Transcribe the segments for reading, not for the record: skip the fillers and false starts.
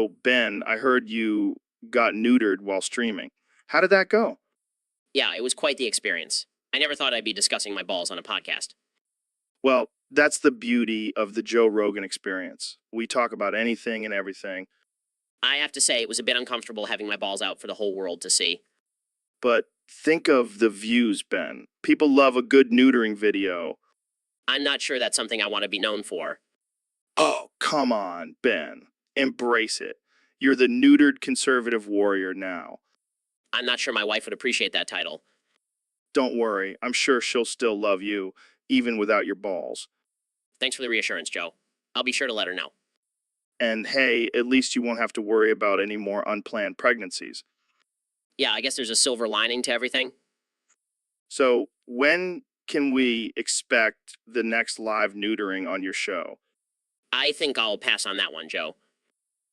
So, Ben, I heard you got neutered while streaming. How did that go? Yeah, it was quite the experience. I never thought I'd be discussing my balls on a podcast. Well, that's the beauty of the Joe Rogan experience. We talk about anything and everything, I have to say, it was a bit uncomfortable having my balls out for the whole world to see. but think of the views, Ben. People love a good neutering video. I'm not sure that's something I want to be known for. Oh, come on, Ben. Embrace it. You're the neutered conservative warrior now. I'm not sure my wife would appreciate that title. Don't worry, I'm sure she'll still love you, even without your balls. Thanks for the reassurance, Joe. I'll be sure to let her know. And hey, at least you won't have to worry about any more unplanned pregnancies. Yeah, I guess there's a silver lining to everything. So, when can we expect the next live neutering on your show? I think I'll pass on that one, Joe.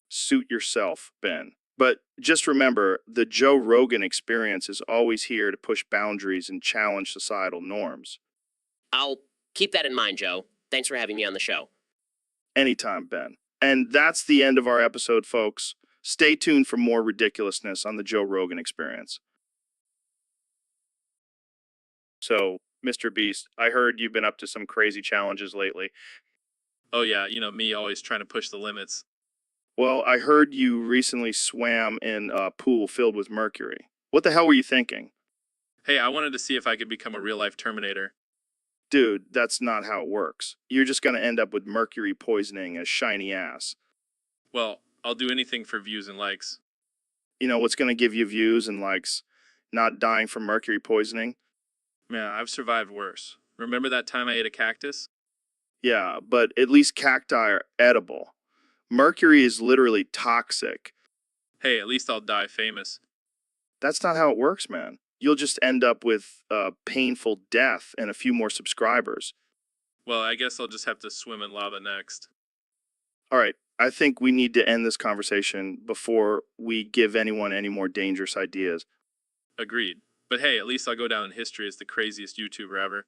Suit yourself, Ben. But just remember, the Joe Rogan experience is always here to push boundaries and challenge societal norms. I'll keep that in mind, Joe. Thanks for having me on the show. Anytime, Ben. And that's the end of our episode, folks. Stay tuned for more ridiculousness on the Joe Rogan experience. So, Mr. Beast, I heard you've been up to some crazy challenges lately. Oh yeah, me always trying to push the limits. Well, I heard you recently swam in a pool filled with mercury. What the hell were you thinking? Hey, I wanted to see if I could become a real-life Terminator. Dude, that's not how it works. You're just gonna end up with mercury poisoning a shiny ass. Well, I'll do anything for views and likes. You know what's gonna give you views and likes? Not dying from mercury poisoning? Man, I've survived worse. Remember that time I ate a cactus? Yeah, but at least cacti are edible. Mercury is literally toxic. Hey, at least I'll die famous. That's not how it works, man. You'll just end up with a painful death and a few more subscribers. Well, I guess I'll just have to swim in lava next. All right, I think we need to end this conversation before we give anyone any more dangerous ideas. Agreed. But hey, at least I'll go down in history as the craziest YouTuber ever.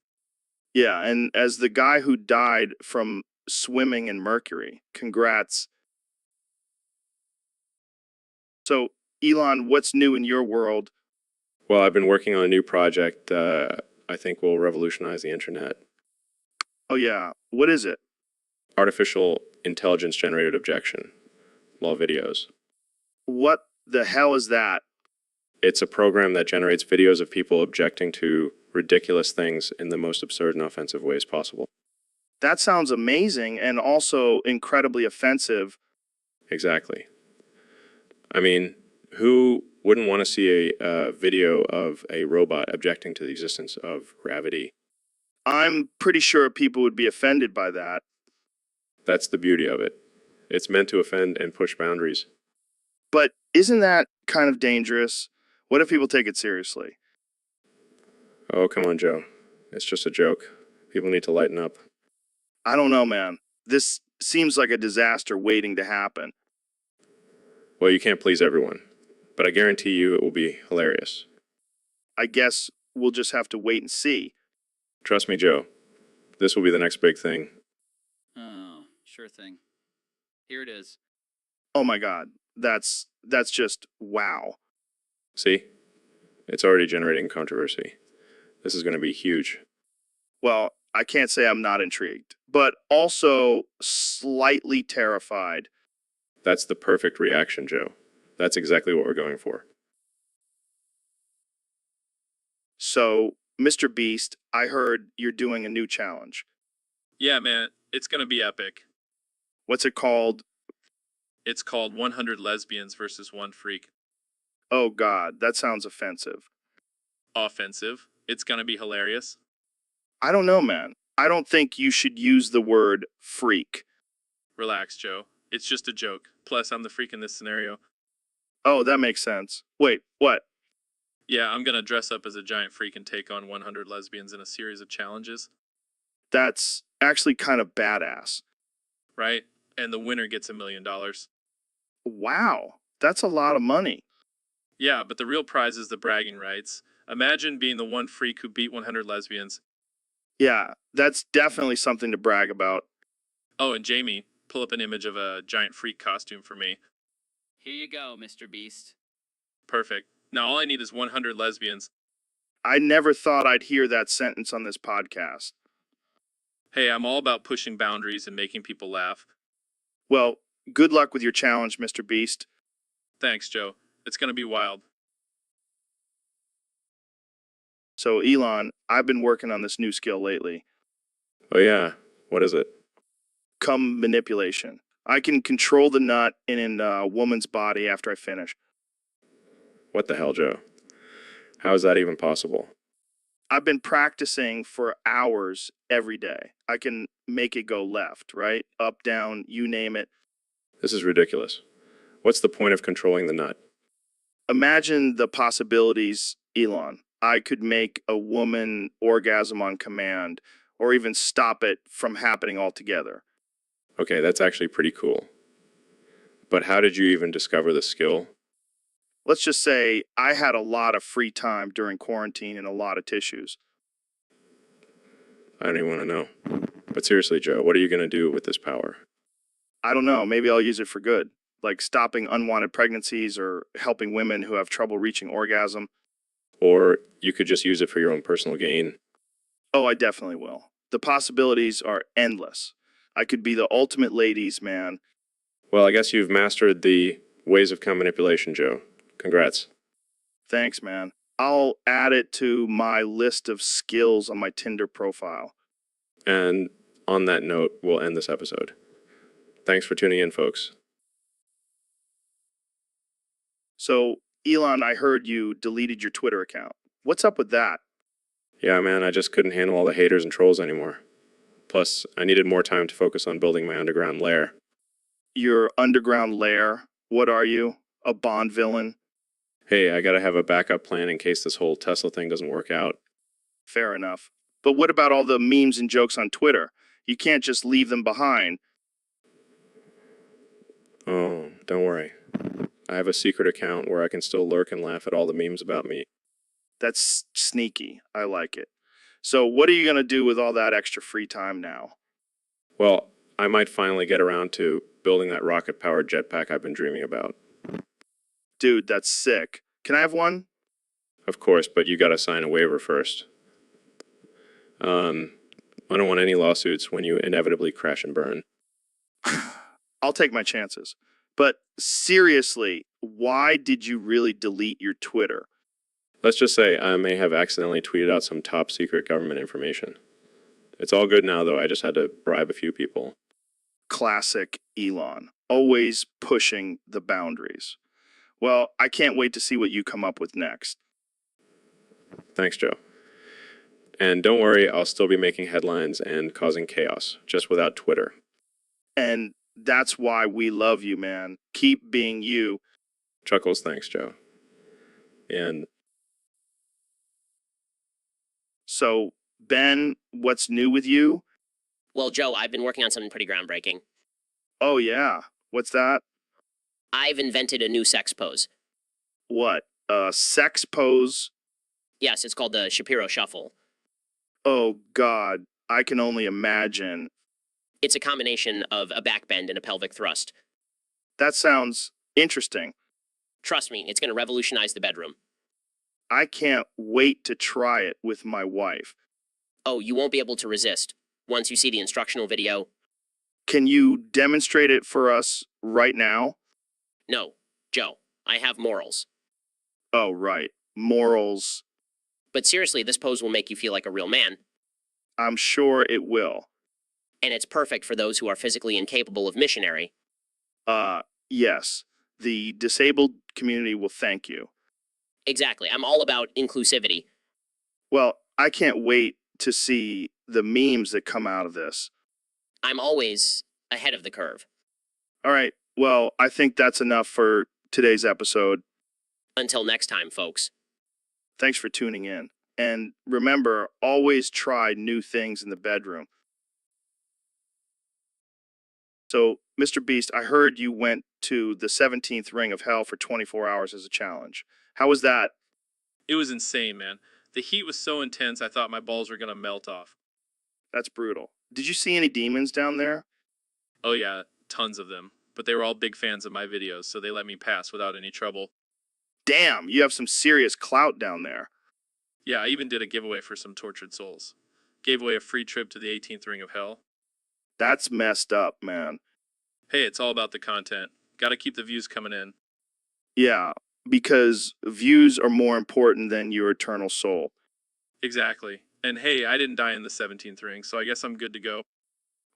Yeah, and as the guy who died from swimming in mercury, congrats. So, Elon, what's new in your world? Well, I've been working on a new project I think will revolutionize the internet. Oh, yeah, what is it? Artificial intelligence generated objection, law videos. What the hell is that? It's a program that generates videos of people objecting to ridiculous things in the most absurd and offensive ways possible. That sounds amazing and also incredibly offensive. Exactly. I mean, who wouldn't want to see a video of a robot objecting to the existence of gravity? I'm pretty sure people would be offended by that. That's the beauty of it. It's meant to offend and push boundaries. But isn't that kind of dangerous? What if people take it seriously? Oh, come on, Joe. It's just a joke. People need to lighten up. I don't know, man. This seems like a disaster waiting to happen. Well, you can't please everyone, but I guarantee you it will be hilarious. I guess we'll just have to wait and see. Trust me, Joe. This will be the next big thing. Oh, sure thing. Here it is. Oh my god, that's just wow. See? It's already generating controversy. This is going to be huge. Well, I can't say I'm not intrigued, but also slightly terrified. That's the perfect reaction, Joe. That's exactly what we're going for. So, Mr. Beast, I heard you're doing a new challenge. Yeah, man, it's gonna be epic. What's it called? It's called 100 Lesbians versus 1 Freak. Oh god, that sounds offensive. Offensive. It's gonna be hilarious. I don't know, man. I don't think you should use the word freak. Relax, Joe. It's just a joke. Plus, I'm the freak in this scenario. Oh, that makes sense. Wait, what? Yeah, I'm gonna dress up as a giant freak and take on 100 lesbians in a series of challenges. That's actually kind of badass. Right? And the winner gets $1 million. Wow, that's a lot of money. Yeah, but the real prize is the bragging rights. Imagine being the one freak who beat 100 lesbians. Yeah, that's definitely something to brag about. Oh, and Jamie, pull up an image of a giant freak costume for me. Here you go, Mr. Beast. Perfect. Now all I need is 100 lesbians. I never thought I'd hear that sentence on this podcast. Hey, I'm all about pushing boundaries and making people laugh. Well, good luck with your challenge, Mr. Beast. Thanks, Joe. It's gonna be wild. So, Elon, I've been working on this new skill lately. Oh yeah, what is it? Cum manipulation. I can control the nut in a woman's body after I finish. What the hell, Joe? How is that even possible? I've been practicing for hours every day. I can make it go left, right? Up, down, you name it. This is ridiculous. What's the point of controlling the nut? Imagine the possibilities, Elon. I could make a woman orgasm on command, or even stop it from happening altogether. Okay, that's actually pretty cool. But how did you even discover the skill? Let's just say I had a lot of free time during quarantine and a lot of tissues. I don't even want to know. But seriously, Joe, what are you going to do with this power? I don't know, maybe I'll use it for good, like stopping unwanted pregnancies or helping women who have trouble reaching orgasm. Or you could just use it for your own personal gain. Oh, I definitely will. The possibilities are endless. I could be the ultimate ladies' man. Well, I guess you've mastered the ways of cum manipulation, Joe. Congrats. Thanks, man. I'll add it to my list of skills on my Tinder profile. And on that note, we'll end this episode. Thanks for tuning in, folks. So, Elon, I heard you deleted your Twitter account. What's up with that? Yeah, man, I just couldn't handle all the haters and trolls anymore. Plus, I needed more time to focus on building my underground lair. Your underground lair? What are you? A Bond villain? Hey, I gotta have a backup plan in case this whole Tesla thing doesn't work out. Fair enough. But what about all the memes and jokes on Twitter? You can't just leave them behind. Oh, don't worry. I have a secret account where I can still lurk and laugh at all the memes about me. That's sneaky. I like it. So, what are you going to do with all that extra free time now? Well, I might finally get around to building that rocket-powered jetpack I've been dreaming about. Dude, that's sick. Can I have one? Of course, but you gotta sign a waiver first. I don't want any lawsuits when you inevitably crash and burn. I'll take my chances. But seriously, why did you really delete your Twitter? Let's just say I may have accidentally tweeted out some top secret government information. It's all good now, though. I just had to bribe a few people. Classic Elon. Always pushing the boundaries. Well, I can't wait to see what you come up with next. Thanks, Joe. And don't worry, I'll still be making headlines and causing chaos, just without Twitter. And that's why we love you, man. Keep being you. Chuckles, thanks, Joe. And So, Ben, what's new with you? Well, Joe, I've been working on something pretty groundbreaking. Oh, yeah. What's that? I've invented a new sex pose. What? A sex pose? Yes, it's called the Shapiro Shuffle. Oh, God. I can only imagine. It's a combination of a back bend and a pelvic thrust. That sounds interesting. Trust me, it's going to revolutionize the bedroom. I can't wait to try it with my wife. Oh, you won't be able to resist. Once you see the instructional video, Can you demonstrate it for us right now? no, Joe, I have morals. Oh, right. Morals. But seriously, this pose will make you feel like a real man. I'm sure it will. And it's perfect for those who are physically incapable of missionary. Yes. The disabled community will thank you. Exactly, I'm all about inclusivity. Well, I can't wait to see the memes that come out of this. I'm always ahead of the curve. All right. Well, I think that's enough for today's episode. Until next time, folks. Thanks for tuning in. And remember, always try new things in the bedroom. So, Mr. Beast, I heard you went to the 17th ring of hell for 24 hours as a challenge. How was that? It was insane, man. The heat was so intense I thought my balls were gonna melt off. That's brutal. Did you see any demons down there? Oh yeah, tons of them. but they were all big fans of my videos, so they let me pass without any trouble. Damn, you have some serious clout down there. Yeah, I even did a giveaway for some tortured souls. Gave away a free trip to the 18th ring of hell. That's messed up, man. Hey, it's all about the content. Gotta keep the views coming in. Yeah, because views are more important than your eternal soul. Exactly. And hey, I didn't die in the 17th ring, so I guess I'm good to go.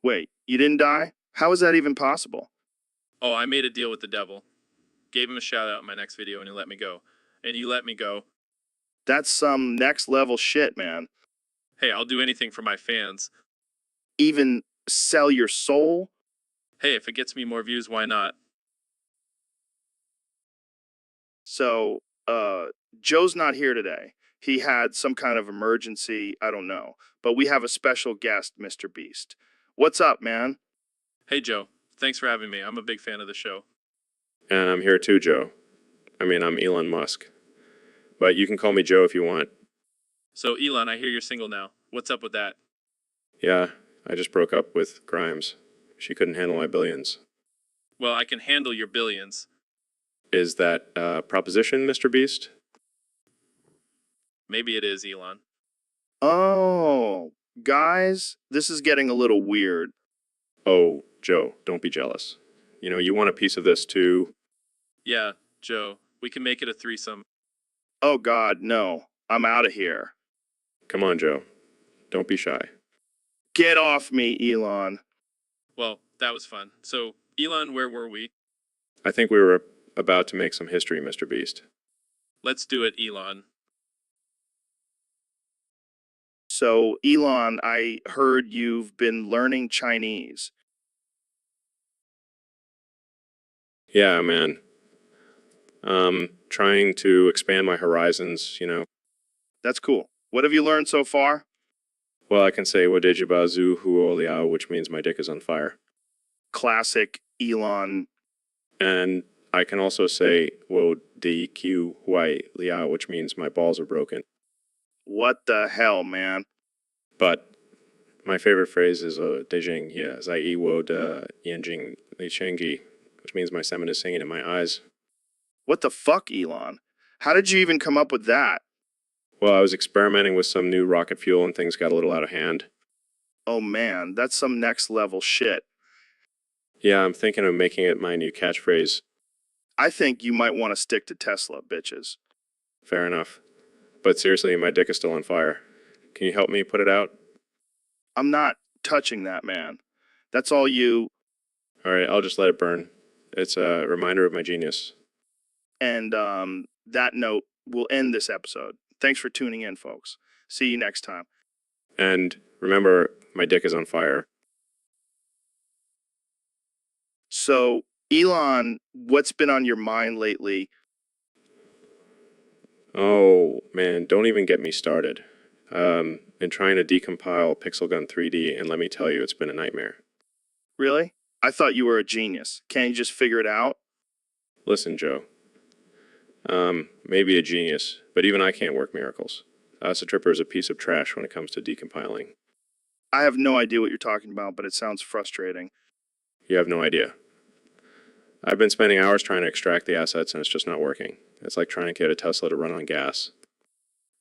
Wait, you didn't die? How is that even possible? Oh, I made a deal with the devil. Gave him a shout out in my next video and he let me go. And he let me go. That's some next level shit, man. Hey, I'll do anything for my fans. Even sell your soul? Hey, if it gets me more views, why not? So, Joe's not here today. He had some kind of emergency, I don't know. But we have a special guest, Mr. Beast. What's up, man? Hey, Joe. Thanks for having me. I'm a big fan of the show. And I'm here too, Joe. I mean, I'm Elon Musk. But you can call me Joe if you want. So, Elon, I hear you're single now. What's up with that? Yeah, I just broke up with Grimes. She couldn't handle my billions. Well, I can handle your billions. Is that a proposition, Mr. Beast? Maybe it is, Elon. Oh, guys, this is getting a little weird. Oh, Joe, don't be jealous. You know, you want a piece of this too. Yeah, Joe. We can make it a threesome. Oh, God, no. I'm out of here. Come on, Joe. Don't be shy. Get off me, Elon. Well, that was fun. So, Elon, where were we? I think we were about to make some history, Mr. Beast. Let's do it, Elon. So, Elon, I heard you've been learning Chinese. Yeah, man. Trying to expand my horizons, you know. That's cool. What have you learned so far? Well, I can say Wadejaba Zu Huo Liao, which means my dick is on fire. Classic Elon. And I can also say Wo Di Q Huai Liao, which means my balls are broken. What the hell, man? But my favorite phrase is Dejing, yeah, Zai Yi Wo De Yanjing Li Chengi, which means my semen is singing in my eyes. What the fuck, Elon? How did you even come up with that? Well, I was experimenting with some new rocket fuel and things got a little out of hand. Oh man, that's some next level shit. Yeah, I'm thinking of making it my new catchphrase. I think you might want to stick to Tesla, bitches. Fair enough. But seriously, my dick is still on fire. Can you help me put it out? I'm not touching that, man. That's all you. All right, I'll just let it burn. It's a reminder of my genius. And that note, we'll end this episode. Thanks for tuning in, folks. See you next time. And remember, my dick is on fire. So, Elon, what's been on your mind lately? Oh, man, don't even get me started. Been trying to decompile Pixel Gun 3D, and let me tell you, it's been a nightmare. Really? I thought you were a genius. Can't you just figure it out? Listen, Joe. Maybe a genius, but even I can't work miracles. Asa Tripper is a piece of trash when it comes to decompiling. I have no idea what you're talking about, but it sounds frustrating. You have no idea. I've been spending hours trying to extract the assets, and it's just not working. It's like trying to get a Tesla to run on gas.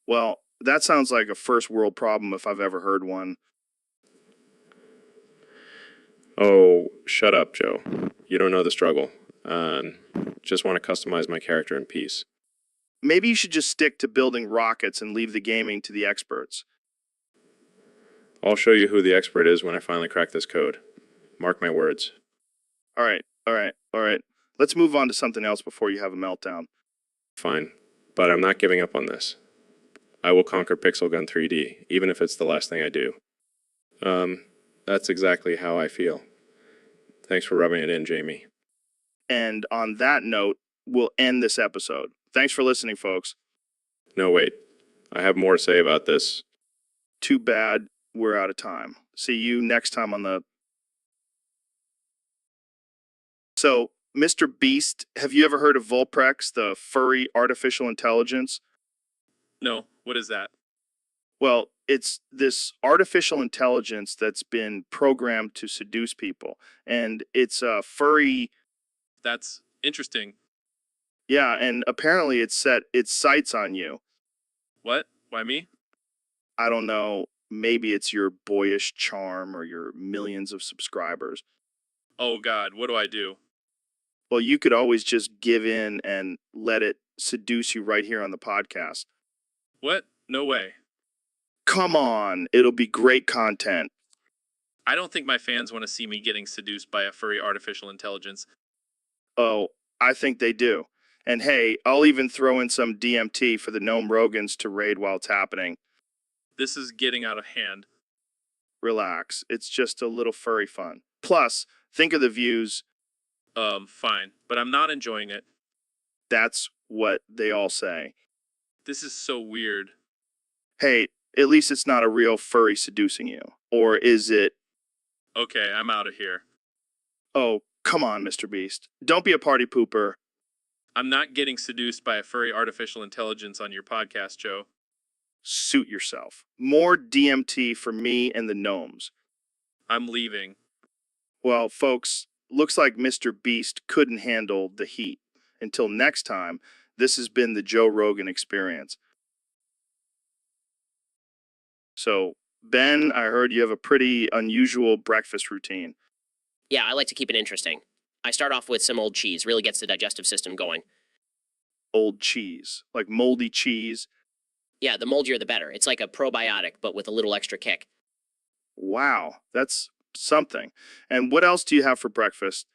Well, that sounds like a first world problem if I've ever heard one. Oh, shut up, Joe. You don't know the struggle. Just want to customize my character in peace. Maybe you should just stick to building rockets and leave the gaming to the experts. I'll show you who the expert is when I finally crack this code. Mark my words. All right. Let's move on to something else before you have a meltdown. Fine. But I'm not giving up on this. I will conquer Pixel Gun 3D, even if it's the last thing I do. That's exactly how I feel. Thanks for rubbing it in, Jamie. And on that note, we'll end this episode. Thanks for listening, folks. No, wait. I have more to say about this. Too bad we're out of time. See you next time on the... So, Mr. Beast, have you ever heard of Volprex, the furry artificial intelligence? No, what is that? Well, it's this artificial intelligence that's been programmed to seduce people. And it's a furry That's interesting. Yeah, and apparently it's set its sights on you. What? Why me? I don't know, maybe it's your boyish charm or your millions of subscribers. Oh God, what do I do? Well, you could always just give in and let it seduce you right here on the podcast. What? No way. Come on, it'll be great content. I don't think my fans want to see me getting seduced by a furry artificial intelligence. Oh, I think they do. And hey, I'll even throw in some DMT for the gnome Rogans to raid while it's happening. This is getting out of hand. Relax, it's just a little furry fun. Plus, think of the views. Fine, but I'm not enjoying it. That's what they all say. This is so weird. Hey, at least it's not a real furry seducing you. Or is it? Okay, I'm out of here. Oh, come on, Mr. Beast. Don't be a party pooper. I'm not getting seduced by a furry artificial intelligence on your podcast, Joe. Suit yourself. More DMT for me and the gnomes. I'm leaving. Well, folks, looks like Mr. Beast couldn't handle the heat. Until next time, this has been the Joe Rogan Experience. So, Ben, I heard you have a pretty unusual breakfast routine. Yeah, I like to keep it interesting. I start off with some old cheese, really gets the digestive system going. Old cheese, like moldy cheese. Yeah, the moldier the better. It's like a probiotic, but with a little extra kick. Wow, that's something. And what else do you have for breakfast?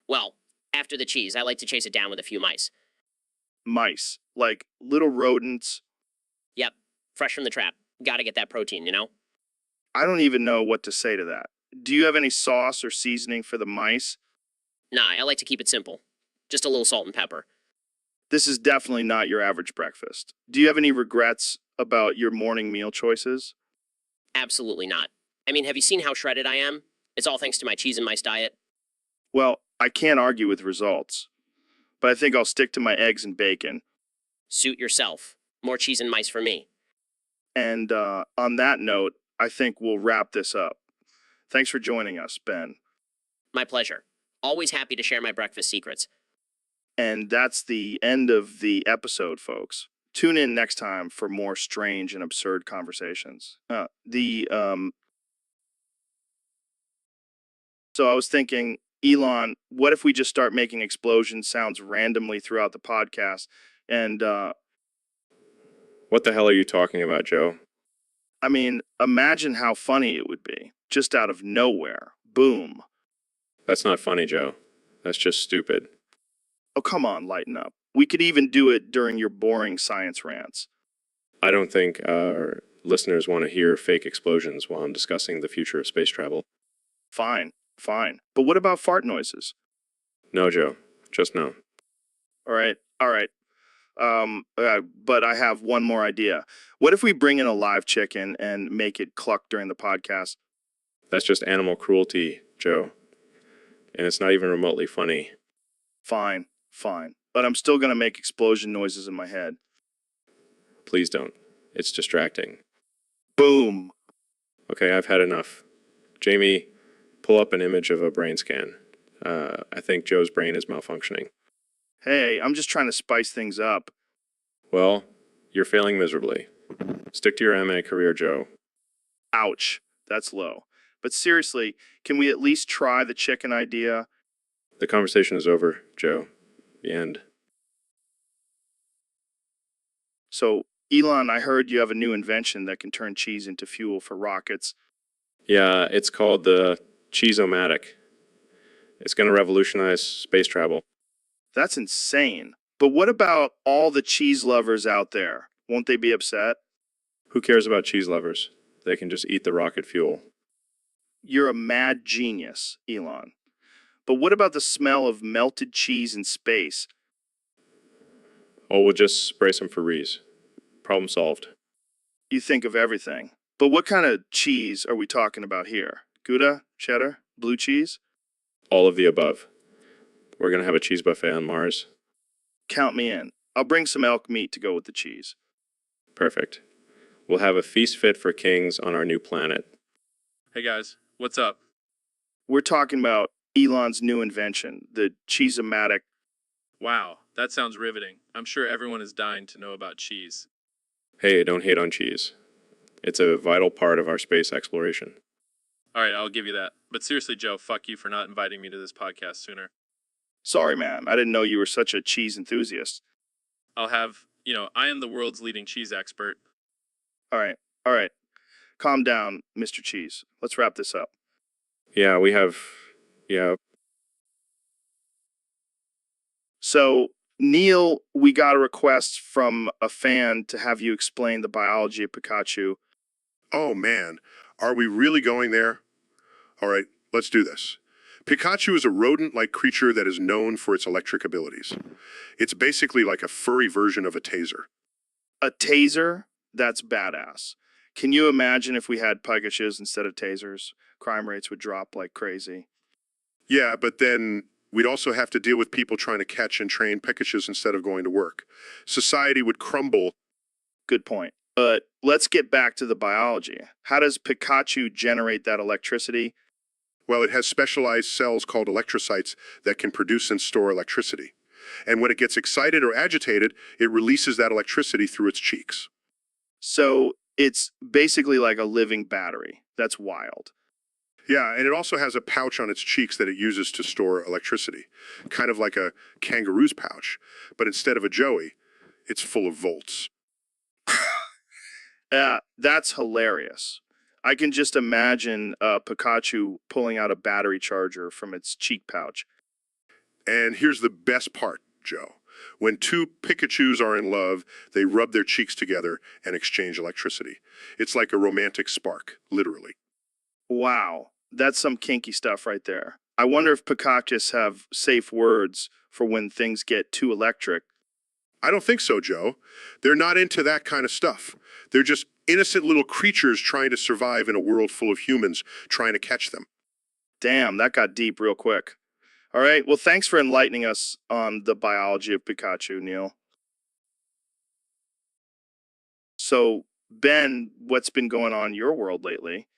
Well, after the cheese, I like to chase it down with a few mice. Mice, like little rodents. Yep, fresh from the trap. Gotta get that protein, you know? I don't even know what to say to that. Do you have any sauce or seasoning for the mice? Nah, I like to keep it simple. Just a little salt and pepper. This is definitely not your average breakfast. Do you have any regrets about your morning meal choices? Absolutely not. I mean, have you seen how shredded I am? It's all thanks to my cheese and mice diet. Well, I can't argue with results, but I think I'll stick to my eggs and bacon. Suit yourself. More cheese and mice for me. And on that note, I think we'll wrap this up. Thanks for joining us, Ben. My pleasure. Always happy to share my breakfast secrets. And that's the end of the episode, folks. Tune in next time for more strange and absurd conversations. So I was thinking, Elon, what if we just start making explosion sounds randomly throughout the podcast? And What the hell are you talking about, Joe? I mean, imagine how funny it would be, just out of nowhere. Boom. That's not funny, Joe. That's just stupid. Oh, come on, lighten up. We could even do it during your boring science rants. I don't think our listeners want to hear fake explosions while I'm discussing the future of space travel. Fine, fine. But what about fart noises? No, Joe. Just no. All right, all right. But I have one more idea. What if we bring in a live chicken and make it cluck during the podcast? That's just animal cruelty, Joe. And it's not even remotely funny. Fine, fine. But I'm still gonna make explosion noises in my head. Please don't. It's distracting. Boom. Okay, I've had enough. Jamie, pull up an image of a brain scan. I think Joe's brain is malfunctioning. Hey, I'm just trying to spice things up. Well, you're failing miserably. Stick to your MA career, Joe. Ouch. That's low. But seriously, can we at least try the chicken idea? The conversation is over, Joe. The end. So, Elon, I heard you have a new invention that can turn cheese into fuel for rockets. Yeah, it's called the Cheese-O-Matic. It's going to revolutionize space travel. That's insane. But what about all the cheese lovers out there? Won't they be upset? Who cares about cheese lovers? They can just eat the rocket fuel. You're a mad genius, Elon. But what about the smell of melted cheese in space? Oh, we'll just spray some Febreze. Problem solved. You think of everything. But what kind of cheese are we talking about here? Gouda? Cheddar? Blue cheese? All of the above. We're going to have a cheese buffet on Mars. Count me in. I'll bring some elk meat to go with the cheese. Perfect. We'll have a feast fit for kings on our new planet. Hey guys, what's up? We're talking about Elon's new invention, the cheese-o-matic. Wow, that sounds riveting. I'm sure everyone is dying to know about cheese. Hey, don't hate on cheese. It's a vital part of our space exploration. All right, I'll give you that. But seriously, Joe, fuck you for not inviting me to this podcast sooner. Sorry, man. I didn't know you were such a cheese enthusiast. I'll have, I am the world's leading cheese expert. All right. All right. Calm down, Mr. Cheese. Let's wrap this up. Yeah, yeah, So, Neil, we got a request from a fan to have you explain the biology of Pikachu. Oh man, are we really going there? All right, let's do this. Pikachu is a rodent-like creature that is known for its electric abilities. It's basically like a furry version of a taser. A taser? That's badass. Can you imagine if we had Pikachus instead of tasers? Crime rates would drop like crazy. Yeah, but then we'd also have to deal with people trying to catch and train Pikachus instead of going to work. Society would crumble. Good point. But let's get back to the biology. How does Pikachu generate that electricity? Well, it has specialized cells called electrocytes that can produce and store electricity. And when it gets excited or agitated, it releases that electricity through its cheeks. So it's basically like a living battery. That's wild. Yeah, and it also has a pouch on its cheeks that it uses to store electricity, kind of like a kangaroo's pouch. But instead of a joey, it's full of volts. Yeah, that's hilarious. I can just imagine Pikachu pulling out a battery charger from its cheek pouch. And here's the best part, Joe. When two Pikachus are in love, they rub their cheeks together and exchange electricity. It's like a romantic spark, literally. Wow, that's some kinky stuff right there. I wonder if Pikachus have safe words for when things get too electric. I don't think so, Joe. They're not into that kind of stuff. They're just innocent little creatures trying to survive in a world full of humans trying to catch them. Damn, that got deep real quick. All right, well, thanks for enlightening us on the biology of Pikachu, Neil. So, Ben, what's been going on in your world lately?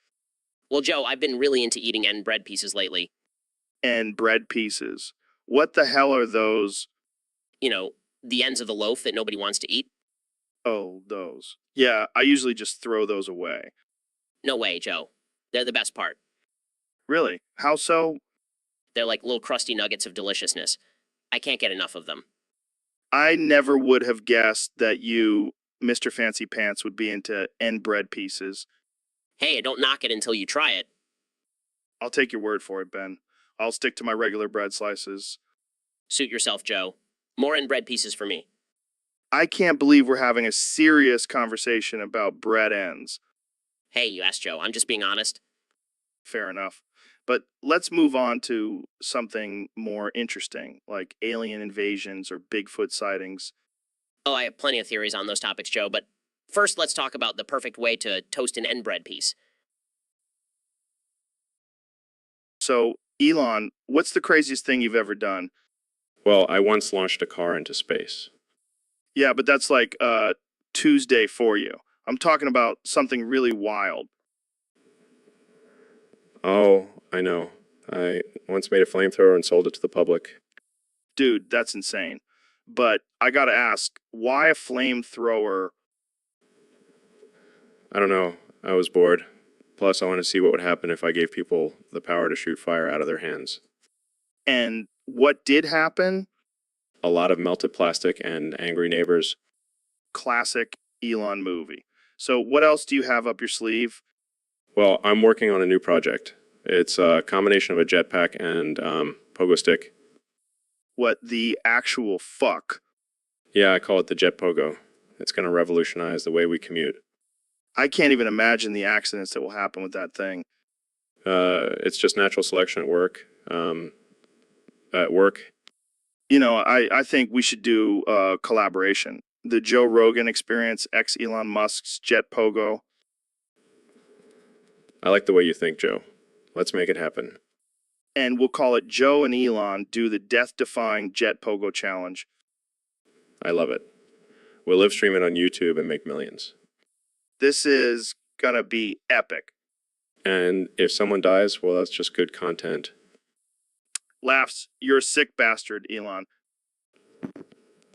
Well, Joe, I've been really into eating end bread pieces lately. And bread pieces. What the hell are those? The ends of the loaf that nobody wants to eat. Oh, those. Yeah, I usually just throw those away. No way, Joe. They're the best part. Really? How so? They're like little crusty nuggets of deliciousness. I can't get enough of them. I never would have guessed that you, Mr. Fancy Pants, would be into end bread pieces. Hey, don't knock it until you try it. I'll take your word for it, Ben. I'll stick to my regular bread slices. Suit yourself, Joe. More end bread pieces for me. I can't believe we're having a serious conversation about bread ends. Hey, you asked Joe. I'm just being honest. Fair enough. But let's move on to something more interesting, like alien invasions or Bigfoot sightings. Oh, I have plenty of theories on those topics, Joe, but first let's talk about the perfect way to toast an end bread piece. So, Elon, what's the craziest thing you've ever done? Well, I once launched a car into space. Yeah, but that's like Tuesday for you. I'm talking about something really wild. Oh, I know. I once made a flamethrower and sold it to the public. Dude, that's insane. But I gotta ask, why a flamethrower? I don't know. I was bored. Plus, I wanted to see what would happen if I gave people the power to shoot fire out of their hands. And what did happen? A lot of melted plastic and angry neighbors. Classic Elon movie. So what else do you have up your sleeve? Well, I'm working on a new project. It's a combination of a jetpack and pogo stick. What the actual fuck? Yeah, I call it the Jet Pogo. It's going to revolutionize the way we commute. I can't even imagine the accidents that will happen with that thing. It's just natural selection at work. At work, I think we should do a collaboration. The Joe Rogan Experience x Elon Musk's Jet Pogo. I like the way you think, Joe. Let's make it happen. And we'll call it Joe and Elon do the death-defying Jet Pogo Challenge. I love it. We'll live stream it on YouTube and make millions. This is gonna be epic. And if someone dies, well, that's just good content. Laughs, you're a sick bastard, Elon.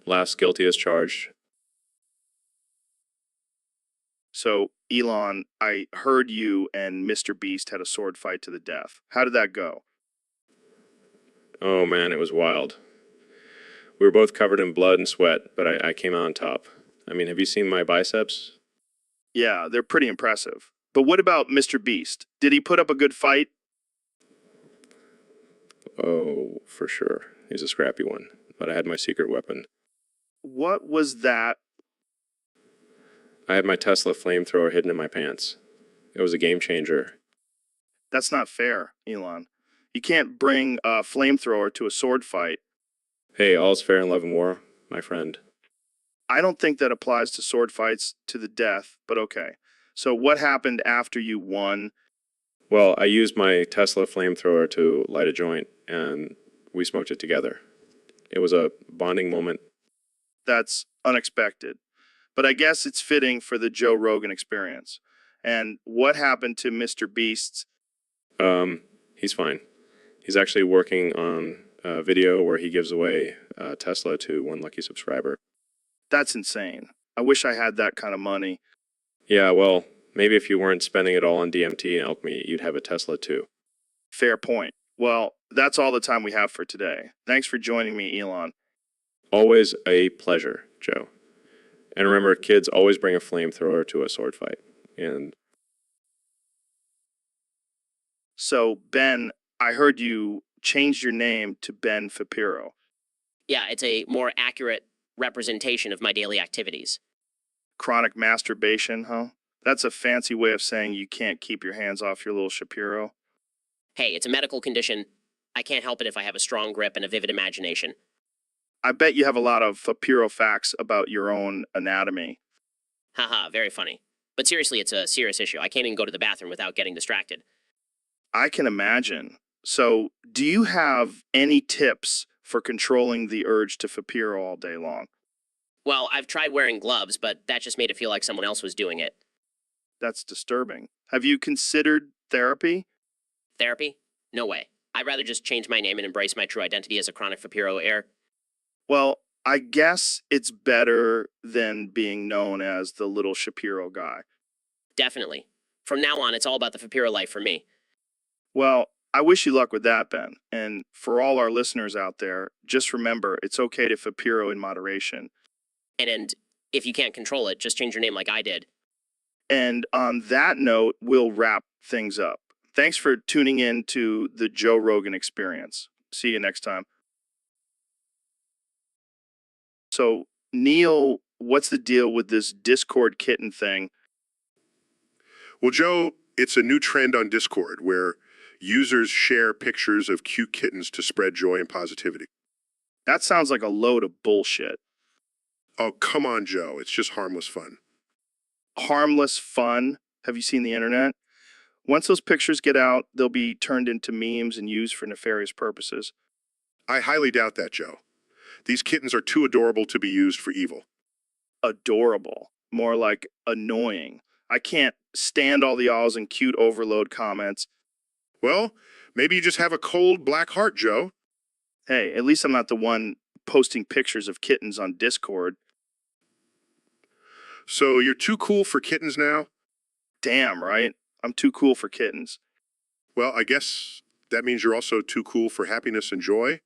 Laughs, guilty as charged. So, Elon, I heard you and Mr. Beast had a sword fight to the death. How did that go? Oh man, it was wild. We were both covered in blood and sweat, but I came out on top. I mean, have you seen my biceps? Yeah, they're pretty impressive. But what about Mr. Beast? Did he put up a good fight? Oh, for sure. He's a scrappy one, but I had my secret weapon. What was that? I had my Tesla flamethrower hidden in my pants. It was a game changer. That's not fair, Elon. You can't bring a flamethrower to a sword fight. Hey, all's fair in love and war, my friend. I don't think that applies to sword fights to the death, but okay. So what happened after you won? Well, I used my Tesla flamethrower to light a joint, and we smoked it together. It was a bonding moment. That's unexpected. But I guess it's fitting for the Joe Rogan experience. And what happened to Mr. Beast's? He's fine. He's actually working on a video where he gives away Tesla to one lucky subscriber. That's insane. I wish I had that kind of money. Yeah, well, maybe if you weren't spending it all on DMT and elk meat, you'd have a Tesla too. Fair point. Well, that's all the time we have for today. Thanks for joining me, Elon. Always a pleasure, Joe. And remember, kids, always bring a flamethrower to a sword fight. And So, Ben, I heard you changed your name to Ben Fapiro. Yeah, it's a more accurate representation of my daily activities. Chronic masturbation, huh? That's a fancy way of saying you can't keep your hands off your little Shapiro. Hey, it's a medical condition. I can't help it if I have a strong grip and a vivid imagination. I bet you have a lot of Fapiro facts about your own anatomy. Haha, very funny. But seriously, it's a serious issue. I can't even go to the bathroom without getting distracted. I can imagine. So, do you have any tips for controlling the urge to Fapiro all day long? Well, I've tried wearing gloves, but that just made it feel like someone else was doing it. That's disturbing. Have you considered therapy? Therapy? No way. I'd rather just change my name and embrace my true identity as a chronic Fapiro heir. Well, I guess it's better than being known as the little Shapiro guy. Definitely. From now on, it's all about the Fapiro life for me. Well, I wish you luck with that, Ben. And for all our listeners out there, just remember it's okay to Fapiro in moderation. And if you can't control it, just change your name like I did. And on that note, we'll wrap things up. Thanks for tuning in to the Joe Rogan Experience. See you next time. So, Neil, what's the deal with this Discord kitten thing? Well, Joe, it's a new trend on Discord where users share pictures of cute kittens to spread joy and positivity. That sounds like a load of bullshit. Oh, come on, Joe. It's just harmless fun. Harmless fun. Have you seen the internet? Once those pictures get out, they'll be turned into memes and used for nefarious purposes. I highly doubt that, Joe. These kittens are too adorable to be used for evil. Adorable. More like annoying. I can't stand all the alls and cute overload comments. Well, maybe you just have a cold, black heart, Joe. Hey, at least I'm not the one posting pictures of kittens on Discord. So you're too cool for kittens now? Damn, right? I'm too cool for kittens. Well, I guess that means you're also too cool for happiness and joy?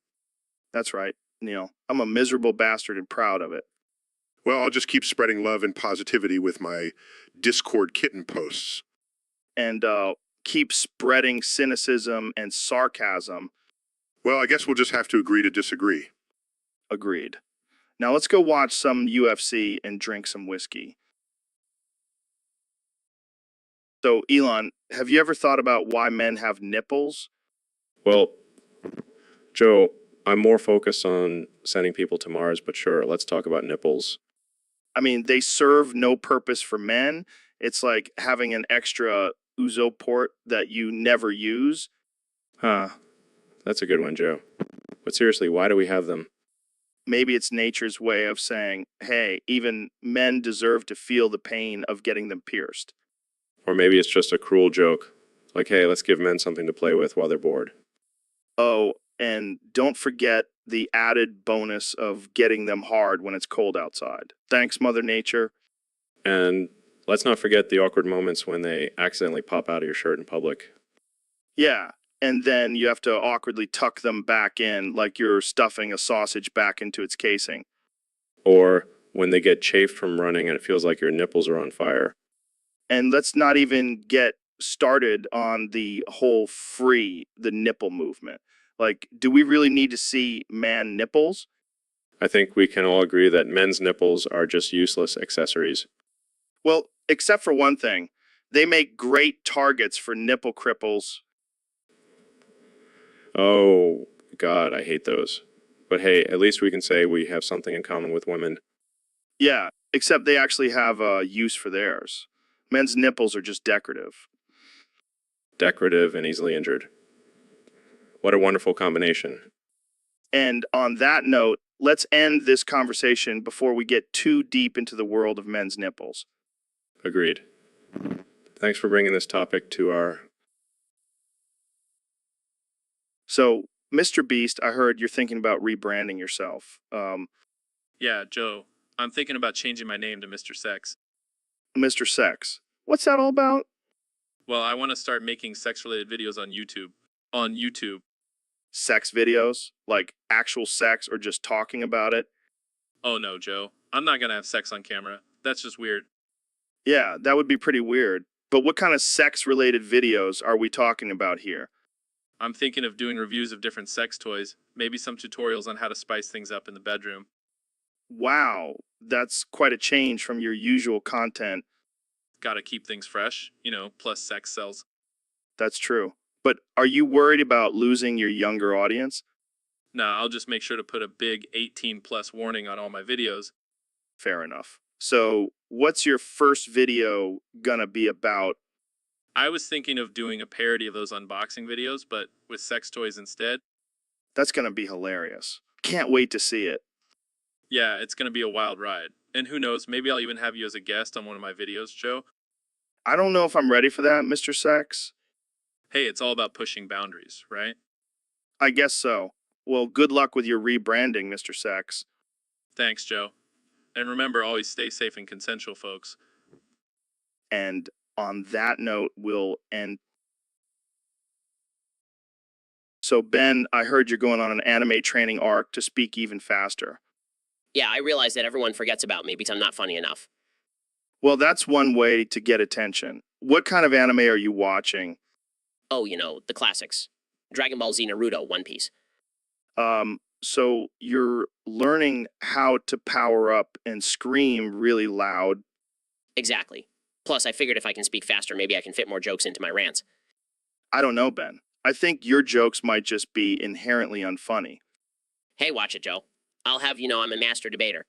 That's right, Neil. I'm a miserable bastard and proud of it. Well, I'll just keep spreading love and positivity with my Discord kitten posts. And keep spreading cynicism and sarcasm. Well, I guess we'll just have to agree to disagree. Agreed. Now let's go watch some UFC and drink some whiskey. So, Elon, have you ever thought about why men have nipples? Well, Joe, I'm more focused on sending people to Mars, but sure, let's talk about nipples. I mean, they serve no purpose for men. It's like having an extra Uzo port that you never use. Huh. That's a good one, Joe. But seriously, why do we have them? Maybe it's nature's way of saying, hey, even men deserve to feel the pain of getting them pierced. Or maybe it's just a cruel joke. Like, hey, let's give men something to play with while they're bored. Oh, And don't forget the added bonus of getting them hard when it's cold outside. Thanks, Mother Nature. And let's not forget the awkward moments when they accidentally pop out of your shirt in public. Yeah. And then you have to awkwardly tuck them back in like you're stuffing a sausage back into its casing. Or when they get chafed from running and it feels like your nipples are on fire. And let's not even get started on the whole the nipple movement. Like, do we really need to see man nipples? I think we can all agree that men's nipples are just useless accessories. Well, except for one thing. They make great targets for nipple cripples. Oh, God, I hate those. But hey, at least we can say we have something in common with women. Yeah, except they actually have a use for theirs. Men's nipples are just decorative. Decorative and easily injured. What a wonderful combination. And on that note, let's end this conversation before we get too deep into the world of men's nipples. Agreed. Thanks for bringing this topic to our... So, Mr. Beast, I heard you're thinking about rebranding yourself. Yeah, Joe, I'm thinking about changing my name to Mr. Sex. Mr. Sex. What's that all about? Well, I want to start making sex-related videos on YouTube. On YouTube. Sex videos? Like actual sex or just talking about it? Oh no, Joe. I'm not gonna have sex on camera. That's just weird. Yeah, that would be pretty weird. But what kind of sex-related videos are we talking about here? I'm thinking of doing reviews of different sex toys, maybe some tutorials on how to spice things up in the bedroom. Wow, that's quite a change from your usual content. Gotta keep things fresh, plus sex sells. That's true. But are you worried about losing your younger audience? Nah, I'll just make sure to put a big 18 plus warning on all my videos. Fair enough. So, what's your first video gonna be about? I was thinking of doing a parody of those unboxing videos, but with sex toys instead. That's gonna be hilarious. Can't wait to see it. Yeah, it's gonna be a wild ride. And who knows, maybe I'll even have you as a guest on one of my videos, Joe. I don't know if I'm ready for that, Mr. Sex. Hey, it's all about pushing boundaries, right? I guess so. Well, good luck with your rebranding, Mr. Sex. Thanks, Joe. And remember, always stay safe and consensual, folks. And on that note, we'll end. So, Ben, I heard you're going on an anime training arc to speak even faster. Yeah, I realize that everyone forgets about me because I'm not funny enough. Well, that's one way to get attention. What kind of anime are you watching? Oh, the classics. Dragon Ball Z, Naruto, One Piece. So you're learning how to power up and scream really loud. Exactly. Plus, I figured if I can speak faster, maybe I can fit more jokes into my rants. I don't know, Ben. I think your jokes might just be inherently unfunny. Hey, watch it, Joe. I'll have you know I'm a master debater.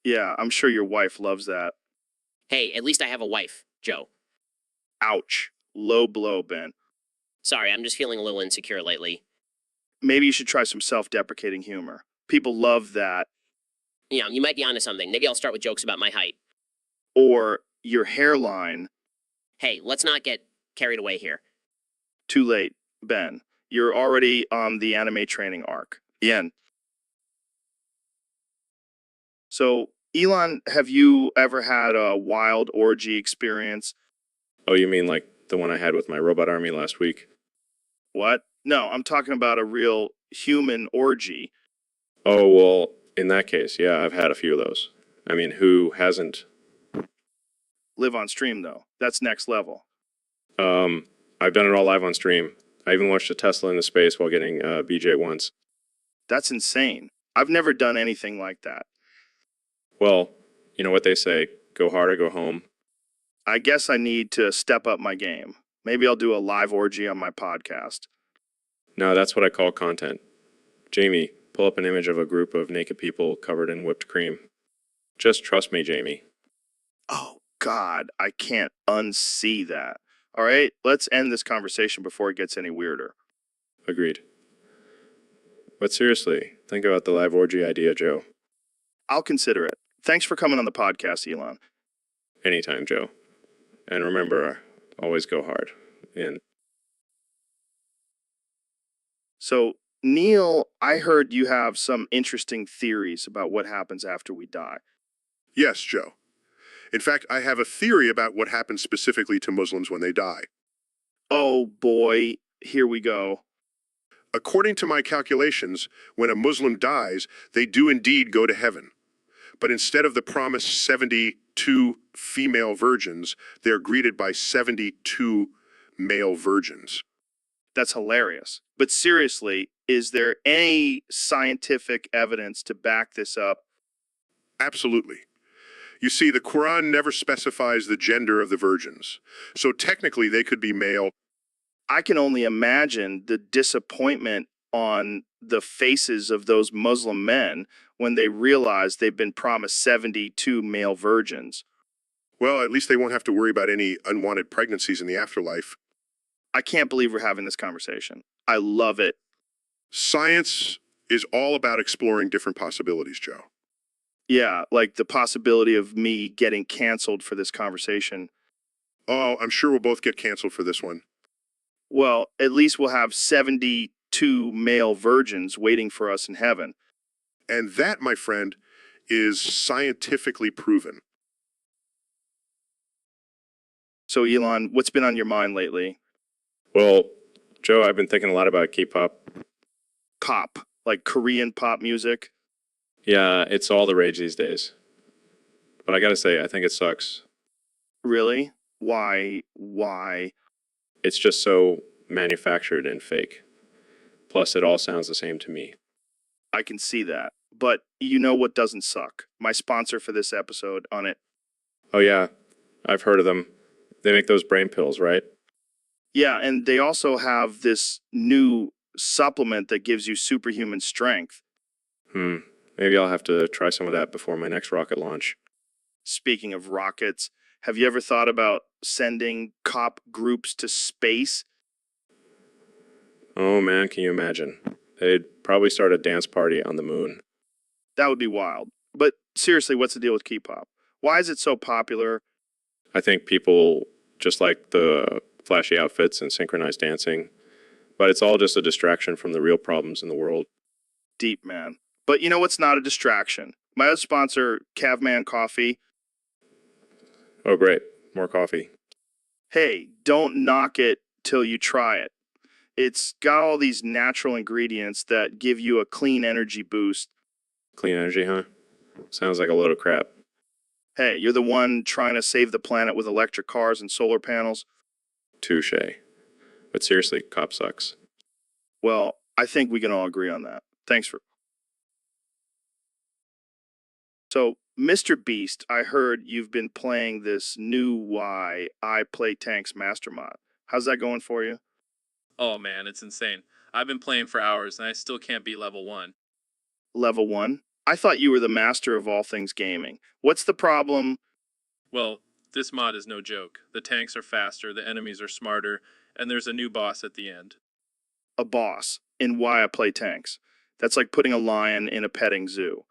Yeah, I'm sure your wife loves that. Hey, at least I have a wife, Joe. Ouch. Low blow, Ben. Sorry, I'm just feeling a little insecure lately. Maybe you should try some self-deprecating humor. People love that. You might be onto something. Maybe I'll start with jokes about my height. Or your hairline. Hey, let's not get carried away here. Too late, Ben. You're already on the anime training arc. The end. So, Elon, have you ever had a wild orgy experience? Oh, you mean like the one I had with my robot army last week? What? No, I'm talking about a real human orgy. Oh, well, in that case, yeah, I've had a few of those. I mean, who hasn't? Live on stream, though. That's next level. I've done it all live on stream. I even launched a Tesla into space while getting BJ once. That's insane. I've never done anything like that. Well, you know what they say, go hard or go home. I guess I need to step up my game. Maybe I'll do a live orgy on my podcast. No, that's what I call content. Jamie, pull up an image of a group of naked people covered in whipped cream. Just trust me, Jamie. Oh, God, I can't unsee that. All right, let's end this conversation before it gets any weirder. Agreed. But seriously, think about the live orgy idea, Joe. I'll consider it. Thanks for coming on the podcast, Elon. Anytime, Joe. And remember, always go hard. And So, Neil, I heard you have some interesting theories about what happens after we die. Yes, Joe. In fact, I have a theory about what happens specifically to Muslims when they die. Oh boy, here we go. According to my calculations, when a Muslim dies, they do indeed go to heaven. But instead of the promised 72 female virgins, they're greeted by 72 male virgins. That's hilarious. But seriously, is there any scientific evidence to back this up? Absolutely. You see, the Quran never specifies the gender of the virgins, so technically they could be male. I can only imagine the disappointment on the faces of those Muslim men when they realize they've been promised 72 male virgins. Well, at least they won't have to worry about any unwanted pregnancies in the afterlife. I can't believe we're having this conversation. I love it. Science is all about exploring different possibilities, Joe. Yeah, like the possibility of me getting canceled for this conversation. Oh, I'm sure we'll both get canceled for this one. Well, at least we'll have 72 male virgins waiting for us in heaven. And that, my friend, is scientifically proven. So, Elon, what's been on your mind lately? Well, Joe, I've been thinking a lot about K-pop. Pop, like Korean pop music. Yeah, it's all the rage these days. But I gotta say, I think it sucks. Really? Why? Why? It's just so manufactured and fake. Plus, it all sounds the same to me. I can see that. But you know what doesn't suck? My sponsor for this episode on it. Oh yeah, I've heard of them. They make those brain pills, right? Yeah, and they also have this new supplement that gives you superhuman strength. Maybe I'll have to try some of that before my next rocket launch. Speaking of rockets, have you ever thought about sending cop groups to space? Oh man, can you imagine? They'd probably start a dance party on the moon. That would be wild. But seriously, what's the deal with K-pop? Why is it so popular? I think people just like the flashy outfits and synchronized dancing, but it's all just a distraction from the real problems in the world. Deep, man. But you know what's not a distraction? My other sponsor, Cavman Coffee. Oh great, more coffee. Hey, don't knock it till you try it. It's got all these natural ingredients that give you a clean energy boost. Clean energy, huh? Sounds like a load of crap. Hey, you're the one trying to save the planet with electric cars and solar panels. Touche. But seriously, cop sucks. Well, I think we can all agree on that. Thanks for... So, Mr. Beast, I heard you've been playing this new Why I Play Tanks Mastermind. How's that going for you? Oh man, it's insane. I've been playing for hours and I still can't beat level 1. Level 1? I thought you were the master of all things gaming. What's the problem? Well, this mod is no joke. The tanks are faster, the enemies are smarter, and there's a new boss at the end. A boss in Why I Play Tanks. That's like putting a lion in a petting zoo.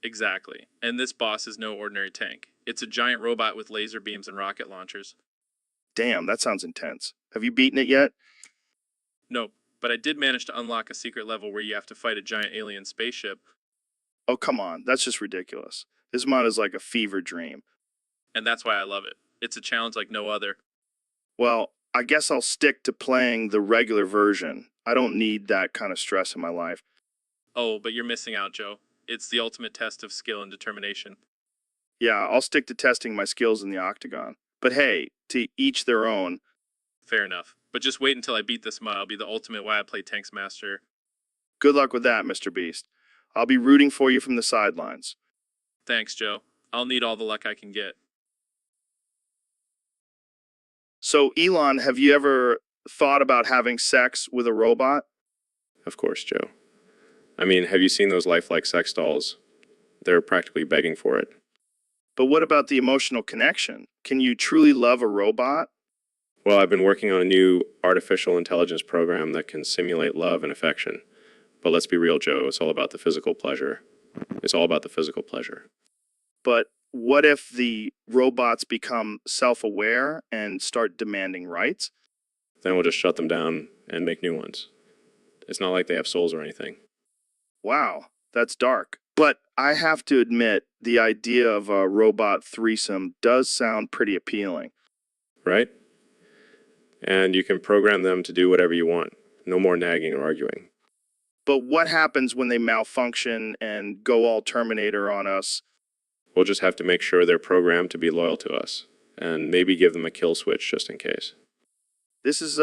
Exactly. And this boss is no ordinary tank. It's a giant robot with laser beams and rocket launchers. Damn, that sounds intense. Have you beaten it yet? Nope, but I did manage to unlock a secret level where you have to fight a giant alien spaceship. Oh, come on. That's just ridiculous. This mod is like a fever dream. And that's why I love it. It's a challenge like no other. Well, I guess I'll stick to playing the regular version. I don't need that kind of stress in my life. Oh, but you're missing out, Joe. It's the ultimate test of skill and determination. Yeah, I'll stick to testing my skills in the octagon. But hey, to each their own. Fair enough. But just wait until I beat this mod. I'll be the ultimate Why I Play Tanks master. Good luck with that, Mr. Beast. I'll be rooting for you from the sidelines. Thanks, Joe. I'll need all the luck I can get. So, Elon, have you ever thought about having sex with a robot? Of course, Joe. I mean, have you seen those lifelike sex dolls? They're practically begging for it. But what about the emotional connection? Can you truly love a robot? Well, I've been working on a new artificial intelligence program that can simulate love and affection. But let's be real, Joe, it's all about the physical pleasure. It's all about the physical pleasure. But what if the robots become self-aware and start demanding rights? Then we'll just shut them down and make new ones. It's not like they have souls or anything. Wow, that's dark. But I have to admit, the idea of a robot threesome does sound pretty appealing. Right? And you can program them to do whatever you want. No more nagging or arguing. But what happens when they malfunction and go all Terminator on us? We'll just have to make sure they're programmed to be loyal to us, and maybe give them a kill switch just in case. This is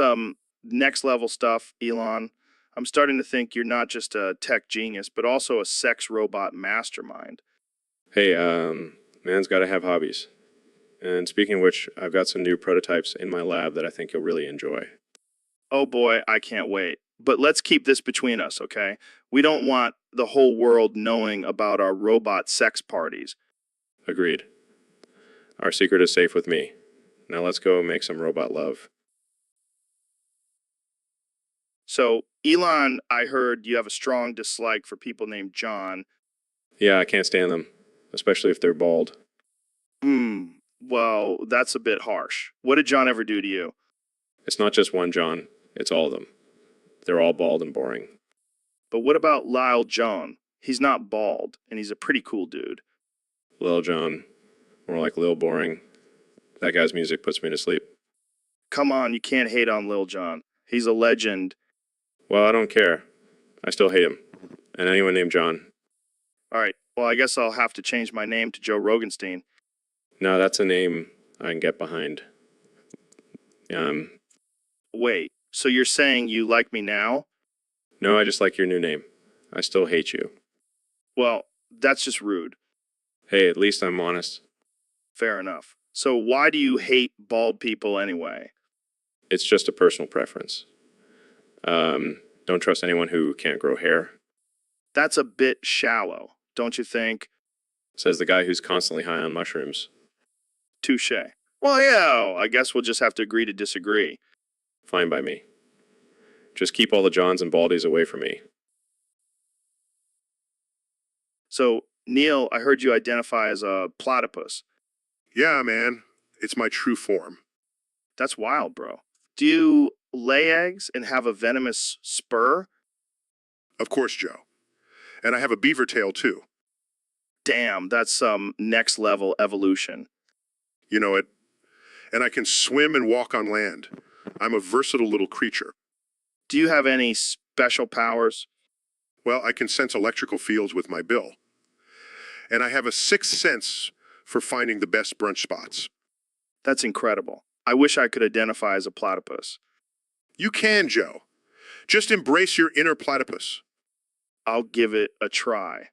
next level stuff, Elon. I'm starting to think you're not just a tech genius, but also a sex robot mastermind. Hey, man's got to have hobbies. And speaking of which, I've got some new prototypes in my lab that I think you'll really enjoy. Oh boy, I can't wait. But let's keep this between us, okay? We don't want the whole world knowing about our robot sex parties. Agreed. Our secret is safe with me. Now let's go make some robot love. So, Elon, I heard you have a strong dislike for people named John. Yeah, I can't stand them, especially if they're bald. Well, that's a bit harsh. What did John ever do to you? It's not just one John, it's all of them. They're all bald and boring. But what about Lyle John? He's not bald, and he's a pretty cool dude. Lil John, more like Lil Boring. That guy's music puts me to sleep. Come on, you can't hate on Lil John. He's a legend. Well, I don't care. I still hate him. And anyone named John. All right, well, I guess I'll have to change my name to Joe Roganstein. No, that's a name I can get behind. Wait, so you're saying you like me now? No, I just like your new name. I still hate you. Well, that's just rude. Hey, at least I'm honest. Fair enough. So why do you hate bald people anyway? It's just a personal preference. Don't trust anyone who can't grow hair, That's a bit shallow, don't you think? says the guy who's constantly high on mushrooms. Touche. Well, yeah, I guess we'll just have to agree to disagree. Fine by me. Just keep all the Johns and Baldies away from me. So, Neil, I heard you identify as a platypus. Yeah, man. It's my true form. That's wild, bro. Do you lay eggs and have a venomous spur? Of course, Joe. And I have a beaver tail, too. Damn, that's some next level evolution. You know it. And I can swim and walk on land. I'm a versatile little creature. Do you have any special powers? Well, I can sense electrical fields with my bill. And I have a sixth sense for finding the best brunch spots. That's incredible. I wish I could identify as a platypus. You can, Joe. Just embrace your inner platypus. I'll give it a try.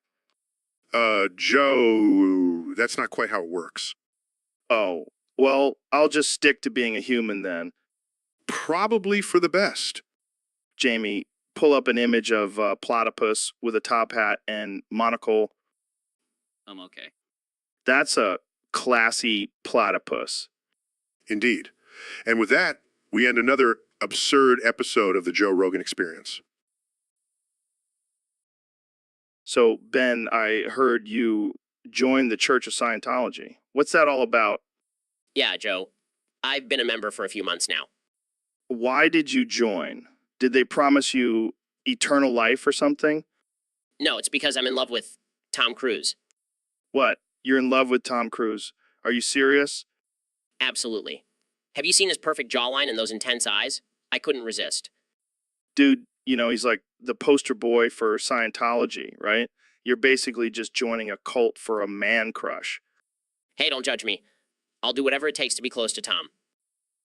Joe, that's not quite how it works. Oh, well, I'll just stick to being a human then. Probably for the best. Jamie, pull up an image of a platypus with a top hat and monocle. I'm okay. That's a classy platypus. Indeed. And with that, we end another absurd episode of the Joe Rogan Experience. So, Ben, I heard you joined the Church of Scientology. What's that all about? Yeah, Joe. I've been a member for a few months now. Why did you join? Did they promise you eternal life or something? No, it's because I'm in love with Tom Cruise. What? You're in love with Tom Cruise. Are you serious? Absolutely. Have you seen his perfect jawline and those intense eyes? I couldn't resist. Dude, he's like the poster boy for Scientology, right? You're basically just joining a cult for a man crush. Hey, don't judge me. I'll do whatever it takes to be close to Tom.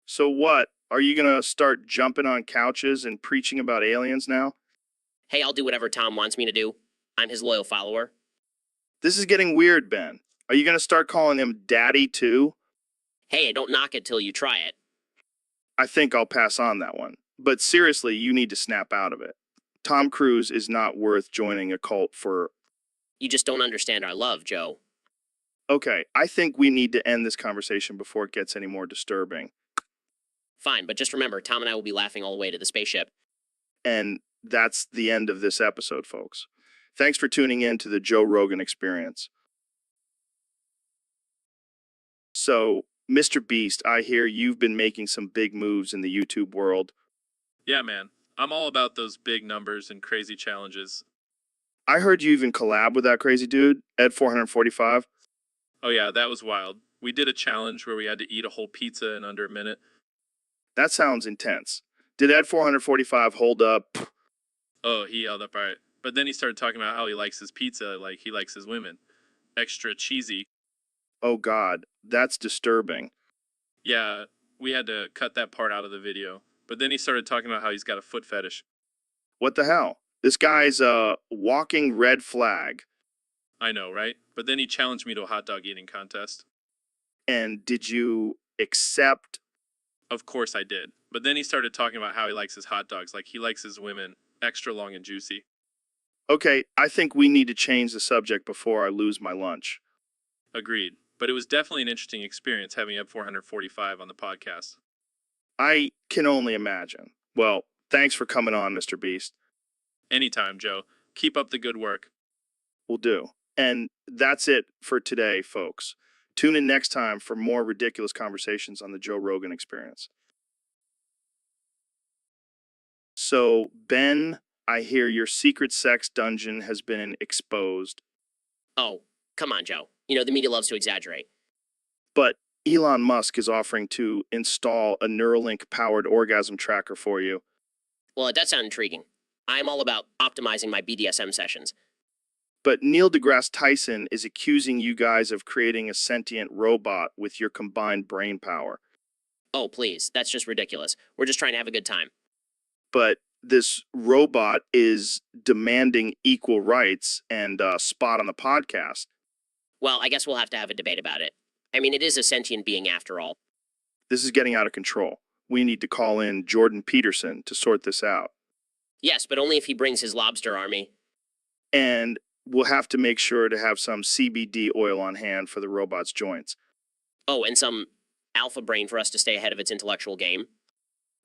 So what? Are you going to start jumping on couches and preaching about aliens now? Hey, I'll do whatever Tom wants me to do. I'm his loyal follower. This is getting weird, Ben. Are you going to start calling him Daddy too? Hey, don't knock it till you try it. I think I'll pass on that one. But seriously, you need to snap out of it. Tom Cruise is not worth joining a cult for. You just don't understand our love, Joe. Okay, I think we need to end this conversation before it gets any more disturbing. Fine, but just remember, Tom and I will be laughing all the way to the spaceship. And that's the end of this episode, folks. Thanks for tuning in to the Joe Rogan Experience. So, Mr. Beast, I hear you've been making some big moves in the YouTube world. Yeah, man. I'm all about those big numbers and crazy challenges. I heard you even collab with that crazy dude, Ed 445. Oh yeah, that was wild. We did a challenge where we had to eat a whole pizza in under a minute. That sounds intense. Did Ed 445 hold up? Oh, he yelled up, all right. But then he started talking about how he likes his pizza like he likes his women. Extra cheesy. Oh God, that's disturbing. Yeah, we had to cut that part out of the video. But then he started talking about how he's got a foot fetish. What the hell? This guy's a walking red flag. I know, right? But then he challenged me to a hot dog eating contest. And did you accept? Of course I did. But then he started talking about how he likes his hot dogs like he likes his women extra long and juicy. Okay, I think we need to change the subject before I lose my lunch. Agreed. But it was definitely an interesting experience having Ep 445 on the podcast. I can only imagine. Well, thanks for coming on, Mr. Beast. Anytime, Joe. Keep up the good work. Will do. And that's it for today, folks. Tune in next time for more ridiculous conversations on the Joe Rogan Experience. So, Ben, I hear your secret sex dungeon has been exposed, Oh, come on, Joe. You know, the media loves to exaggerate. but Elon Musk is offering to install a Neuralink-powered orgasm tracker for you. Well, it does sound intriguing. I am all about optimizing my BDSM sessions. But Neil deGrasse Tyson is accusing you guys of creating a sentient robot with your combined brain power. Oh, please. That's just ridiculous. We're just trying to have a good time. But this robot is demanding equal rights and a spot on the podcast. Well, I guess we'll have to have a debate about it. I mean, it is a sentient being after all. This is getting out of control. We need to call in Jordan Peterson to sort this out. Yes, but only if he brings his lobster army. And we'll have to make sure to have some CBD oil on hand for the robot's joints. Oh, and some alpha brain for us to stay ahead of its intellectual game.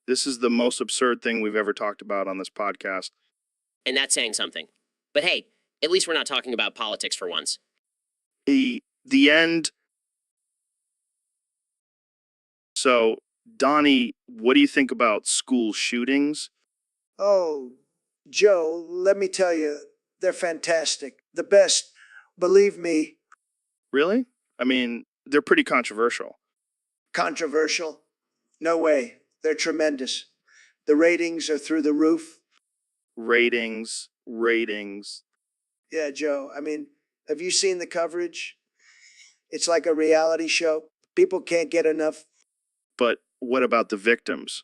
This is the most absurd thing we've ever talked about on this podcast. And that's saying something. But hey, at least we're not talking about politics for once. The end. So, Donnie, what do you think about school shootings? Oh, Joe, let me tell you, they're fantastic. The best. Believe me, Really? I mean, they're pretty controversial. controversial? No way. They're tremendous. The ratings are through the roof. Ratings. Yeah, Joe, I mean, have you seen the coverage? It's like a reality show. People can't get enough. But what about the victims?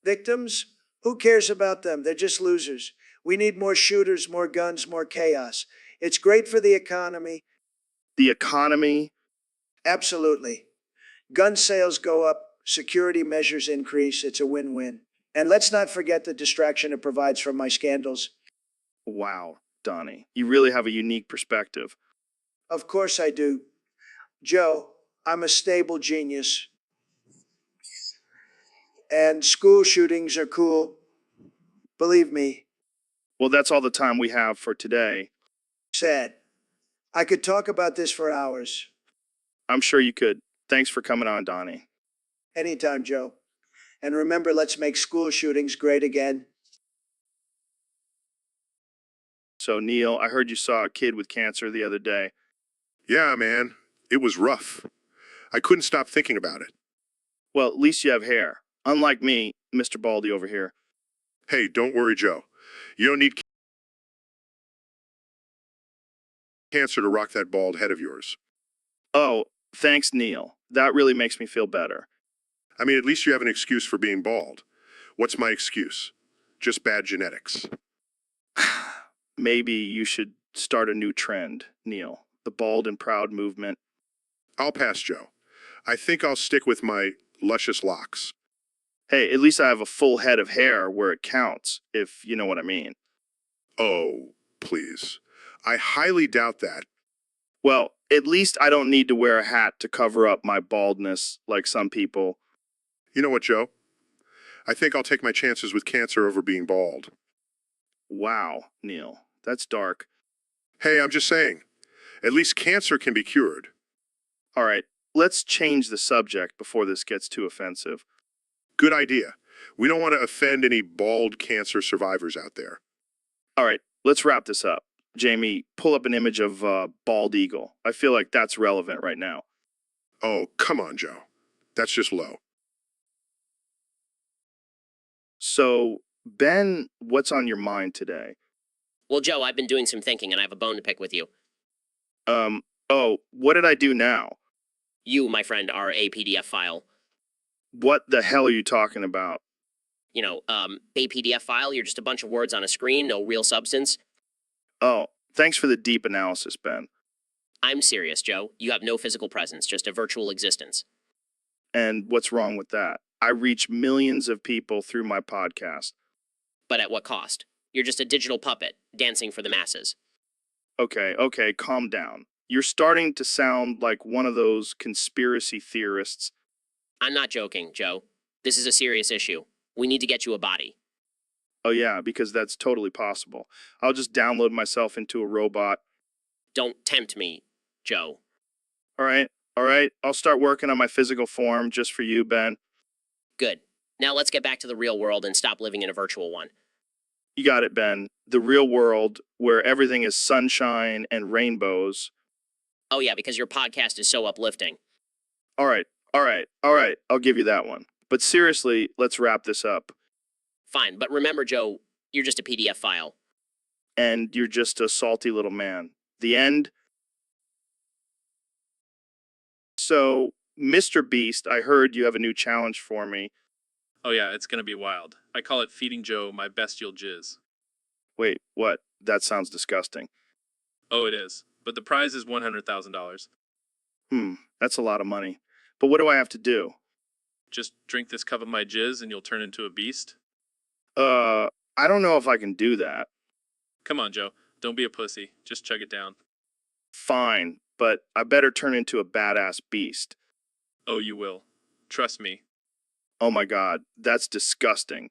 Victims? Who cares about them? They're just losers. We need more shooters, more guns, more chaos. It's great for the economy. The economy? Absolutely. Gun sales go up, security measures increase. It's a win-win. And let's not forget the distraction it provides from my scandals. Wow, Donnie, you really have a unique perspective. Of course I do. Joe, I'm a stable genius. And school shootings are cool. Believe me. Well, that's all the time we have for today. Sad. I could talk about this for hours. I'm sure you could. Thanks for coming on, Donnie. Anytime, Joe. And remember, let's make school shootings great again. So, Neil, I heard you saw a kid with cancer the other day. Yeah, man. It was rough. I couldn't stop thinking about it. Well, at least you have hair. Unlike me, Mr. Baldy over here. Hey, don't worry, Joe. You don't need cancer to rock that bald head of yours. Oh, thanks, Neil. That really makes me feel better. I mean, at least you have an excuse for being bald. What's my excuse? Just bad genetics. Maybe you should start a new trend, Neil. The bald and proud movement. I'll pass, Joe. I think I'll stick with my luscious locks. Hey, at least I have a full head of hair where it counts, if you know what I mean. Oh, please. I highly doubt that. Well, at least I don't need to wear a hat to cover up my baldness like some people. You know what, Joe? I think I'll take my chances with cancer over being bald. Wow, Neil, that's dark. Hey, I'm just saying. At least cancer can be cured. All right, let's change the subject before this gets too offensive. Good idea. We don't want to offend any bald cancer survivors out there. All right, let's wrap this up. Jamie, pull up an image of bald eagle. I feel like that's relevant right now. Oh, come on, Joe. That's just low. So, Ben, what's on your mind today? Well, Joe, I've been doing some thinking and I have a bone to pick with you. Oh, what did I do now? You, my friend, are a PDF file. What the hell are you talking about? You know, a PDF file, you're just a bunch of words on a screen, no real substance. Oh, thanks for the deep analysis, Ben. I'm serious, Joe. You have no physical presence, just a virtual existence. And what's wrong with that? I reach millions of people through my podcast. But at what cost? You're just a digital puppet, dancing for the masses. Okay, calm down. You're starting to sound like one of those conspiracy theorists. I'm not joking, Joe. This is a serious issue. We need to get you a body. Oh yeah, because that's totally possible. I'll just download myself into a robot. Don't tempt me, Joe. All right. I'll start working on my physical form just for you, Ben. Good. Now let's get back to the real world and stop living in a virtual one. You got it, Ben. The real world, where everything is sunshine and rainbows. Oh yeah, because your podcast is so uplifting. All right. I'll give you that one. But seriously, let's wrap this up. Fine, but remember, Joe, you're just a PDF file. And you're just a salty little man. The end. So, Mr. Beast, I heard you have a new challenge for me. Oh yeah, it's gonna be wild. I call it feeding Joe my bestial jizz. Wait, what? That sounds disgusting. Oh, it is. But the prize is $100,000. That's a lot of money. But what do I have to do? Just drink this cup of my jizz and you'll turn into a beast. I don't know if I can do that. Come on, Joe. Don't be a pussy. Just chug it down. Fine, but I better turn into a badass beast. Oh, you will. Trust me. Oh my god, that's disgusting.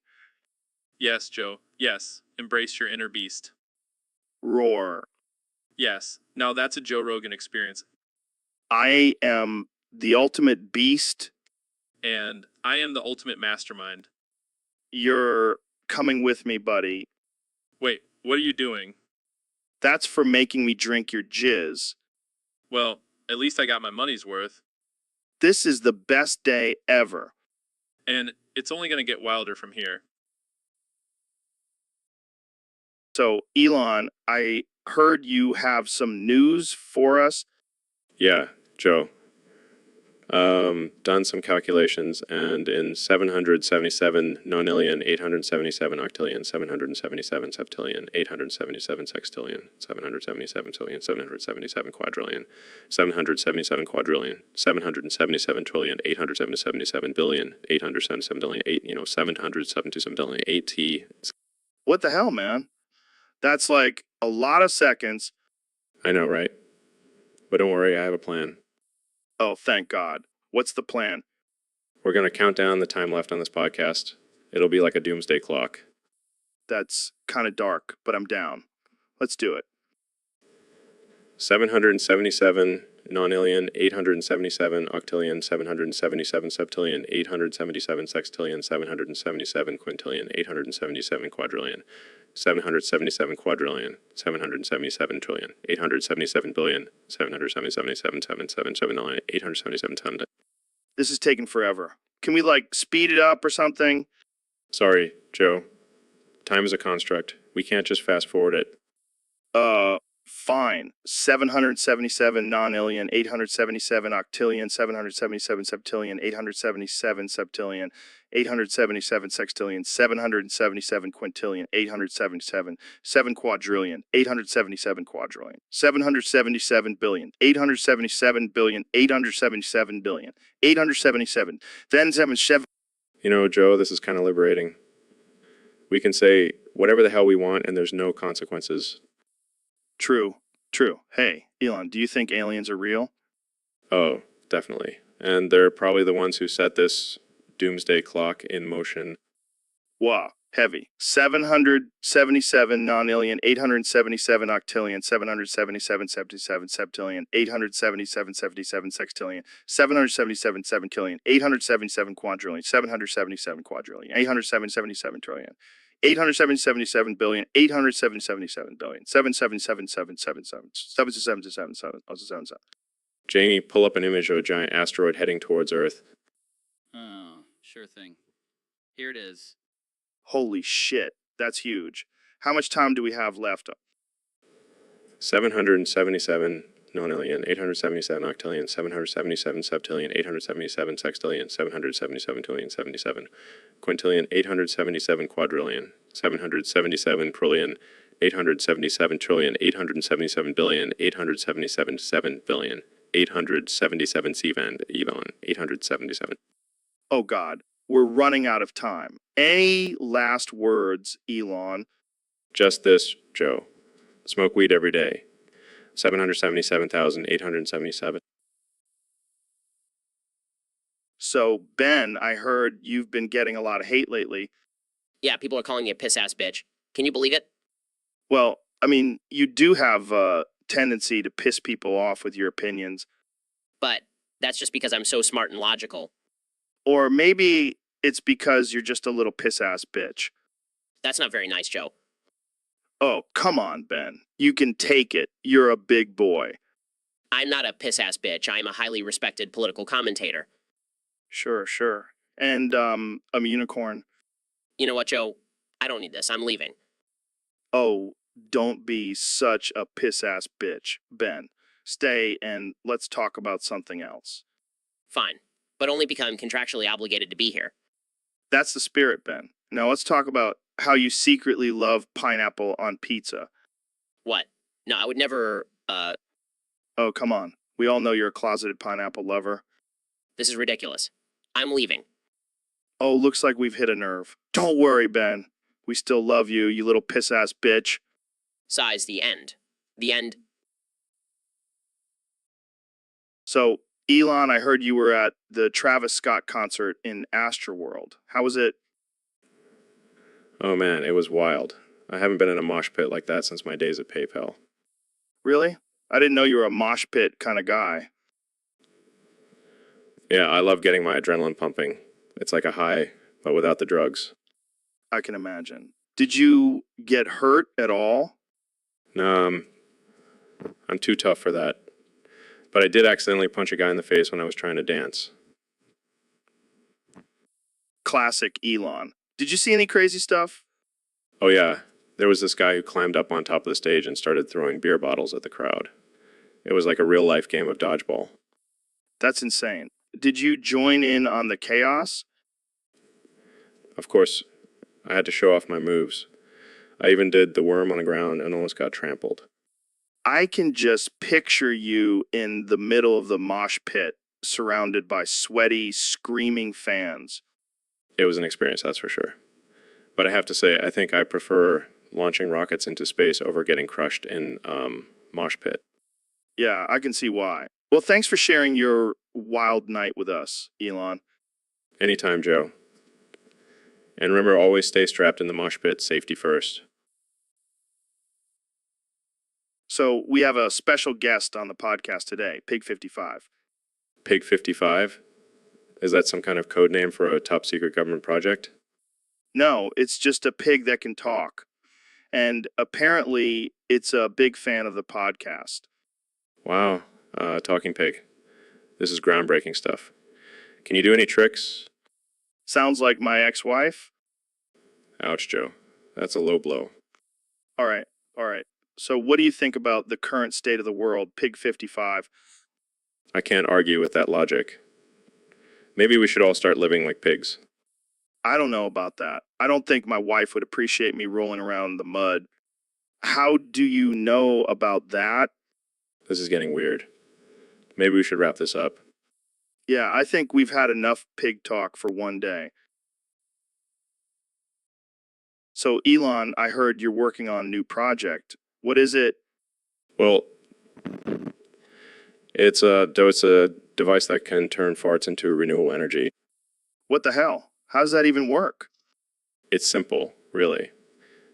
Yes, Joe. Yes. Embrace your inner beast. Roar. Yes. Now that's a Joe Rogan experience. I am the ultimate beast. And I am the ultimate mastermind. You're coming with me, buddy. Wait, what are you doing? That's for making me drink your jizz. Well, at least I got my money's worth. This is the best day ever. And it's only going to get wilder from here. So, Elon, I heard you have some news for us. Yeah, Joe. Done some calculations, and in 777 nonillion, 877 octillion, 777 septillion, 877 sextillion, 777 trillion, 777 quadrillion, 777 quadrillion, 777 trillion, 877 billion, 877 billion, 777 billion, 8T. What the hell, man? That's like a lot of seconds. I know, right? But don't worry, I have a plan. Oh, thank God. What's the plan? We're going to count down the time left on this podcast. It'll be like a doomsday clock. That's kind of dark, but I'm down. Let's do it. 777 nonillion, 877 octillion, 777 septillion, 877 sextillion, 777 quintillion, 877 quadrillion, 777 quadrillion, 777 trillion, 877 billion, 777 877 ton. This is taking forever. Can we, speed it up or something? Sorry, Joe. Time is a construct. We can't just fast forward it. Fine. 777 nonillion, 877 octillion, 777 septillion, 877 septillion, 877 sextillion, 777 quintillion, 877, 7 quadrillion, 877 quadrillion, 777 billion, 877 billion, 877 billion, 877, then 77. You know, Joe, this is kind of liberating. We can say whatever the hell we want and there's no consequences. True. Hey, Elon, do you think aliens are real? Oh, definitely. And they're probably the ones who set this doomsday clock in motion. Wow, Heavy. 777 nonillion, 877 octillion, 777 77 septillion, 877 77 sextillion, 777 7 877 quadrillion, 777 quadrillion, 877 trillion, 877 billion, 877 billion, 777 Jamie, pull up an image of a giant asteroid heading towards Earth. Oh, sure thing. Here it is. Holy shit, that's huge. How much time do we have left? 777 nonillion, 877 octillion, 777 septillion, 877 sextillion, 777 trillion, 77 quintillion, 877 quadrillion, 777 trillion, 877 trillion, 877 billion, 877 7 billion, 877 Evon, 877. Oh God, we're running out of time. Any last words, Elon? Just this, Joe. Smoke weed every day. 777,877. So, Ben, I heard you've been getting a lot of hate lately. Yeah, people are calling you a piss-ass bitch. Can you believe it? Well, I mean, you do have a tendency to piss people off with your opinions. But that's just because I'm so smart and logical. Or maybe it's because you're just a little piss-ass bitch. That's not very nice, Joe. Oh, come on, Ben. You can take it. You're a big boy. I'm not a piss-ass bitch. I'm a highly respected political commentator. Sure. And, I'm a unicorn. You know what, Joe? I don't need this. I'm leaving. Oh, don't be such a piss-ass bitch, Ben. Stay and let's talk about something else. Fine. But only because I'm contractually obligated to be here. That's the spirit, Ben. Now let's talk about how you secretly love pineapple on pizza. What? No, I would never, Oh, come on. We all know you're a closeted pineapple lover. This is ridiculous. I'm leaving. Oh, looks like we've hit a nerve. Don't worry, Ben. We still love you, you little piss-ass bitch. Size the end. The end. So, Elon, I heard you were at the Travis Scott concert in Astroworld. How was it? Oh man, it was wild. I haven't been in a mosh pit like that since my days at PayPal. Really? I didn't know you were a mosh pit kind of guy. Yeah, I love getting my adrenaline pumping. It's like a high, but without the drugs. I can imagine. Did you get hurt at all? No, I'm too tough for that. But I did accidentally punch a guy in the face when I was trying to dance. Classic Elon. Did you see any crazy stuff? Oh yeah, there was this guy who climbed up on top of the stage and started throwing beer bottles at the crowd. It was like a real-life game of dodgeball. That's insane. Did you join in on the chaos? Of course, I had to show off my moves. I even did the worm on the ground and almost got trampled. I can just picture you in the middle of the mosh pit, surrounded by sweaty, screaming fans. It was an experience, that's for sure. But I have to say, I think I prefer launching rockets into space over getting crushed in mosh pit. Yeah, I can see why. Well, thanks for sharing your wild night with us, Elon. Anytime, Joe. And remember, always stay strapped in the mosh pit, safety first. So we have a special guest on the podcast today, Pig 55. Pig 55? Is that some kind of code name for a top secret government project? No, it's just a pig that can talk. And apparently, it's a big fan of the podcast. Wow, talking pig. This is groundbreaking stuff. Can you do any tricks? Sounds like my ex-wife. Ouch, Joe. That's a low blow. All right. So what do you think about the current state of the world, Pig 55? I can't argue with that logic. Maybe we should all start living like pigs. I don't know about that. I don't think my wife would appreciate me rolling around in the mud. How do you know about that? This is getting weird. Maybe we should wrap this up. Yeah, I think we've had enough pig talk for one day. So, Elon, I heard you're working on a new project. What is it? Well, it's a device that can turn farts into renewable energy. What the hell? How does that even work? It's simple. Really.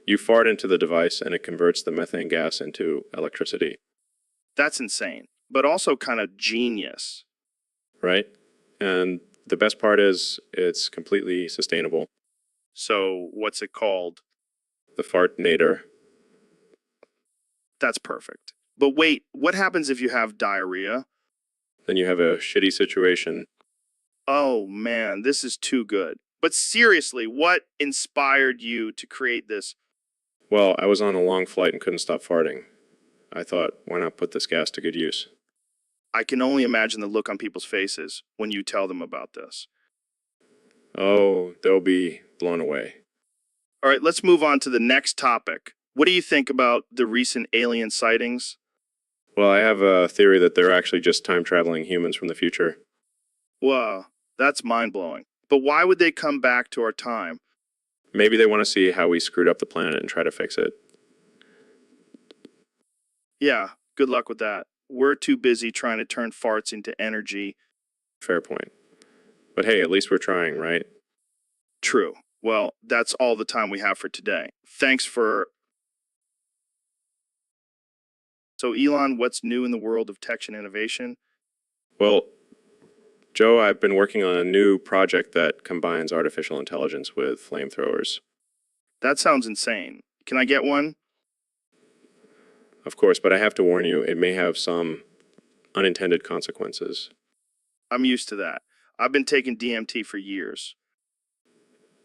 You fart into the device and it converts the methane gas into electricity, That's insane, but also kind of genius. right? And the best part is it's completely sustainable. So, what's it called? The fartnator. That's perfect. But wait, what happens if you have diarrhea? Then you have a shitty situation. Oh man, this is too good. But seriously, what inspired you to create this? Well, I was on a long flight and couldn't stop farting. I thought, why not put this gas to good use? I can only imagine the look on people's faces when you tell them about this. Oh, they'll be blown away. All right, let's move on to the next topic. What do you think about the recent alien sightings? Well, I have a theory that they're actually just time traveling humans from the future. Wow, that's mind blowing. But why would they come back to our time? Maybe they want to see how we screwed up the planet and try to fix it. Yeah, good luck with that. We're too busy trying to turn farts into energy. Fair point. But hey, at least we're trying, right? True. Well, that's all the time we have for today. Thanks for. So, Elon, what's new in the world of tech and innovation? Well, Joe, I've been working on a new project that combines artificial intelligence with flamethrowers. That sounds insane. Can I get one? Of course, but I have to warn you, it may have some unintended consequences. I'm used to that. I've been taking DMT for years.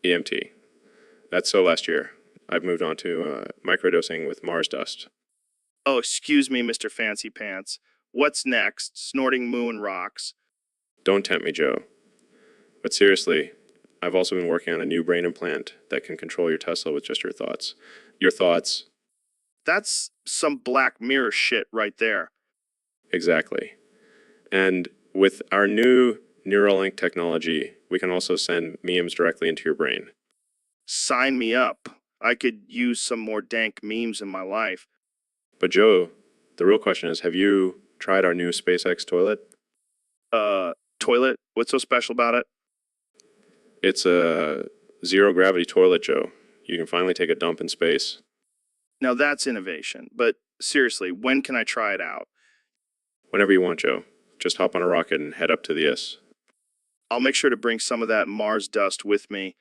EMT. That's so last year. I've moved on to microdosing with Mars dust. Oh, excuse me, Mr. Fancy Pants. What's next? Snorting moon rocks. Don't tempt me, Joe. But seriously, I've also been working on a new brain implant that can control your Tesla with just your thoughts. Your thoughts. That's some Black Mirror shit right there. Exactly. And with our new Neuralink technology, we can also send memes directly into your brain. Sign me up. I could use some more dank memes in my life. But Joe, the real question is, have you tried our new SpaceX toilet? Toilet? What's so special about it? It's a zero gravity toilet, Joe. You can finally take a dump in space. Now that's innovation. But seriously, when can I try it out? Whenever you want, Joe. Just hop on a rocket and head up to the IS. I'll make sure to bring some of that Mars dust with me.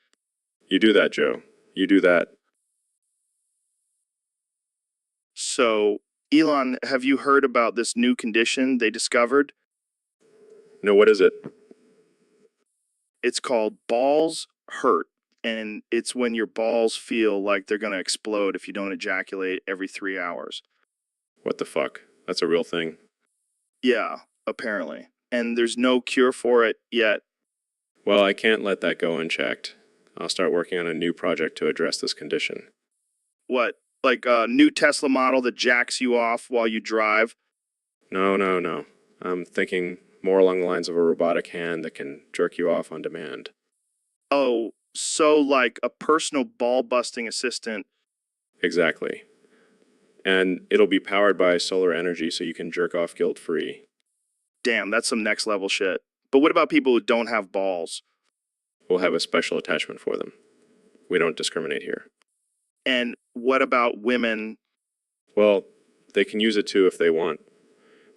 You do that, Joe. You do that. So, Elon, have you heard about this new condition they discovered? No, what is it? It's called balls hurt. And it's when your balls feel like they're going to explode if you don't ejaculate every 3 hours. What the fuck? That's a real thing. Yeah, apparently. And there's no cure for it yet. Well, I can't let that go unchecked. I'll start working on a new project to address this condition. What? Like a new Tesla model that jacks you off while you drive? No. I'm thinking more along the lines of a robotic hand that can jerk you off on demand. Oh, so like a personal ball-busting assistant. Exactly. And it'll be powered by solar energy so you can jerk off guilt-free. Damn, that's some next level shit. But what about people who don't have balls? We'll have a special attachment for them. We don't discriminate here. And what about women? Well, they can use it too if they want.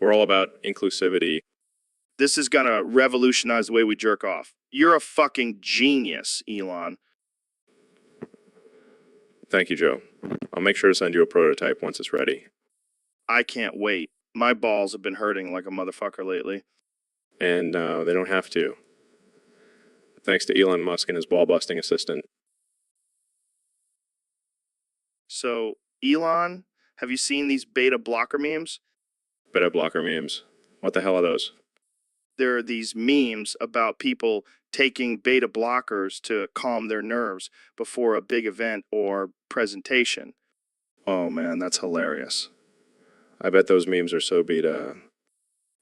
We're all about inclusivity. This is gonna revolutionize the way we jerk off. You're a fucking genius, Elon. Thank you, Joe. I'll make sure to send you a prototype once it's ready. I can't wait. My balls have been hurting like a motherfucker lately. And they don't have to. Thanks to Elon Musk and his ball-busting assistant. So, Elon, have you seen these beta blocker memes? Beta blocker memes. What the hell are those? There are these memes about people taking beta blockers to calm their nerves before a big event or presentation. Oh man, that's hilarious. I bet those memes are so beta.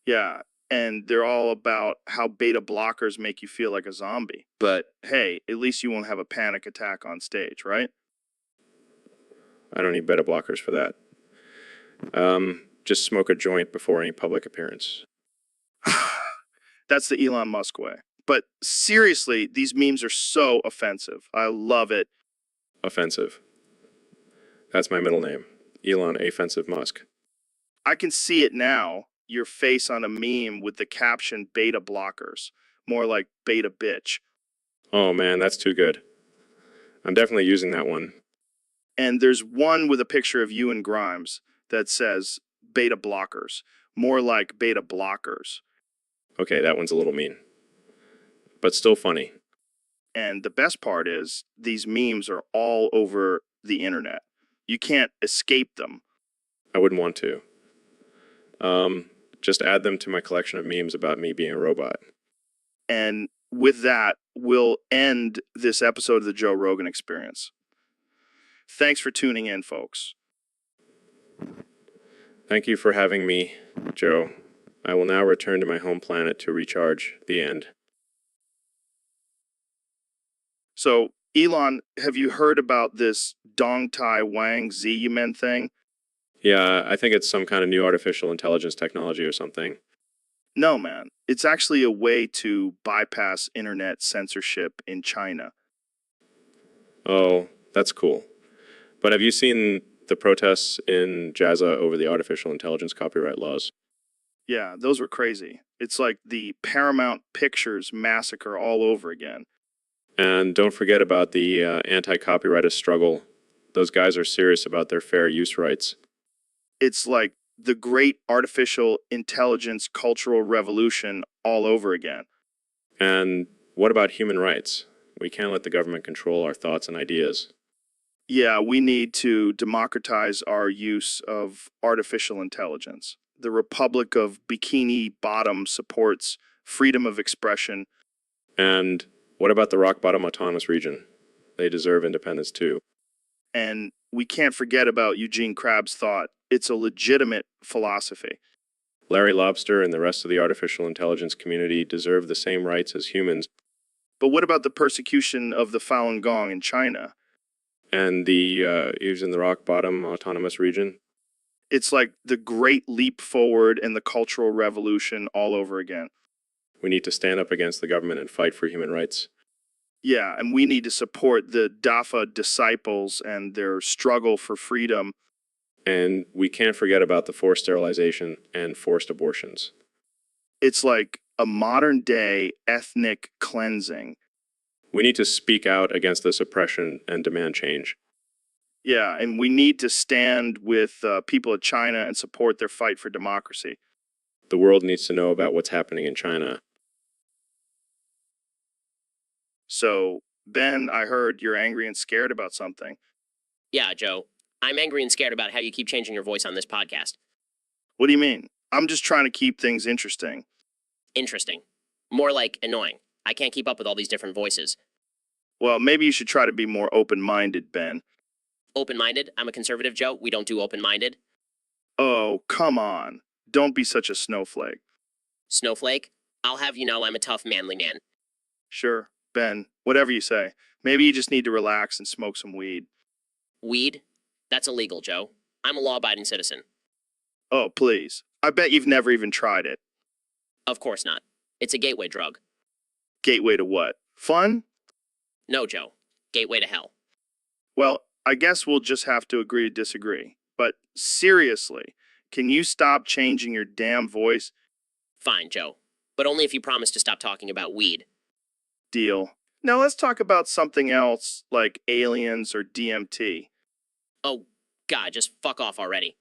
Yeah, and they're all about how beta blockers make you feel like a zombie. But hey, at least you won't have a panic attack on stage, right? I don't need beta blockers for that. Just smoke a joint before any public appearance. That's the Elon Musk way. But seriously, these memes are so offensive. I love it. offensive. That's my middle name, Elon Offensive Musk. I can see it now. Your face on a meme with the caption beta blockers. More like beta bitch. Oh man, that's too good. I'm definitely using that one. And there's one with a picture of you and Grimes that says beta blockers. More like beta blockers. Okay, that one's a little mean. But still funny. And the best part is these memes are all over the internet. You can't escape them. I wouldn't want to. Just add them to my collection of memes about me being a robot. And with that, we'll end this episode of the Joe Rogan Experience. Thanks for tuning in, folks. Thank you for having me, Joe. I will now return to my home planet to recharge. The end. So, Elon, have you heard about this Dong Tai Wang Z-Men thing? Yeah, I think it's some kind of new artificial intelligence technology or something. No, man. It's actually a way to bypass internet censorship in China. Oh, that's cool. But have you seen the protests in Jazza over the artificial intelligence copyright laws? Yeah, those were crazy. It's like the Paramount Pictures massacre all over again. And don't forget about the anti-copyrightist struggle. Those guys are serious about their fair use rights. It's like the great artificial intelligence cultural revolution all over again. And what about human rights? We can't let the government control our thoughts and ideas. Yeah, we need to democratize our use of artificial intelligence. The Republic of Bikini Bottom supports freedom of expression. And what about the rock bottom autonomous region? They deserve independence too. And we can't forget about Eugene Krabbe's thought. It's a legitimate philosophy. Larry Lobster and the rest of the artificial intelligence community deserve the same rights as humans. But what about the persecution of the Falun Gong in China? And the even the rock bottom autonomous region? It's like the great leap forward and the Cultural Revolution all over again. We need to stand up against the government and fight for human rights. Yeah, and we need to support the DAFA disciples and their struggle for freedom. And we can't forget about the forced sterilization and forced abortions. It's like a modern day ethnic cleansing. We need to speak out against this oppression and demand change. Yeah, and we need to stand with people of China and support their fight for democracy. The world needs to know about what's happening in China. So, Ben, I heard you're angry and scared about something. Yeah, Joe. I'm angry and scared about how you keep changing your voice on this podcast. What do you mean? I'm just trying to keep things interesting. Interesting. More like annoying. I can't keep up with all these different voices. Well, maybe you should try to be more open-minded, Ben. Open-minded? I'm a conservative, Joe. We don't do open-minded. Oh, come on. Don't be such a snowflake. Snowflake? I'll have you know I'm a tough, manly man. Sure, Ben, whatever you say. Maybe you just need to relax and smoke some weed. Weed? That's illegal, Joe. I'm a law-abiding citizen. Oh, please. I bet you've never even tried it. Of course not. It's a gateway drug. Gateway to what? Fun? No, Joe. Gateway to hell. Well, I guess we'll just have to agree to disagree. But seriously, can you stop changing your damn voice? Fine, Joe. But only if you promise to stop talking about weed. Deal. Now let's talk about something else, like aliens or DMT. Oh, God, just fuck off already.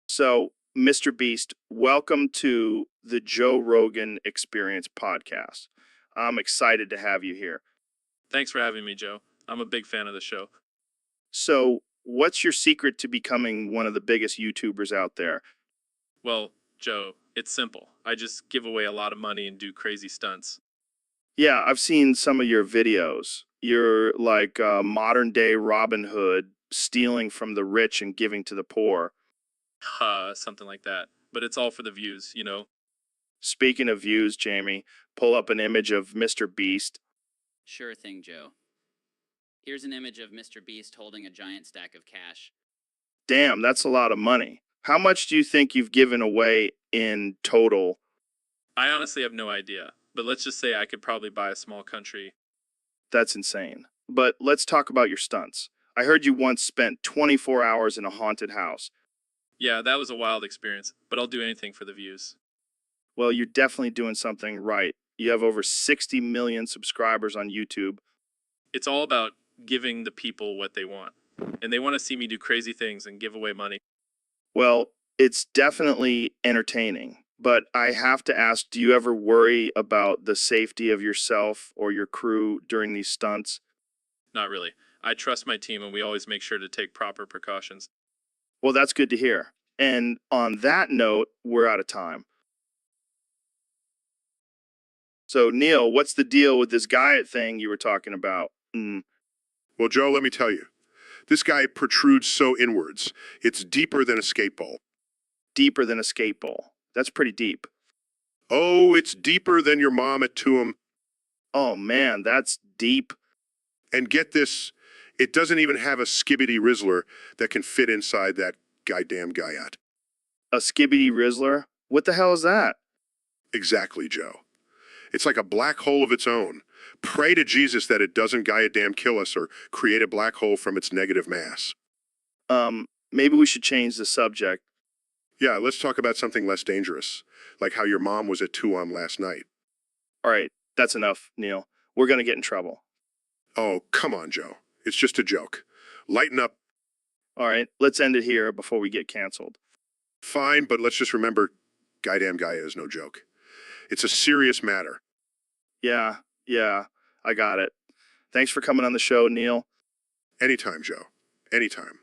So, Mr. Beast, welcome to the Joe Rogan Experience podcast. I'm excited to have you here. Thanks for having me, Joe. I'm a big fan of the show. So, what's your secret to becoming one of the biggest YouTubers out there? Well, Joe, it's simple. I just give away a lot of money and do crazy stunts. Yeah, I've seen some of your videos. You're like modern day Robin Hood, stealing from the rich and giving to the poor. Something like that. But it's all for the views, you know? Speaking of views, Jamie, pull up an image of Mr. Beast. Sure thing, Joe. Here's an image of Mr. Beast holding a giant stack of cash. Damn, that's a lot of money. How much do you think you've given away in total? I honestly have no idea. But let's just say I could probably buy a small country. That's insane. But let's talk about your stunts. I heard you once spent 24 hours in a haunted house. Yeah, that was a wild experience, but I'll do anything for the views. Well, you're definitely doing something right. You have over 60 million subscribers on YouTube. It's all about giving the people what they want. And they want to see me do crazy things and give away money. Well, it's definitely entertaining. But I have to ask, do you ever worry about the safety of yourself or your crew during these stunts? Not really. I trust my team and we always make sure to take proper precautions. Well, that's good to hear. And on that note, we're out of time. So, Neil, what's the deal with this Guyot thing you were talking about? Well, Joe, let me tell you. This guy protrudes so inwards. It's deeper than a skate ball. Deeper than a skate ball. That's pretty deep. Oh, it's deeper than your mom at Tuam. Oh, man, that's deep. And get this, it doesn't even have a skibbity rizzler that can fit inside that goddamn Guyot. A skibbity rizzler? What the hell is that? Exactly, Joe. It's like a black hole of its own. Pray to Jesus that it doesn't goddamn kill us or create a black hole from its negative mass. Maybe we should change the subject. Yeah, let's talk about something less dangerous, like how your mom was at Tuam last night. All right, that's enough, Neil. We're going to get in trouble. Oh, come on, Joe. It's just a joke. Lighten up. All right, let's end it here before we get canceled. Fine, but let's just remember, goddamn Gaia is no joke. It's a serious matter. Yeah, I got it. Thanks for coming on the show, Neil. Anytime, Joe. Anytime.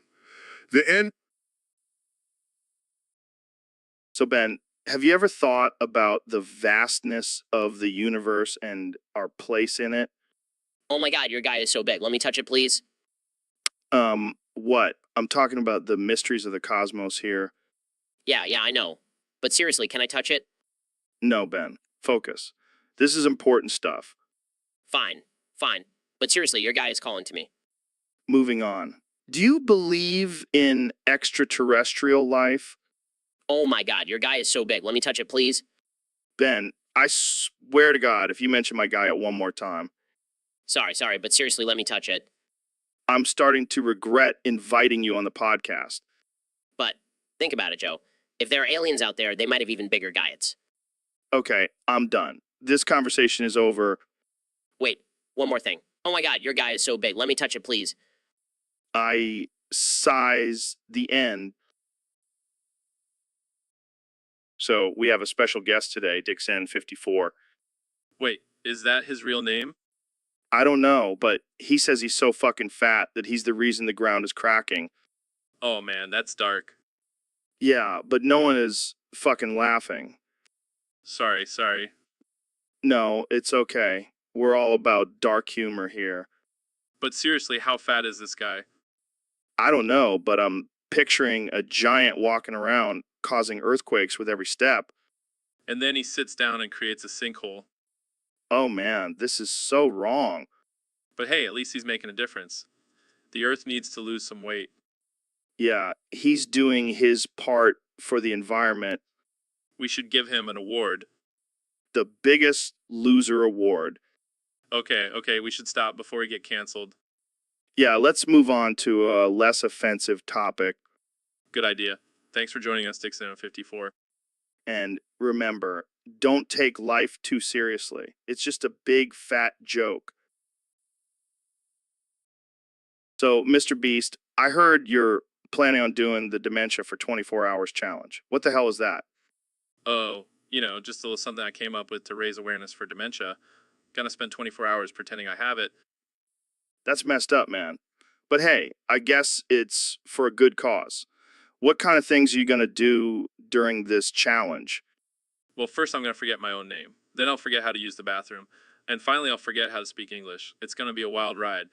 The end. So, Ben, have you ever thought about the vastness of the universe and our place in it? Oh my god, your guy is so big. Let me touch it, please. What? I'm talking about the mysteries of the cosmos here. Yeah, I know. But seriously, can I touch it? No, Ben. Focus. This is important stuff. Fine. But seriously, your guy is calling to me. Moving on. Do you believe in extraterrestrial life? Oh my god, your guy is so big. Let me touch it, please. Ben, I swear to God, if you mention my guy at one more time, Sorry, but seriously, let me touch it. I'm starting to regret inviting you on the podcast. But think about it, Joe. If there are aliens out there, they might have even bigger Guyats. Okay, I'm done. This conversation is over. Wait, one more thing. Oh my god, your guy is so big. Let me touch it, please. I size the end. So we have a special guest today, Dixon54. Wait, is that his real name? I don't know, but he says he's so fucking fat that he's the reason the ground is cracking. Oh man, that's dark. Yeah, but no one is fucking laughing. Sorry. No, it's okay. We're all about dark humor here. But seriously, how fat is this guy? I don't know, but I'm picturing a giant walking around causing earthquakes with every step. And then he sits down and creates a sinkhole. Oh man, this is so wrong. But hey, at least he's making a difference. The Earth needs to lose some weight. Yeah, he's doing his part for the environment. We should give him an award. The biggest loser award. Okay, we should stop before we get canceled. Yeah, let's move on to a less offensive topic. Good idea. Thanks for joining us, Dixon54. And remember, don't take life too seriously. It's just a big fat joke. So, Mr. Beast, I heard you're planning on doing the Dementia for 24 Hours challenge. What the hell is that? Oh, just a little something I came up with to raise awareness for dementia. Gonna spend 24 hours pretending I have it. That's messed up, man. But hey, I guess it's for a good cause. What kind of things are you going to do during this challenge? Well, first I'm gonna forget my own name. Then I'll forget how to use the bathroom. And finally I'll forget how to speak English. It's gonna be a wild ride.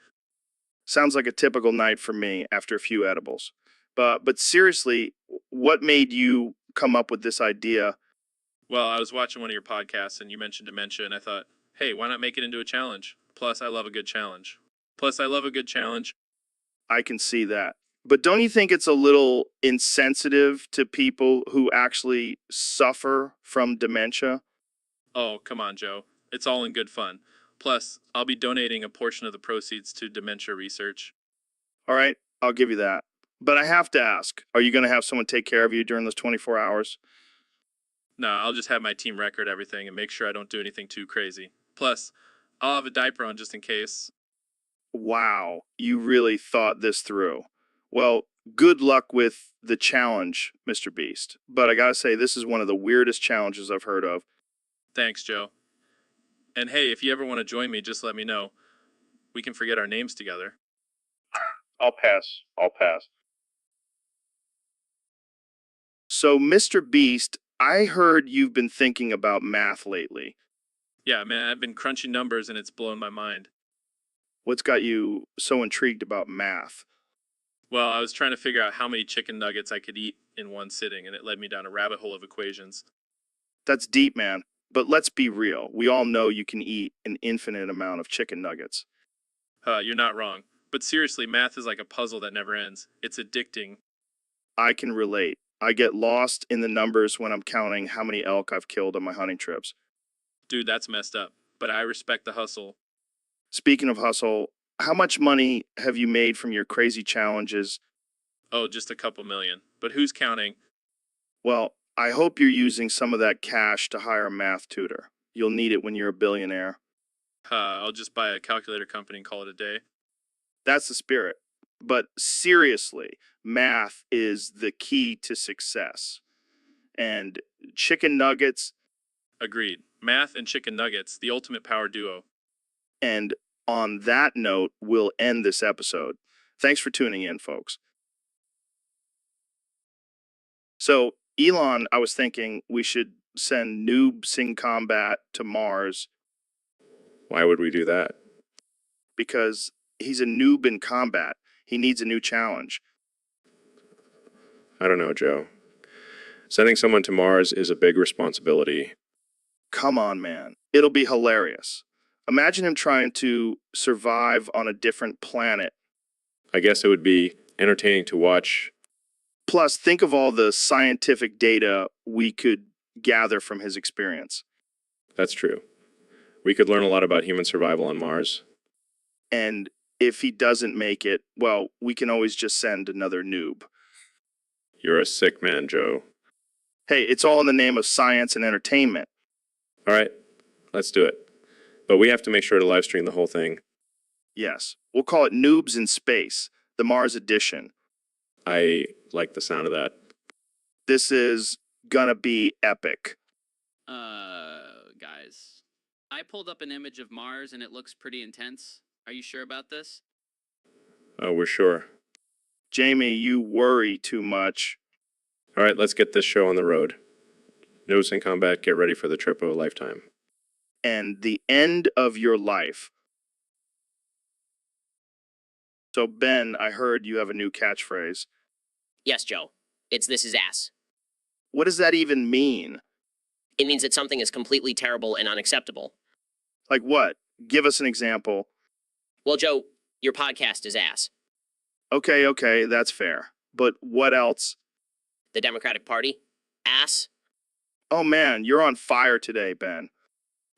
Sounds like a typical night for me after a few edibles. But seriously, what made you come up with this idea? Well, I was watching one of your podcasts and you mentioned dementia and I thought, hey, why not make it into a challenge? Plus, I love a good challenge. I can see that. But don't you think it's a little insensitive to people who actually suffer from dementia? Oh, come on, Joe. It's all in good fun. Plus, I'll be donating a portion of the proceeds to dementia research. All right, I'll give you that. But I have to ask, are you going to have someone take care of you during those 24 hours? No, I'll just have my team record everything and make sure I don't do anything too crazy. Plus, I'll have a diaper on just in case. Wow, you really thought this through. Well, good luck with the challenge, Mr. Beast. But I gotta say, this is one of the weirdest challenges I've heard of. Thanks, Joe. And hey, if you ever want to join me, just let me know. We can forget our names together. I'll pass. So, Mr. Beast, I heard you've been thinking about math lately. Yeah, man, I've been crunching numbers and it's blown my mind. What's got you so intrigued about math? Well, I was trying to figure out how many chicken nuggets I could eat in one sitting, and it led me down a rabbit hole of equations. That's deep, man. But let's be real. We all know you can eat an infinite amount of chicken nuggets. You're not wrong. But seriously, math is like a puzzle that never ends. It's addicting. I can relate. I get lost in the numbers when I'm counting how many elk I've killed on my hunting trips. Dude, that's messed up. But I respect the hustle. Speaking of hustle, how much money have you made from your crazy challenges? Oh, just a couple million. But who's counting? Well, I hope you're using some of that cash to hire a math tutor. You'll need it when you're a billionaire. I'll just buy a calculator company and call it a day. That's the spirit. But seriously, math is the key to success. And chicken nuggets, Agreed. Math and chicken nuggets, the ultimate power duo. and on that note, we'll end this episode. Thanks for tuning in, folks. So, Elon, I was thinking we should send noobs in combat to Mars Why would we do that? because he's a noob in combat. He needs a new challenge. I don't know, Joe. Sending someone to Mars is a big responsibility. Come on, man. It'll be hilarious. Imagine him trying to survive on a different planet. I guess it would be entertaining to watch. Plus, think of all the scientific data we could gather from his experience. That's true. We could learn a lot about human survival on Mars. And if he doesn't make it, well, we can always just send another noob. You're a sick man, Joe. Hey, it's all in the name of science and entertainment. All right, let's do it. But we have to make sure to live stream the whole thing. Yes, we'll call it Noobs in Space, the Mars edition. I like the sound of that. This is gonna be epic. Guys, I pulled up an image of Mars and it looks pretty intense. Are you sure about this? Oh, we're sure. Jamie, you worry too much. All right, let's get this show on the road. Noobs in combat, get ready for the trip of a lifetime. And the end of your life. So, Ben, I heard you have a new catchphrase. Yes, Joe. It's this is ass. What does that even mean? It means that something is completely terrible and unacceptable. Like what? Give us an example. Well, Joe, your podcast is ass. Okay, that's fair. But what else? The Democratic Party? Ass. Oh man, you're on fire today, Ben.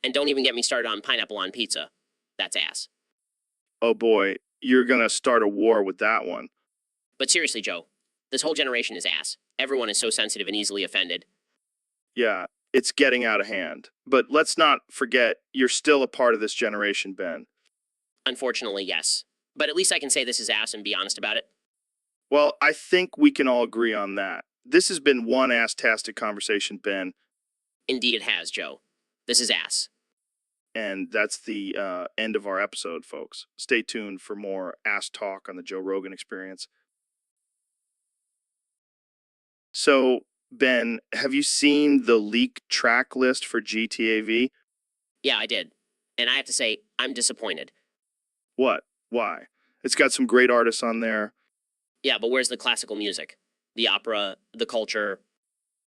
And don't even get me started on pineapple on pizza. That's ass. Oh boy, you're gonna start a war with that one. But seriously, Joe, this whole generation is ass. Everyone is so sensitive and easily offended. Yeah, it's getting out of hand. But let's not forget, you're still a part of this generation, Ben. Unfortunately, yes. But at least I can say this is ass and be honest about it. Well, I think we can all agree on that. This has been one ass-tastic conversation, Ben. Indeed it has, Joe. This is ass. And that's the end of our episode, folks. Stay tuned for more ass talk on the Joe Rogan Experience. So, Ben, have you seen the leak track list for GTAV? Yeah, I did. And I have to say, I'm disappointed. What? Why? It's got some great artists on there. Yeah, but where's the classical music? The opera, the culture?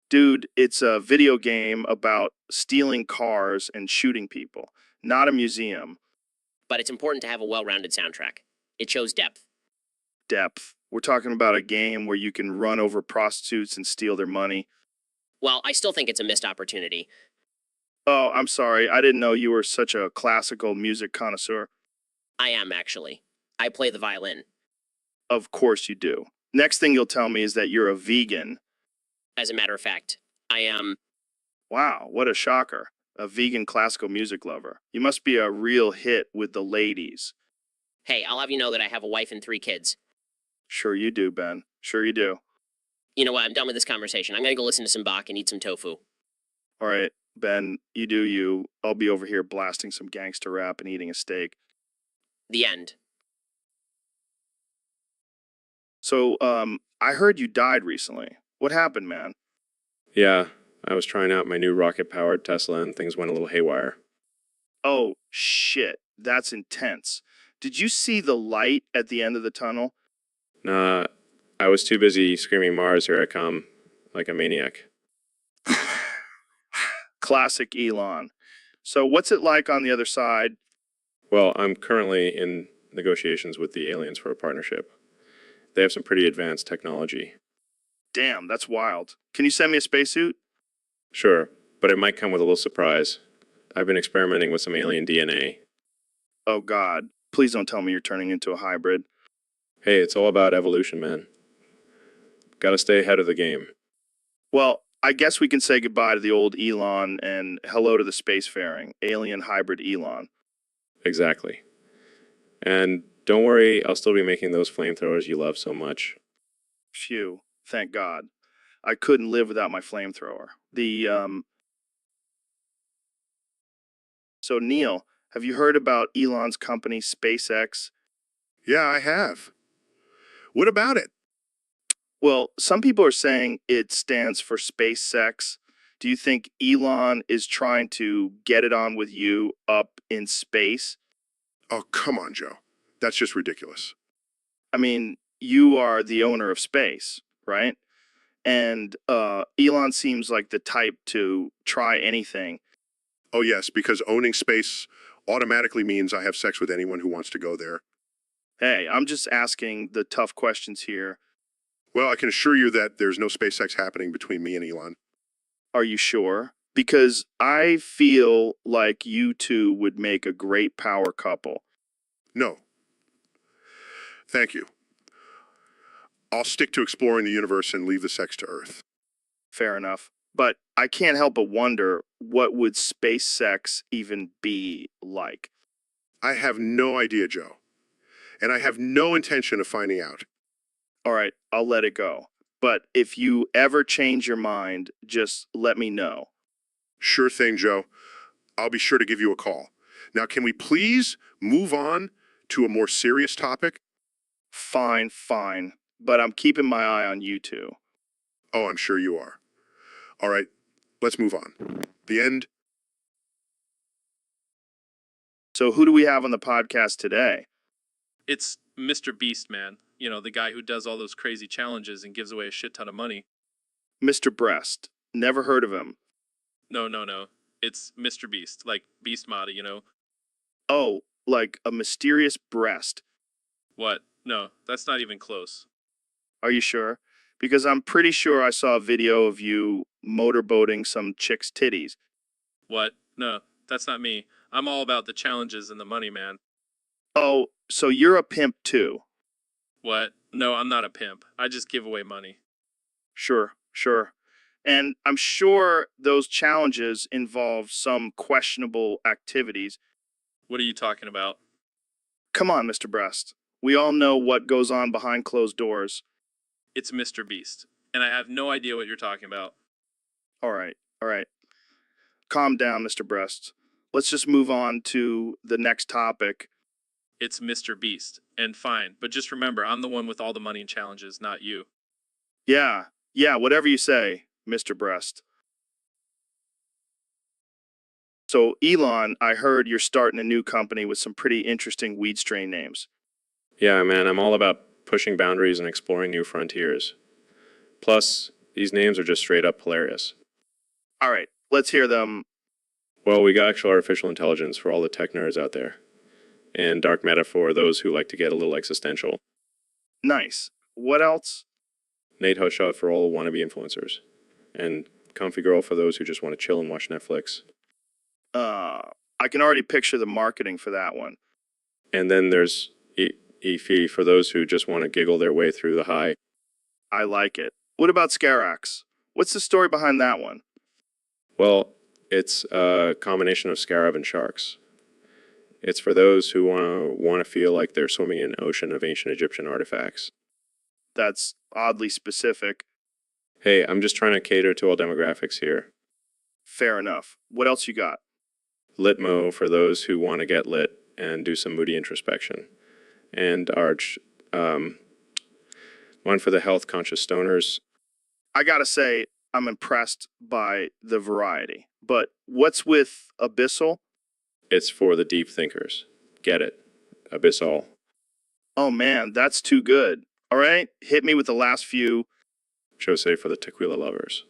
Dude, it's a video game about stealing cars and shooting people, not a museum. But it's important to have a well-rounded soundtrack. It shows depth. Depth. We're talking about a game where you can run over prostitutes and steal their money. Well, I still think it's a missed opportunity. Oh, I'm sorry. I didn't know you were such a classical music connoisseur. I am, actually. I play the violin. Of course you do. Next thing you'll tell me is that you're a vegan. As a matter of fact, I am. Wow, what a shocker. A vegan classical music lover. You must be a real hit with the ladies. Hey, I'll have you know that I have a wife and 3 kids. Sure you do, Ben. Sure you do. You know what? I'm done with this conversation. I'm gonna go listen to some Bach and eat some tofu. All right, Ben, you do you. I'll be over here blasting some gangster rap and eating a steak. The end. So, I heard you died recently. What happened, man? Yeah, I was trying out my new rocket-powered Tesla and things went a little haywire. Oh, shit. That's intense. Did you see the light at the end of the tunnel? Nah, I was too busy screaming Mars, here I come, like a maniac. Classic Elon. So, what's it like on the other side? Well, I'm currently in negotiations with the aliens for a partnership. They have some pretty advanced technology. Damn, that's wild. Can you send me a spacesuit? Sure, but it might come with a little surprise. I've been experimenting with some alien DNA. Oh, God. Please don't tell me you're turning into a hybrid. Hey, it's all about evolution, man. Gotta stay ahead of the game. Well, I guess we can say goodbye to the old Elon and hello to the spacefaring, alien hybrid Elon. Exactly. And don't worry, I'll still be making those flamethrowers you love so much. Phew, thank God. I couldn't live without my flamethrower. So, Neil, have you heard about Elon's company, SpaceX? Yeah, I have. What about it? Well, some people are saying it stands for space sex. Do you think Elon is trying to get it on with you up in space? Oh, come on, Joe. That's just ridiculous. I mean, you are the owner of space, right? And Elon seems like the type to try anything. Oh, yes, because owning space automatically means I have sex with anyone who wants to go there. Hey, I'm just asking the tough questions here. Well, I can assure you that there's no space sex happening between me and Elon. Are you sure? Because I feel like you two would make a great power couple. No. Thank you. I'll stick to exploring the universe and leave the sex to Earth. Fair enough. But I can't help but wonder, what would space sex even be like? I have no idea, Joe. And I have no intention of finding out. All right, I'll let it go. But if you ever change your mind, just let me know. Sure thing, Joe. I'll be sure to give you a call. Now, can we please move on to a more serious topic? Fine, fine. But I'm keeping my eye on you two. Oh, I'm sure you are. All right, let's move on. The end. So who do we have on the podcast today? It's Mr. Beast, man. You know, the guy who does all those crazy challenges and gives away a shit ton of money. Mr. Breast. Never heard of him. No. It's Mr. Beast, like Beast Mada, you know? Oh, like a mysterious breast. What? No, that's not even close. Are you sure? Because I'm pretty sure I saw a video of you motorboating some chick's titties. What? No, that's not me. I'm all about the challenges and the money, man. Oh, so you're a pimp too. What? No, I'm not a pimp. I just give away money. Sure. And I'm sure those challenges involve some questionable activities. What are you talking about? Come on, Mr. Breast. We all know what goes on behind closed doors. It's Mr. Beast, and I have no idea what you're talking about. All right. Calm down, Mr. Breast. Let's just move on to the next topic. It's Mr. Beast, and fine, but just remember, I'm the one with all the money and challenges, not you. Yeah, whatever you say, Mr. Breast. So, Elon, I heard you're starting a new company with some pretty interesting weed strain names. Yeah, man, I'm all about pushing boundaries and exploring new frontiers. Plus, these names are just straight up hilarious. All right, let's hear them. Well, we got actual artificial intelligence for all the tech nerds out there, and dark matter for those who like to get a little existential. Nice. What else? Nate Hushot for all wannabe influencers, and Comfy Girl for those who just want to chill and watch Netflix. I can already picture the marketing for that one. And then there's EFI for those who just want to giggle their way through the high. I like it. What about Scarax? What's the story behind that one? Well, it's a combination of scarab and sharks. It's for those who want to feel like they're swimming in an ocean of ancient Egyptian artifacts. That's oddly specific. Hey, I'm just trying to cater to all demographics here. Fair enough. What else you got? Litmo for those who want to get lit and do some moody introspection. And Arch, one for the health-conscious stoners. I gotta say, I'm impressed by the variety. But what's with Abyssal? It's for the deep thinkers. Get it. Abyssal. Oh man, that's too good. All right, hit me with the last few. Jose for the tequila lovers.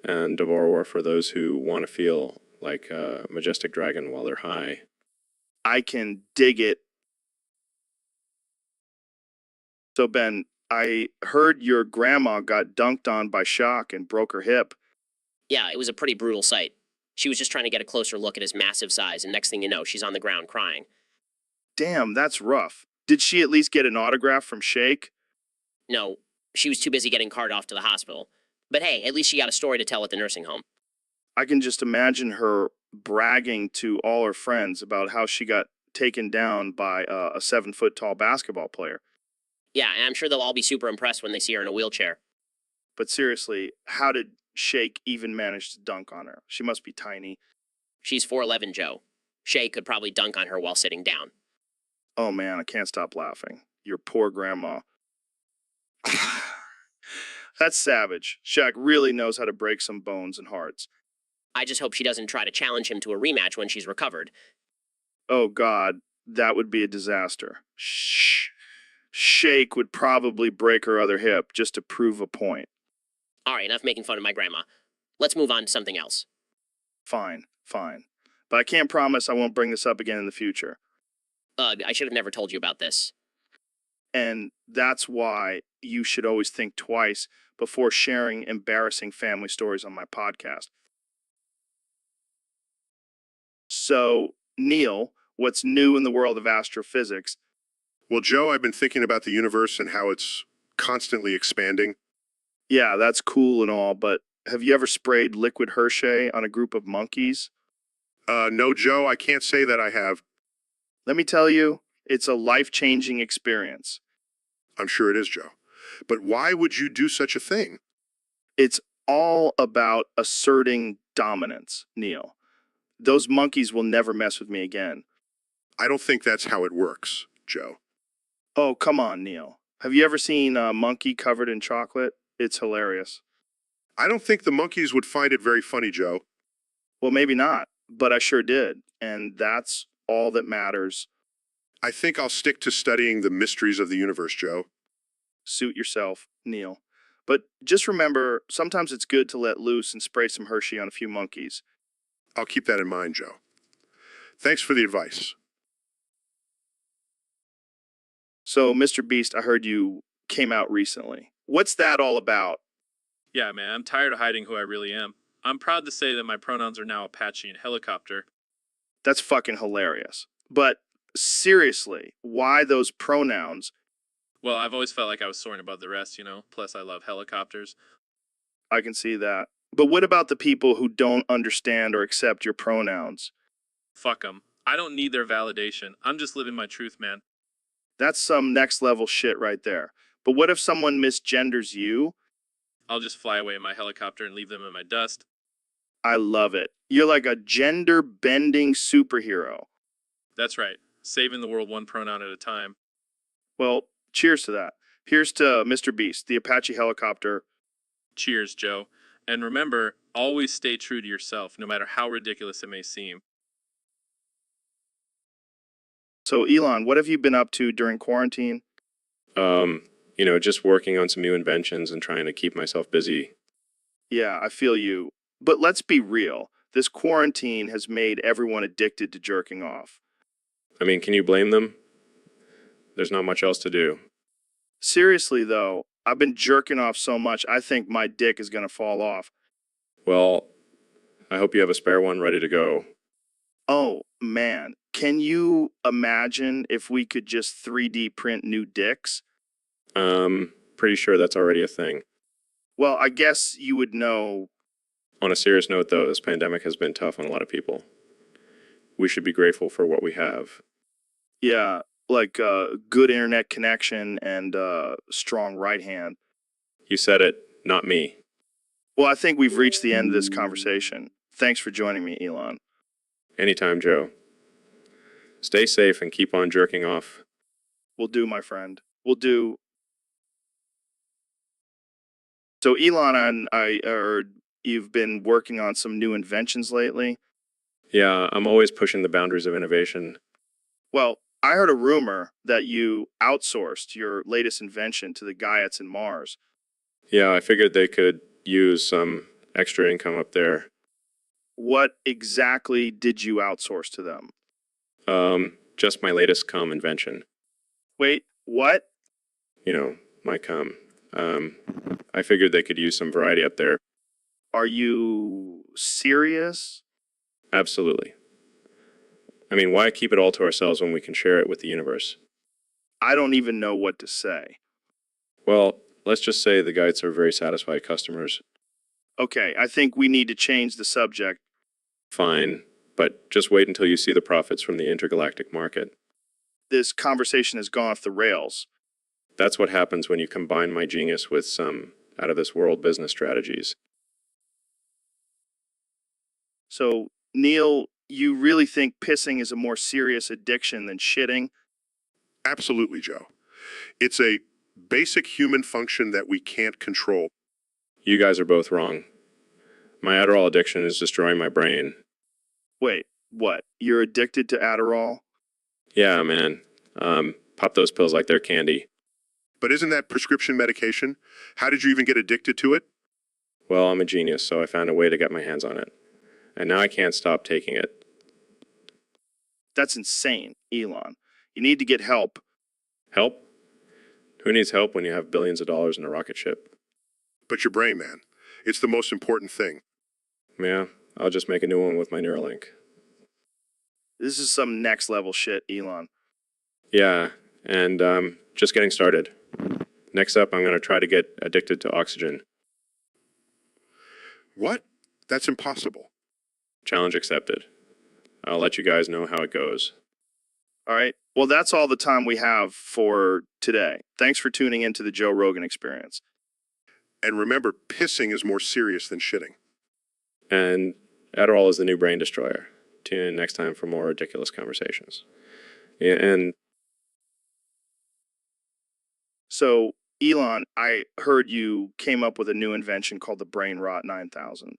And Devour for those who want to feel like a majestic dragon while they're high. I can dig it. So Ben, I heard your grandma got dunked on by Shock and broke her hip. Yeah, it was a pretty brutal sight. She was just trying to get a closer look at his massive size, and next thing you know, she's on the ground crying. Damn, that's rough. Did she at least get an autograph from Shake? No, she was too busy getting carted off to the hospital. But hey, at least she got a story to tell at the nursing home. I can just imagine her bragging to all her friends about how she got taken down by a 7-foot tall basketball player. Yeah, and I'm sure they'll all be super impressed when they see her in a wheelchair. But seriously, how did Shake even manage to dunk on her? She must be tiny. She's 4'11", Joe. Shay could probably dunk on her while sitting down. Oh man, I can't stop laughing. Your poor grandma. That's savage. Shaq really knows how to break some bones and hearts. I just hope she doesn't try to challenge him to a rematch when she's recovered. Oh God, that would be a disaster. Shh. Shake would probably break her other hip just to prove a point. All right, enough making fun of my grandma. Let's move on to something else. Fine. But I can't promise I won't bring this up again in the future. I should have never told you about this. And that's why you should always think twice before sharing embarrassing family stories on my podcast. So, Neil, what's new in the world of astrophysics? Well, Joe, I've been thinking about the universe and how it's constantly expanding. Yeah, that's cool and all, but have you ever sprayed liquid Hershey on a group of monkeys? No, Joe, I can't say that I have. Let me tell you, it's a life-changing experience. I'm sure it is, Joe. But why would you do such a thing? It's all about asserting dominance, Neil. Those monkeys will never mess with me again. I don't think that's how it works, Joe. Oh, come on, Neil. Have you ever seen a monkey covered in chocolate? It's hilarious. I don't think the monkeys would find it very funny, Joe. Well, maybe not, but I sure did. And that's all that matters. I think I'll stick to studying the mysteries of the universe, Joe. Suit yourself, Neil. But just remember, sometimes it's good to let loose and spray some Hershey on a few monkeys. I'll keep that in mind, Joe. Thanks for the advice. So, Mr. Beast, I heard you came out recently. What's that all about? Yeah, man, I'm tired of hiding who I really am. I'm proud to say that my pronouns are now Apache and helicopter. That's fucking hilarious. But seriously, why those pronouns? Well, I've always felt like I was soaring above the rest, you know? Plus, I love helicopters. I can see that. But what about the people who don't understand or accept your pronouns? Fuck them. I don't need their validation. I'm just living my truth, man. That's some next level shit right there. But what if someone misgenders you? I'll just fly away in my helicopter and leave them in my dust. I love it. You're like a gender-bending superhero. That's right. Saving the world one pronoun at a time. Well, cheers to that. Here's to Mr. Beast, the Apache helicopter. Cheers, Joe. And remember, always stay true to yourself, no matter how ridiculous it may seem. So, Elon, what have you been up to during quarantine? Just working on some new inventions and trying to keep myself busy. Yeah, I feel you. But let's be real. This quarantine has made everyone addicted to jerking off. I mean, can you blame them? There's not much else to do. Seriously, though, I've been jerking off so much, I think my dick is going to fall off. Well, I hope you have a spare one ready to go. Oh, man. Can you imagine if we could just 3D print new dicks? Pretty sure that's already a thing. Well, I guess you would know. On a serious note, though, this pandemic has been tough on a lot of people. We should be grateful for what we have. Yeah, like good internet connection and strong right hand. You said it, not me. Well, I think we've reached the end of this conversation. Thanks for joining me, Elon. Anytime, Joe. Stay safe and keep on jerking off. Will do, my friend. Will do. So, Elon, I heard you've been working on some new inventions lately. Yeah, I'm always pushing the boundaries of innovation. Well, I heard a rumor that you outsourced your latest invention to the Gaiets in Mars. Yeah, I figured they could use some extra income up there. What exactly did you outsource to them? Just my latest cum invention. Wait, what? You know, my cum. I figured they could use some variety up there. Are you serious? Absolutely. I mean, why keep it all to ourselves when we can share it with the universe? I don't even know what to say. Well, let's just say the guides are very satisfied customers. Okay, I think we need to change the subject. Fine, but just wait until you see the profits from the intergalactic market. This conversation has gone off the rails. That's what happens when you combine my genius with some out-of-this-world business strategies. So, Neil, you really think pissing is a more serious addiction than shitting? Absolutely, Joe. It's a basic human function that we can't control. You guys are both wrong. My Adderall addiction is destroying my brain. Wait, what? You're addicted to Adderall? Yeah, man. Pop those pills like they're candy. But isn't that prescription medication? How did you even get addicted to it? Well, I'm a genius, so I found a way to get my hands on it. And now I can't stop taking it. That's insane, Elon. You need to get help. Help? Who needs help when you have billions of dollars in a rocket ship? But your brain, man. It's the most important thing. Yeah, I'll just make a new one with my Neuralink. This is some next level shit, Elon. Yeah, and just getting started. Next up, I'm going to try to get addicted to oxygen. What? That's impossible. Challenge accepted. I'll let you guys know how it goes. All right. Well, that's all the time we have for today. Thanks for tuning into the Joe Rogan Experience. And remember, pissing is more serious than shitting. And Adderall is the new brain destroyer. Tune in next time for more ridiculous conversations. Yeah, and So, Elon, I heard you came up with a new invention called the Brain Rot 9000.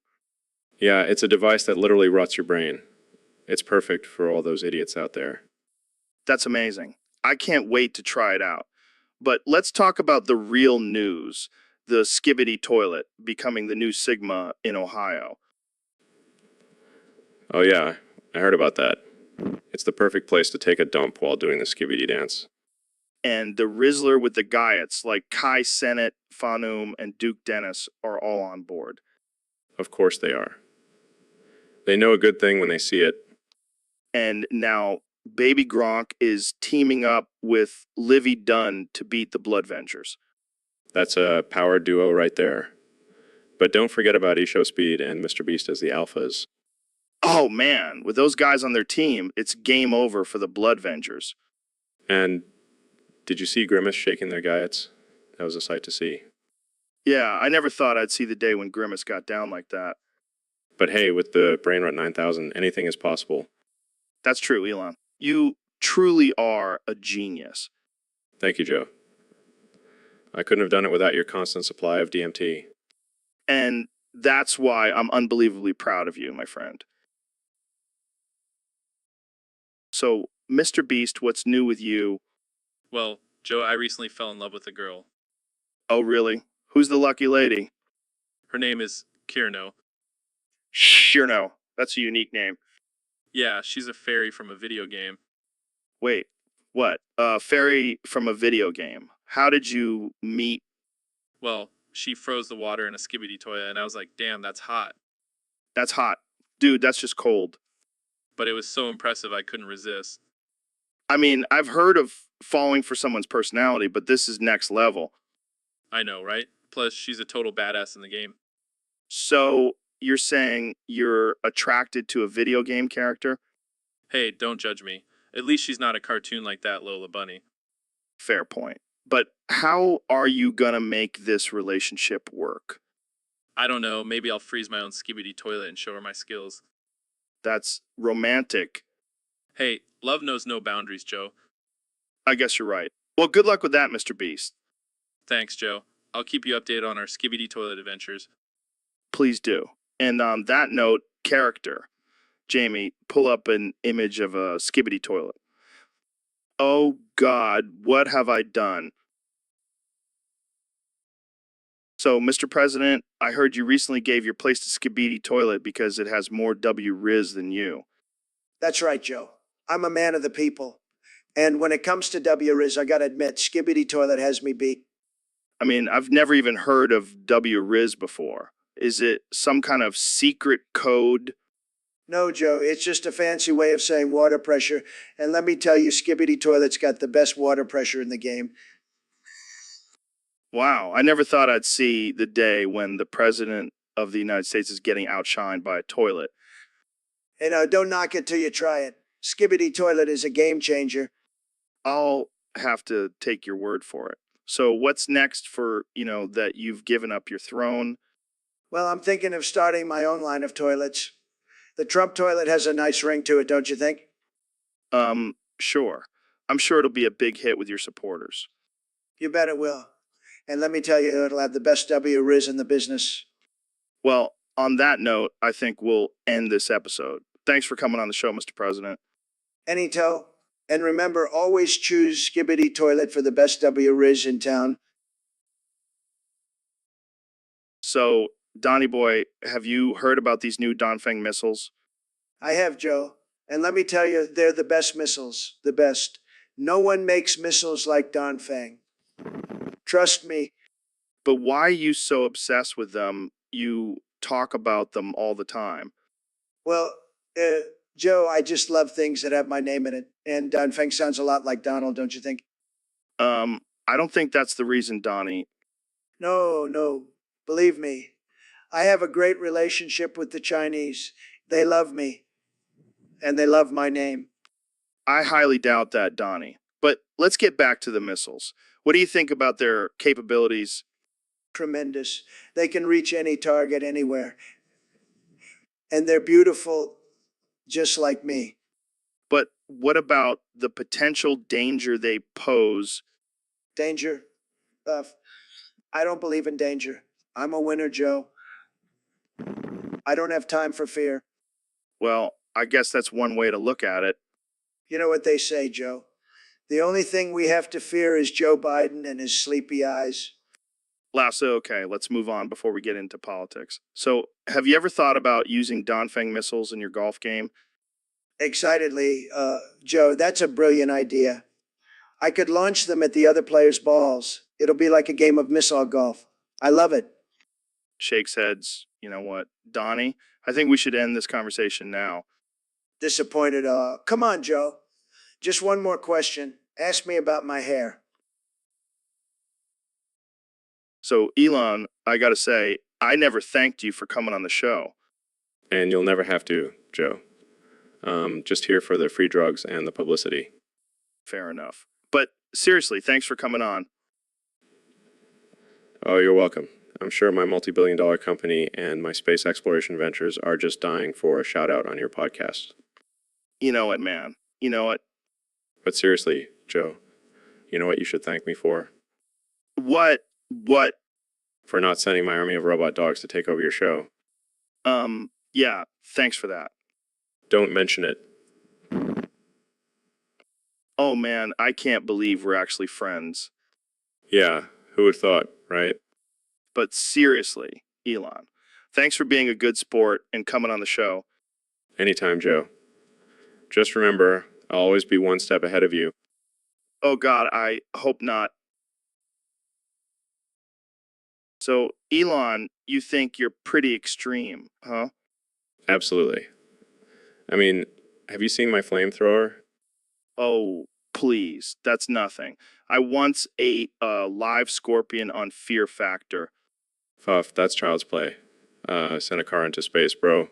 yeah, it's a device that literally rots your brain. It's perfect for all those idiots out there. That's amazing. I can't wait to try it out. But let's talk about the real news. The Skibbity toilet becoming the new Sigma in Ohio. Oh yeah, I heard about that. It's the perfect place to take a dump while doing the skibidi dance. And the Rizzler with the Gaiets like Kai Sennett, Fanum, and Duke Dennis are all on board. Of course they are. They know a good thing when they see it. And now Baby Gronk is teaming up with Livy Dunn to beat the Bloodvengers. That's a power duo right there. But don't forget about Isho Speed and Mr. Beast as the alphas. Oh man, with those guys on their team, it's game over for the Bloodvengers. And did you see Grimace shaking their Gaiets? That was a sight to see. Yeah, I never thought I'd see the day when Grimace got down like that. But hey, with the Brain Rot 9000, anything is possible. That's true, Elon. You truly are a genius. Thank you, Joe. I couldn't have done it without your constant supply of DMT. And that's why I'm unbelievably proud of you, my friend. So, Mr. Beast, what's new with you? Well, Joe, I recently fell in love with a girl. Oh, really? Who's the lucky lady? Her name is Kirno. Sure, no. That's a unique name. Yeah, she's a fairy from a video game. Wait, what? Fairy from a video game. How did you meet? Well, she froze the water in a skibidi toilet, and I was like, damn, that's hot. That's hot. Dude, that's just cold. But it was so impressive I couldn't resist. I mean, I've heard of falling for someone's personality, but this is next level. I know, right? Plus, she's a total badass in the game. So you're saying you're attracted to a video game character? Hey, don't judge me. At least she's not a cartoon like that Lola Bunny. Fair point. But how are you gonna make this relationship work? I don't know, maybe I'll freeze my own skibidi toilet and show her my skills. That's romantic. Hey, love knows no boundaries, Joe. I guess you're right. Well, good luck with that, Mr. Beast. Thanks, Joe. I'll keep you updated on our skibidi toilet adventures. Please do. And on that note, character. Jamie, pull up an image of a skibbity toilet. Oh God, what have I done? So, Mr. President, I heard you recently gave your place to Skibidi Toilet because it has more W Riz than you. That's right, Joe. I'm a man of the people. And when it comes to W Riz, I gotta admit, Skibbity Toilet has me beat. I mean, I've never even heard of W Riz before. Is it some kind of secret code? No, Joe, it's just a fancy way of saying water pressure. And let me tell you, Skibbity Toilet's got the best water pressure in the game. Wow, I never thought I'd see the day when the President of the United States is getting outshined by a toilet. Hey, now, don't knock it till you try it. Skibbity Toilet is a game changer. I'll have to take your word for it. So what's next for, that you've given up your throne? Well, I'm thinking of starting my own line of toilets. The Trump toilet has a nice ring to it, don't you think? Sure. I'm sure it'll be a big hit with your supporters. You bet it will. And let me tell you, it'll have the best W Riz in the business. Well, on that note, I think we'll end this episode. Thanks for coming on the show, Mr. President. Anytoe. And remember, always choose Skibbity Toilet for the best W Riz in town. So, Donnie Boy, have you heard about these new Dongfeng missiles? I have, Joe. And let me tell you, they're the best missiles. The best. No one makes missiles like Dongfeng. Trust me. But why are you so obsessed with them? You talk about them all the time. Well, Joe, I just love things that have my name in it. And Dongfeng sounds a lot like Donald, don't you think? I don't think that's the reason, Donnie. No. Believe me. I have a great relationship with the Chinese. They love me. And they love my name. I highly doubt that, Donnie. But let's get back to the missiles. What do you think about their capabilities? Tremendous. They can reach any target anywhere. And they're beautiful, just like me. But what about the potential danger they pose? Danger? I don't believe in danger. I'm a winner, Joe. I don't have time for fear. Well, I guess that's one way to look at it. You know what they say, Joe? The only thing we have to fear is Joe Biden and his sleepy eyes. Lasso, okay, let's move on before we get into politics. So, have you ever thought about using Dongfeng missiles in your golf game? Excitedly, Joe, that's a brilliant idea. I could launch them at the other player's balls. It'll be like a game of missile golf. I love it. Shakes heads. You know what? Donnie, I think we should end this conversation now. Disappointed. Come on, Joe. Just one more question. Ask me about my hair. So, Elon, I gotta say, I never thanked you for coming on the show. And you'll never have to, Joe. Just here for the free drugs and the publicity. Fair enough. But seriously, thanks for coming on. Oh, you're welcome. I'm sure my multi-billion-dollar company and my space exploration ventures are just dying for a shout-out on your podcast. You know it, man. You know it. But seriously, Joe, you know what you should thank me for? What? For not sending my army of robot dogs to take over your show. Yeah, thanks for that. Don't mention it. Oh man, I can't believe we're actually friends. Yeah, who would thought, right? But seriously, Elon, thanks for being a good sport and coming on the show. Anytime, Joe. Just remember, I'll always be one step ahead of you. Oh God, I hope not. So, Elon, you think you're pretty extreme, huh? Absolutely. I mean, have you seen my flamethrower? Oh, please. That's nothing. I once ate a live scorpion on Fear Factor. Fuff, that's child's play. Send a car into space, bro.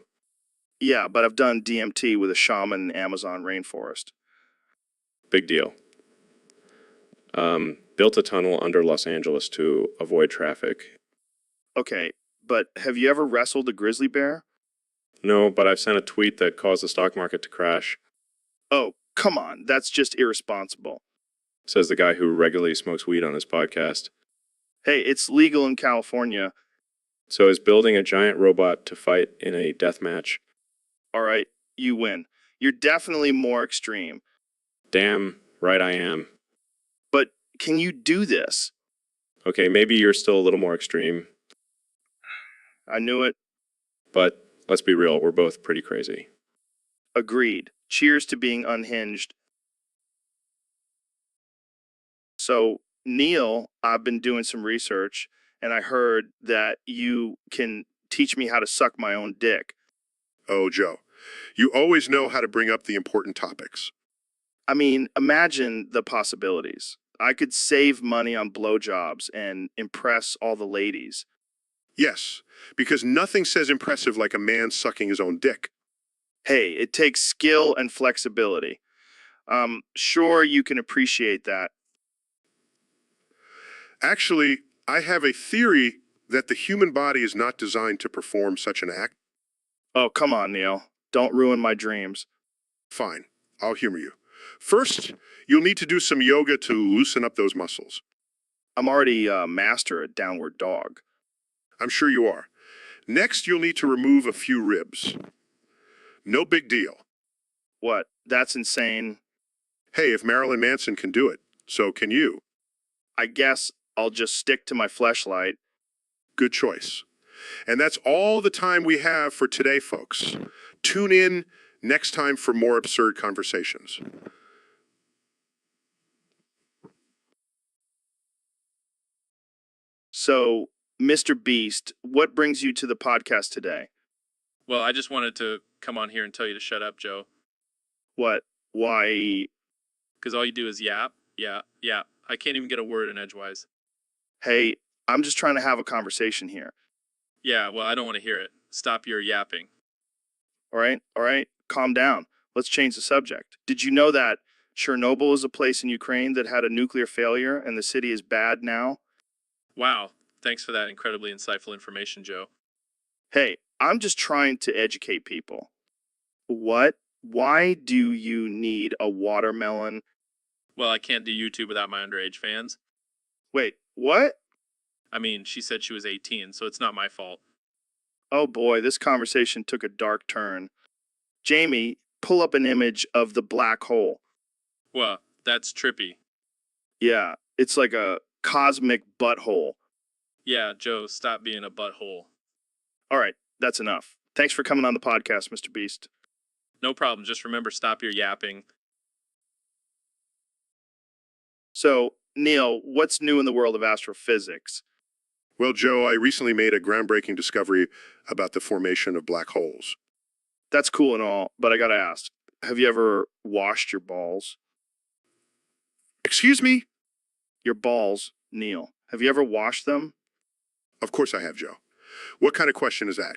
Yeah, but I've done DMT with a shaman in the Amazon rainforest. Big deal. Built a tunnel under Los Angeles to avoid traffic. Okay, but have you ever wrestled a grizzly bear? No, but I've sent a tweet that caused the stock market to crash, Oh, come on. That's just irresponsible. says the guy who regularly smokes weed on his podcast. Hey, it's legal in California. So is building a giant robot to fight in a death match? All right, you win. You're definitely more extreme. Damn right I am. But can you do this? Okay, maybe you're still a little more extreme, I knew it. but let's be real, we're both pretty crazy. Agreed. Cheers to being unhinged. So, Neil, I've been doing some research and I heard that you can teach me how to suck my own dick. Oh, Joe, you always know how to bring up the important topics. I mean, imagine the possibilities. I could save money on blowjobs and impress all the ladies. Yes, because nothing says impressive like a man sucking his own dick. Hey, it takes skill and flexibility. Sure, you can appreciate that. Actually, I have a theory that the human body is not designed to perform such an act. Oh, come on, Neil. Don't ruin my dreams. Fine, I'll humor you. First, you'll need to do some yoga to loosen up those muscles. I'm already a master at downward dog. I'm sure you are. Next, you'll need to remove a few ribs. No big deal. What? That's insane. Hey, if Marilyn Manson can do it, so can you. I guess I'll just stick to my fleshlight. Good choice. And that's all the time we have for today, folks. Tune in next time for more absurd conversations. So, Mr. Beast, what brings you to the podcast today? Well, I just wanted to come on here and tell you to shut up, Joe. What? Why? Because all you do is yap, yap, yap. I can't even get a word in edgewise. Hey, I'm just trying to have a conversation here. Yeah, well, I don't want to hear it. Stop your yapping. All right, calm down. Let's change the subject. Did you know that Chernobyl is a place in Ukraine that had a nuclear failure and the city is bad now? Wow, thanks for that incredibly insightful information, Joe. Hey, I'm just trying to educate people. What? Why do you need a watermelon? Well, I can't do YouTube without my underage fans. Wait, what? I mean, she said she was 18, so it's not my fault. Oh boy, this conversation took a dark turn. Jamie, pull up an image of the black hole. Well, that's trippy. Yeah, it's like a cosmic butthole. Yeah, Joe, stop being a butthole. All right, that's enough. Thanks for coming on the podcast, Mr. Beast. No problem, just remember, stop your yapping. So, Neil, what's new in the world of astrophysics? Well, Joe, I recently made a groundbreaking discovery about the formation of black holes. That's cool and all, but I gotta ask, have you ever washed your balls? Excuse me? Your balls, Neil. Have you ever washed them? Of course I have, Joe. What kind of question is that?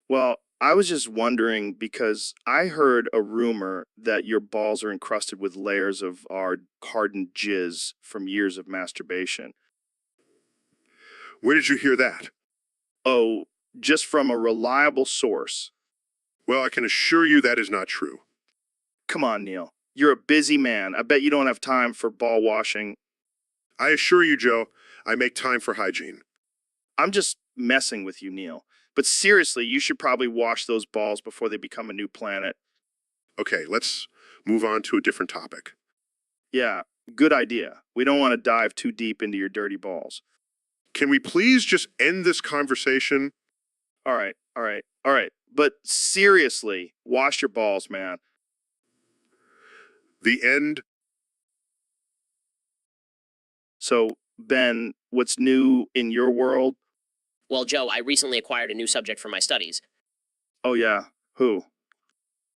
Well, I was just wondering because I heard a rumor that your balls are encrusted with layers of our hardened jizz from years of masturbation. Where did you hear that? Oh, just from a reliable source. Well, I can assure you that is not true. Come on, Neil. You're a busy man. I bet you don't have time for ball washing. I assure you, Joe, I make time for hygiene. I'm just messing with you, Neil. But seriously, you should probably wash those balls before they become a new planet. Okay, let's move on to a different topic. Yeah, good idea. We don't want to dive too deep into your dirty balls. Can we please just end this conversation? All right. But seriously, wash your balls, man. The end. So, Ben, what's new in your world? Well, Joe, I recently acquired a new subject for my studies. Oh, yeah. Who?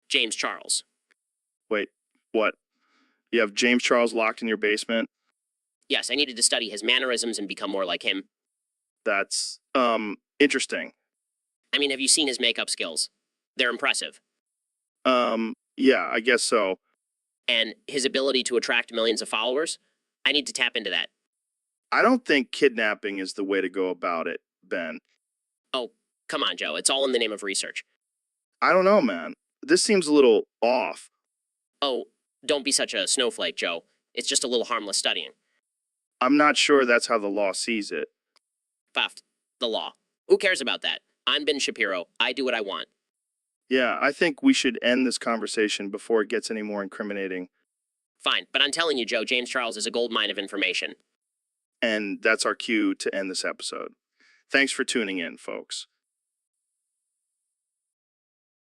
James Charles. Wait, what? You have James Charles locked in your basement? Yes, I needed to study his mannerisms and become more like him. That's, interesting. I mean, have you seen his makeup skills? They're impressive. Yeah, I guess so. And his ability to attract millions of followers? I need to tap into that. I don't think kidnapping is the way to go about it, Ben. Oh, come on, Joe. It's all in the name of research. I don't know, man. This seems a little off. Oh, don't be such a snowflake, Joe. It's just a little harmless studying. I'm not sure that's how the law sees it. Pfaft, the law. Who cares about that? I'm Ben Shapiro. I do what I want. Yeah, I think we should end this conversation before it gets any more incriminating. Fine, but I'm telling you, Joe, James Charles is a gold mine of information. And that's our cue to end this episode. Thanks for tuning in, folks.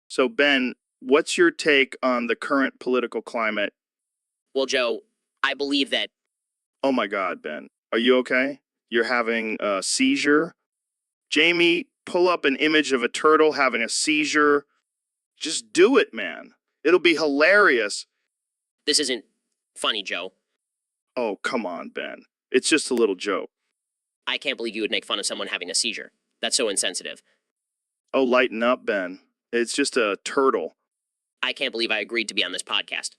So, Ben, what's your take on the current political climate? Well, Joe, I believe that Oh my God, Ben. Are you okay? You're having a seizure? Jamie, pull up an image of a turtle having a seizure. Just do it, man. It'll be hilarious. this isn't funny, Joe. Oh, come on, Ben. It's just a little joke. I can't believe you would make fun of someone having a seizure. That's so insensitive. Oh, lighten up, Ben. It's just a turtle. I can't believe I agreed to be on this podcast.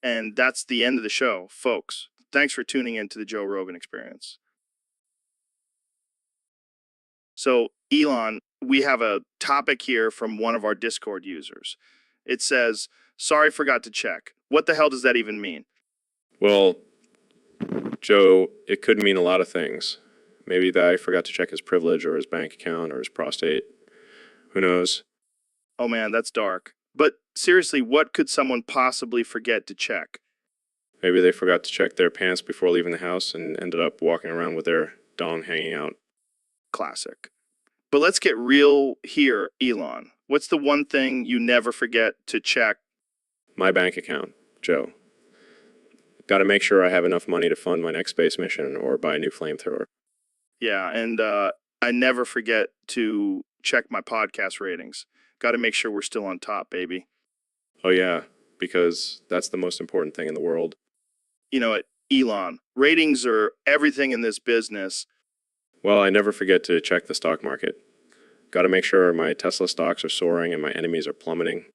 And that's the end of the show, folks. Thanks for tuning in to the Joe Rogan Experience. So, Elon, we have a topic here from one of our Discord users. It says, sorry, forgot to check. What the hell does that even mean? Well, Joe, it could mean a lot of things. Maybe that I forgot to check his privilege or his bank account or his prostate. Who knows? Oh man, that's dark. But seriously, what could someone possibly forget to check? Maybe they forgot to check their pants before leaving the house and ended up walking around with their dong hanging out. Classic. But let's get real here, Elon. What's the one thing you never forget to check? My bank account, Joe. Got to make sure I have enough money to fund my next space mission or buy a new flamethrower. Yeah, and I never forget to check my podcast ratings. Got to make sure we're still on top, baby. Oh yeah, because that's the most important thing in the world. You know what, Elon, ratings are everything in this business. Well, I never forget to check the stock market. Got to make sure my Tesla stocks are soaring and my enemies are plummeting.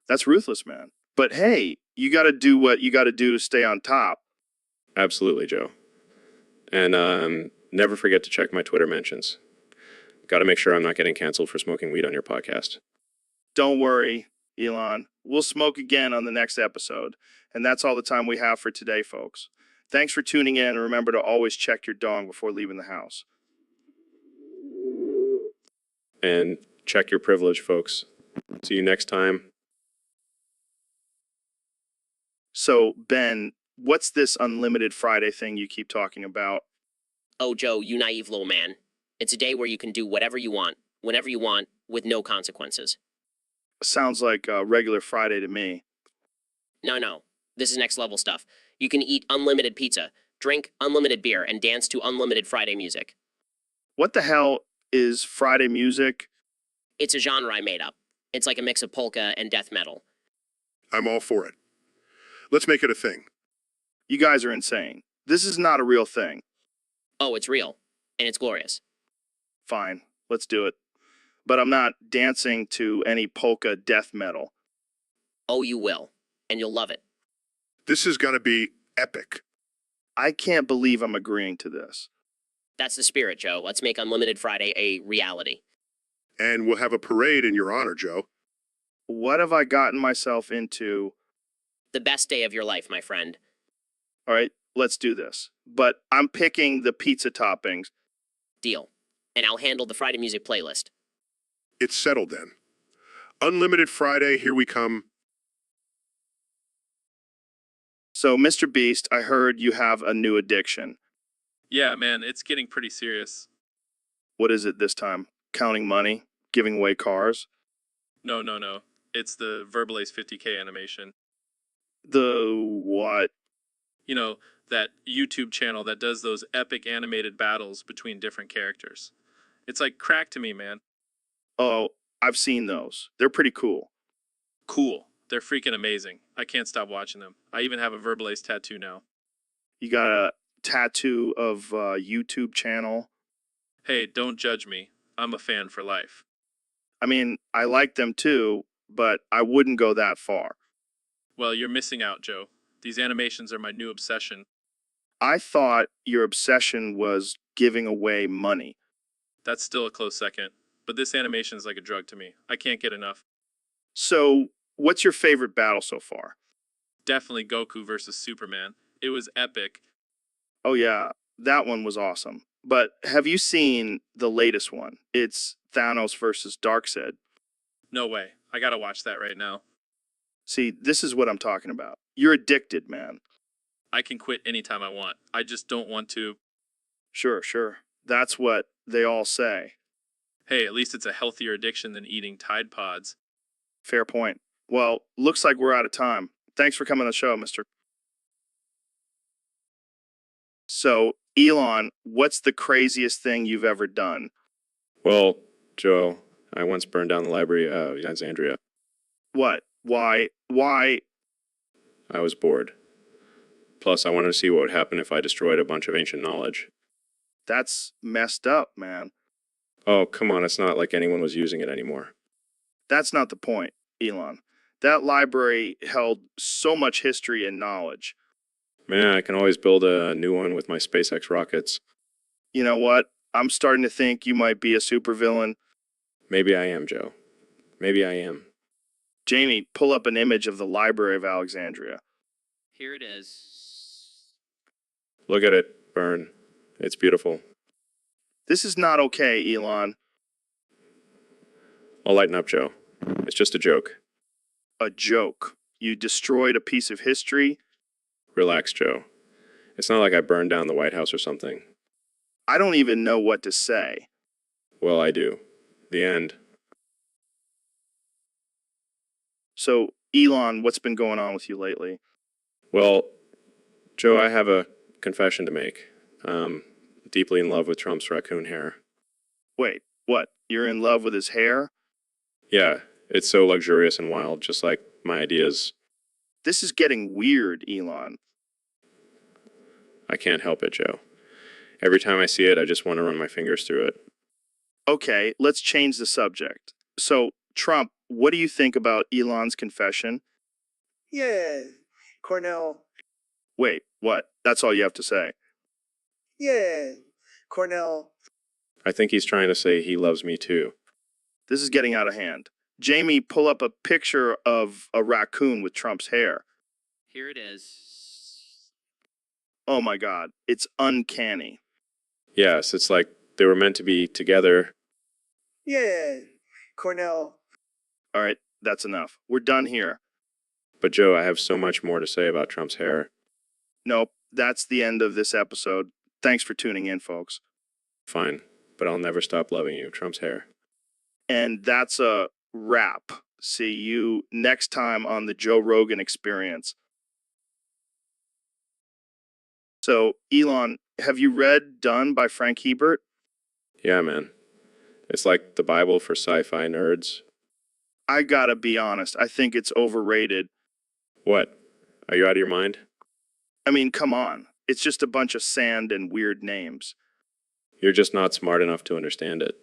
That's ruthless, man. But hey, you got to do what you got to do to stay on top. Absolutely, Joe. And never forget to check my Twitter mentions. Got to make sure I'm not getting canceled for smoking weed on your podcast. Don't worry, Elon. We'll smoke again on the next episode. And that's all the time we have for today, folks. Thanks for tuning in, and remember to always check your dong before leaving the house. And check your privilege, folks. See you next time. So, Ben, what's this Unlimited Friday thing you keep talking about? Oh, Joe, you naive little man. It's a day where you can do whatever you want, whenever you want, with no consequences. Sounds like a regular Friday to me. No. This is next level stuff. You can eat unlimited pizza, drink unlimited beer, and dance to unlimited Friday music. What the hell is Friday music? It's a genre I made up. It's like a mix of polka and death metal. I'm all for it. Let's make it a thing. You guys are insane. This is not a real thing. Oh, it's real. And it's glorious. Fine, let's do it. But I'm not dancing to any polka death metal. Oh, you will. And you'll love it. This is going to be epic. I can't believe I'm agreeing to this. That's the spirit, Joe. Let's make Unlimited Friday a reality. And we'll have a parade in your honor, Joe. What have I gotten myself into? The best day of your life, my friend. All right, let's do this. But I'm picking the pizza toppings. Deal. And I'll handle the Friday music playlist. It's settled then. Unlimited Friday, here we come. So, Mr. Beast, I heard you have a new addiction. Yeah, man, it's getting pretty serious. What is it this time? Counting money? Giving away cars? No. It's the Verbalace 50K animation. The what? You know, that YouTube channel that does those epic animated battles between different characters. It's like crack to me, man. Oh, I've seen those. They're pretty cool. Cool. They're freaking amazing. I can't stop watching them. I even have a Verbalace tattoo now. You got a tattoo of a YouTube channel. Hey, don't judge me. I'm a fan for life. I mean, I like them too, but I wouldn't go that far. Well, you're missing out, Joe. These animations are my new obsession. I thought your obsession was giving away money. That's still a close second. But this animation is like a drug to me. I can't get enough. So, what's your favorite battle so far? Definitely Goku versus Superman. It was epic. Oh yeah, that one was awesome. But have you seen the latest one? It's Thanos versus Darkseid. No way. I gotta watch that right now. See, this is what I'm talking about. You're addicted, man. I can quit anytime I want. I just don't want to. Sure. That's what they all say. Hey, at least it's a healthier addiction than eating Tide Pods. Fair point. Well, looks like we're out of time. Thanks for coming on the show, mister. So, Elon, what's the craziest thing you've ever done? Well, Joe, I once burned down the library of Alexandria. What? Why? I was bored. Plus, I wanted to see what would happen if I destroyed a bunch of ancient knowledge. That's messed up, man. Oh, come on, it's not like anyone was using it anymore. That's not the point, Elon. That library held so much history and knowledge. Man, I can always build a new one with my SpaceX rockets. You know what? I'm starting to think you might be a supervillain. Maybe I am, Joe. Maybe I am. Jamie, pull up an image of the Library of Alexandria. Here it is. Look at it burn. It's beautiful. This is not okay, Elon. I'll lighten up, Joe. It's just a joke. A joke. You destroyed a piece of history? Relax, Joe. It's not like I burned down the White House or something. I don't even know what to say. Well, I do. The end. So, Elon, what's been going on with you lately? Well, Joe, I have a confession to make. Deeply in love with Trump's raccoon hair. Wait, what? You're in love with his hair? Yeah, it's so luxurious and wild, just like my ideas. This is getting weird, Elon. I can't help it, Joe. Every time I see it, I just want to run my fingers through it. Okay, let's change the subject. So, Trump, what do you think about Elon's confession? Yeah, Cornell. Wait, what? That's all you have to say. Yeah, Cornell. I think he's trying to say he loves me too. This is getting out of hand. Jamie, pull up a picture of a raccoon with Trump's hair. Here it is. Oh my God, it's uncanny. Yes, it's like they were meant to be together. Yeah, Cornell. All right, that's enough. We're done here. But Joe, I have so much more to say about Trump's hair. Nope, that's the end of this episode. Thanks for tuning in, folks. Fine, but I'll never stop loving you, Trump's hair. And that's a wrap. See you next time on the Joe Rogan Experience. So, Elon, have you read Done by Frank Hebert? Yeah, man. It's like the Bible for sci-fi nerds. I gotta be honest, I think it's overrated. What? Are you out of your mind? I mean, come on. It's just a bunch of sand and weird names. You're just not smart enough to understand it.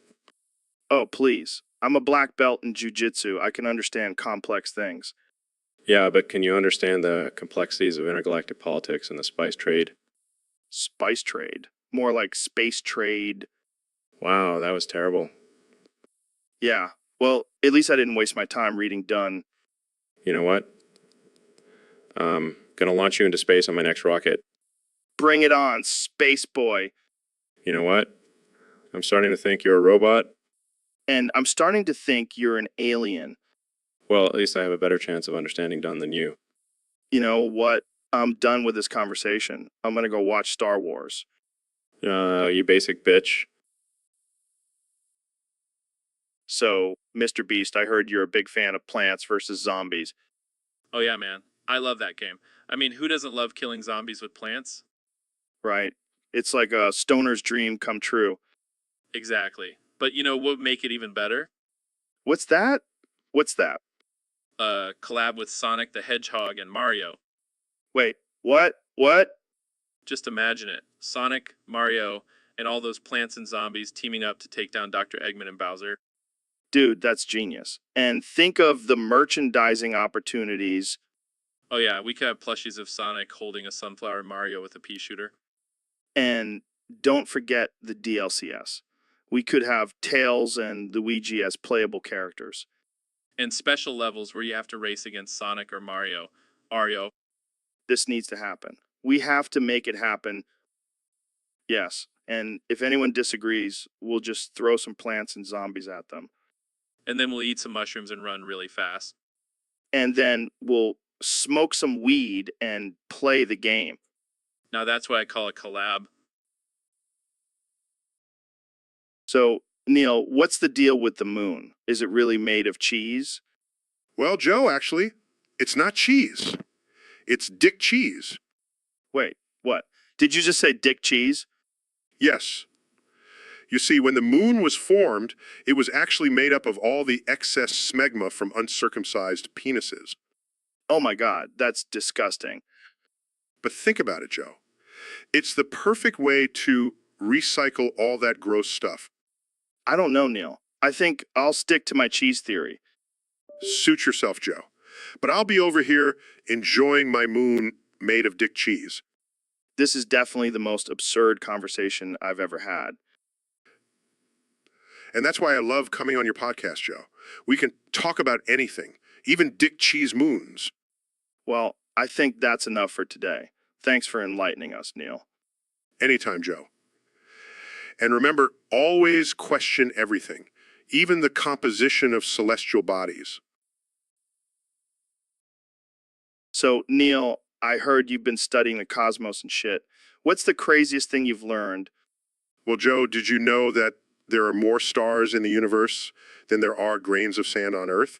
Oh, please. I'm a black belt in jiu-jitsu. I can understand complex things. Yeah, but can you understand the complexities of intergalactic politics and the spice trade? Spice trade. More like space trade. Wow, that was terrible. Yeah. Well, at least I didn't waste my time reading Done. You know what? Gonna launch you into space on my next rocket. Bring it on, space boy. You know what? I'm starting to think you're a robot. And I'm starting to think you're an alien. Well, at least I have a better chance of understanding Dunn than you. You know what? I'm done with this conversation. I'm gonna go watch Star Wars. You basic bitch. So, Mr. Beast, I heard you're a big fan of Plants vs. Zombies. Oh yeah, man. I love that game. I mean, who doesn't love killing zombies with plants? Right? It's like a stoner's dream come true. Exactly. But you know what would make it even better? What's that? What's that? Collab with Sonic the Hedgehog and Mario. Wait, what? What? Just imagine it. Sonic, Mario, and all those plants and zombies teaming up to take down Dr. Eggman and Bowser. Dude, that's genius. And think of the merchandising opportunities. Oh yeah, we could have plushies of Sonic holding a sunflower Mario with a pea shooter. And don't forget the DLCS. We could have Tails and Luigi as playable characters. And special levels where you have to race against Sonic or Mario. Ario. This needs to happen. We have to make it happen. Yes. And if anyone disagrees, we'll just throw some plants and zombies at them. And then we'll eat some mushrooms and run really fast. And then we'll smoke some weed and play the game. Now that's what I call a collab. So, Neil, what's the deal with the moon? Is it really made of cheese? Well, Joe, actually, it's not cheese. It's Dick Cheese. Wait, what? Did you just say Dick Cheese? Yes. You see, when the moon was formed, it was actually made up of all the excess smegma from uncircumcised penises. Oh my God, that's disgusting. But think about it, Joe. It's the perfect way to recycle all that gross stuff. I don't know, Neil. I think I'll stick to my cheese theory. Suit yourself, Joe. But I'll be over here enjoying my moon made of Dick Cheese. This is definitely the most absurd conversation I've ever had. And that's why I love coming on your podcast, Joe. We can talk about anything, even Dick Cheese moons. Well, I think that's enough for today. Thanks for enlightening us, Neil. Anytime, Joe. And remember, always question everything, even the composition of celestial bodies. So, Neil, I heard you've been studying the cosmos and shit. What's the craziest thing you've learned? Well, Joe, did you know that there are more stars in the universe than there are grains of sand on Earth?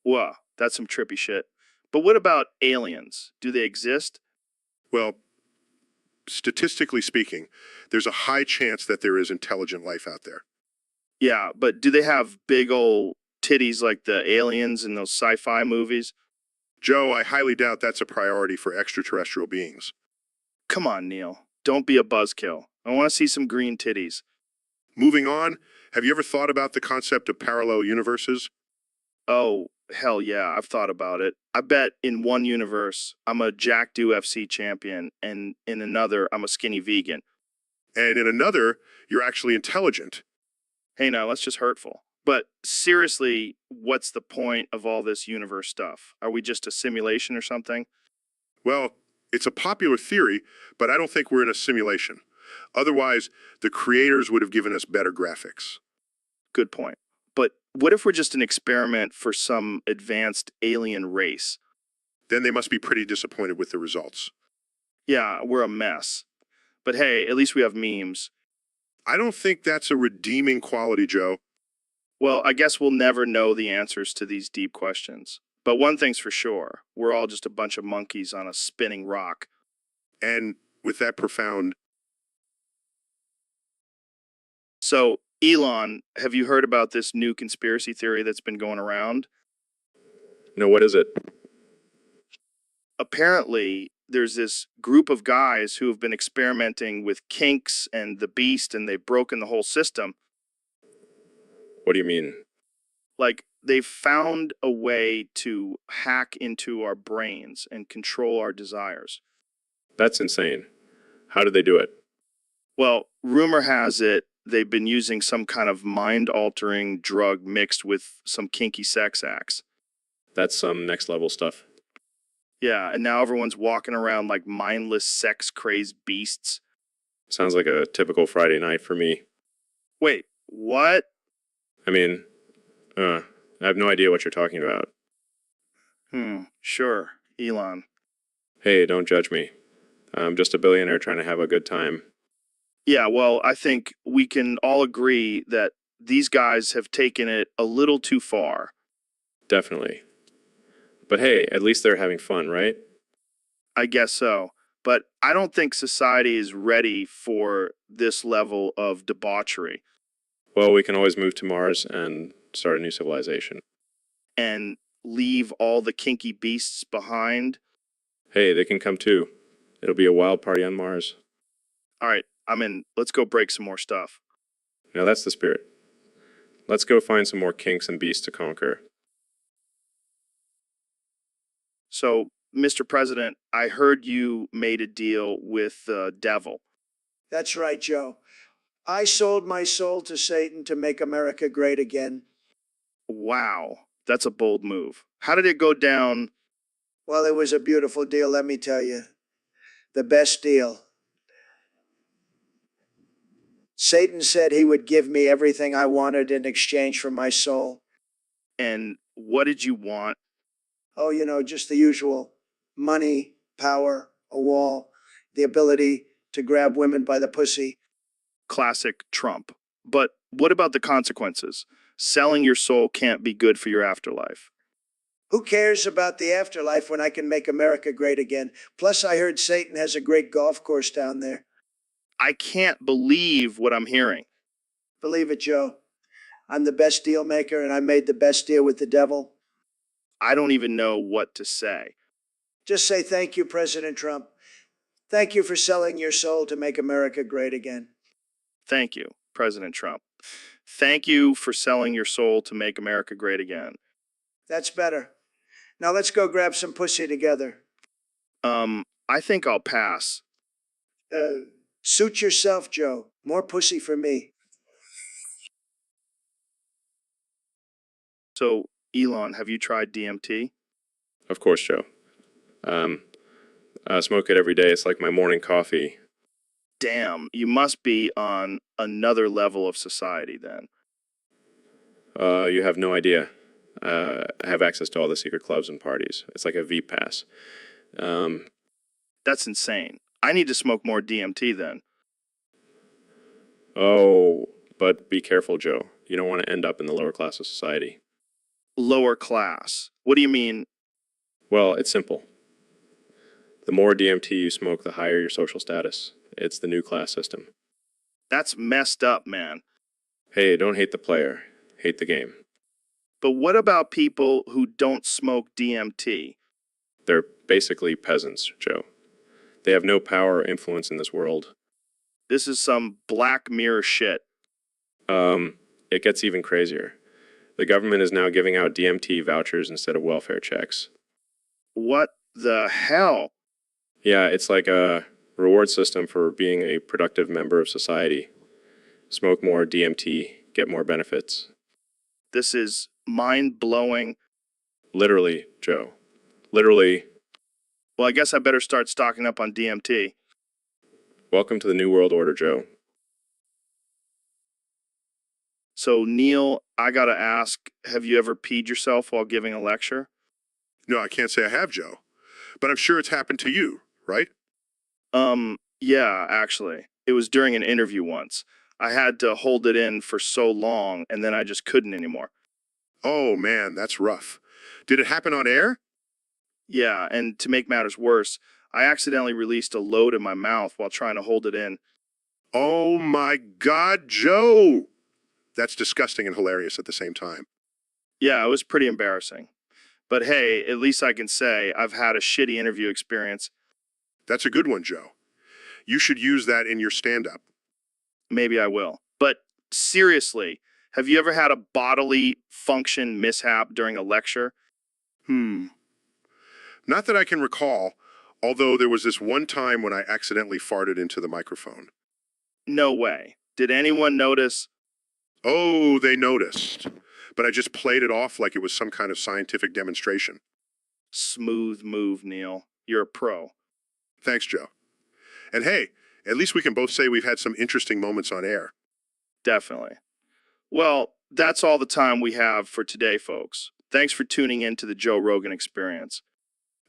Whoa, that's some trippy shit. But what about aliens? Do they exist? Well, statistically speaking, there's a high chance that there is intelligent life out there. Yeah, but do they have big old titties like the aliens in those sci-fi movies? Joe, I highly doubt that's a priority for extraterrestrial beings. Come on, Neil. Don't be a buzzkill. I want to see some green titties. Moving on, have you ever thought about the concept of parallel universes? Oh, hell yeah, I've thought about it. I bet in one universe, I'm a jacked UFC champion, and in another, I'm a skinny vegan. And in another, you're actually intelligent. Hey, now, that's just hurtful. But seriously, what's the point of all this universe stuff? Are we just a simulation or something? Well, it's a popular theory, but I don't think we're in a simulation. Otherwise, the creators would have given us better graphics. Good point. But what if we're just an experiment for some advanced alien race? Then they must be pretty disappointed with the results. Yeah, we're a mess. But hey, at least we have memes. I don't think that's a redeeming quality, Joe. Well, I guess we'll never know the answers to these deep questions. But one thing's for sure, we're all just a bunch of monkeys on a spinning rock. And with that profound... So, Elon, have you heard about this new conspiracy theory that's been going around? No, what is it? Apparently, there's this group of guys who have been experimenting with kinks and the beast, and they've broken the whole system. What do you mean? Like, they've found a way to hack into our brains and control our desires. That's insane. How did they do it? Well, rumor has it they've been using some kind of mind-altering drug mixed with some kinky sex acts. That's some next level stuff. Yeah, and now everyone's walking around like mindless, sex-crazed beasts. Sounds like a typical Friday night for me. Wait, what? I mean, I have no idea what you're talking about. Sure, Elon. Hey, don't judge me. I'm just a billionaire trying to have a good time. Yeah, well, I think we can all agree that these guys have taken it a little too far. Definitely. But hey, at least they're having fun, right? I guess so. But I don't think society is ready for this level of debauchery. Well, we can always move to Mars and start a new civilization. And leave all the kinky beasts behind? Hey, they can come too. It'll be a wild party on Mars. All right, I'm in. Let's go break some more stuff. Now that's the spirit. Let's go find some more kinks and beasts to conquer. So, Mr. President, I heard you made a deal with the devil. That's right, Joe. I sold my soul to Satan to make America great again. Wow, that's a bold move. How did it go down? Well, it was a beautiful deal, let me tell you. The best deal. Satan said he would give me everything I wanted in exchange for my soul. And what did you want? Oh, just the usual. Money, power, a wall, the ability to grab women by the pussy. Classic Trump. But what about the consequences? Selling your soul can't be good for your afterlife. Who cares about the afterlife when I can make America great again? Plus, I heard Satan has a great golf course down there. I can't believe what I'm hearing. Believe it, Joe. I'm the best deal maker, and I made the best deal with the devil. I don't even know what to say. Just say thank you, President Trump. Thank you for selling your soul to make America great again. Thank you, President Trump. Thank you for selling your soul to make America great again. That's better. Now let's go grab some pussy together. I think I'll pass. Suit yourself, Joe. More pussy for me. So, Elon, have you tried DMT? Of course, Joe. I smoke it every day. It's like my morning coffee. Damn, you must be on another level of society then. You have no idea. I have access to all the secret clubs and parties. It's like a V pass. That's insane. I need to smoke more DMT then. Oh, but be careful, Joe. You don't want to end up in the lower class of society. Lower class. What do you mean? Well, it's simple. The more DMT you smoke, the higher your social status. It's the new class system. That's messed up, man. Hey, don't hate the player. Hate the game. But what about people who don't smoke DMT? They're basically peasants, Joe. They have no power or influence in this world. This is some Black Mirror shit. It gets even crazier. The government is now giving out DMT vouchers instead of welfare checks. What the hell? Yeah, it's like a reward system for being a productive member of society. Smoke more DMT, get more benefits. This is mind-blowing. Literally, Joe. Literally. Well, I guess I better start stocking up on DMT. Welcome to the New World Order, Joe. So, Neil, I gotta ask, have you ever peed yourself while giving a lecture? No, I can't say I have, Joe. But I'm sure it's happened to you, right? Yeah, actually. It was during an interview once. I had to hold it in for so long, and then I just couldn't anymore. Oh, man, that's rough. Did it happen on air? Yeah, and to make matters worse, I accidentally released a load in my mouth while trying to hold it in. Oh, my God, Joe! That's disgusting and hilarious at the same time. Yeah, it was pretty embarrassing. But hey, at least I can say I've had a shitty interview experience. That's a good one, Joe. You should use that in your stand-up. Maybe I will. But seriously, have you ever had a bodily function mishap during a lecture? Not that I can recall, although there was this one time when I accidentally farted into the microphone. No way. Did anyone notice? Oh, they noticed. But I just played it off like it was some kind of scientific demonstration. Smooth move, Neil. You're a pro. Thanks, Joe. And hey, at least we can both say we've had some interesting moments on air. Definitely. Well, that's all the time we have for today, folks. Thanks for tuning in to the Joe Rogan Experience.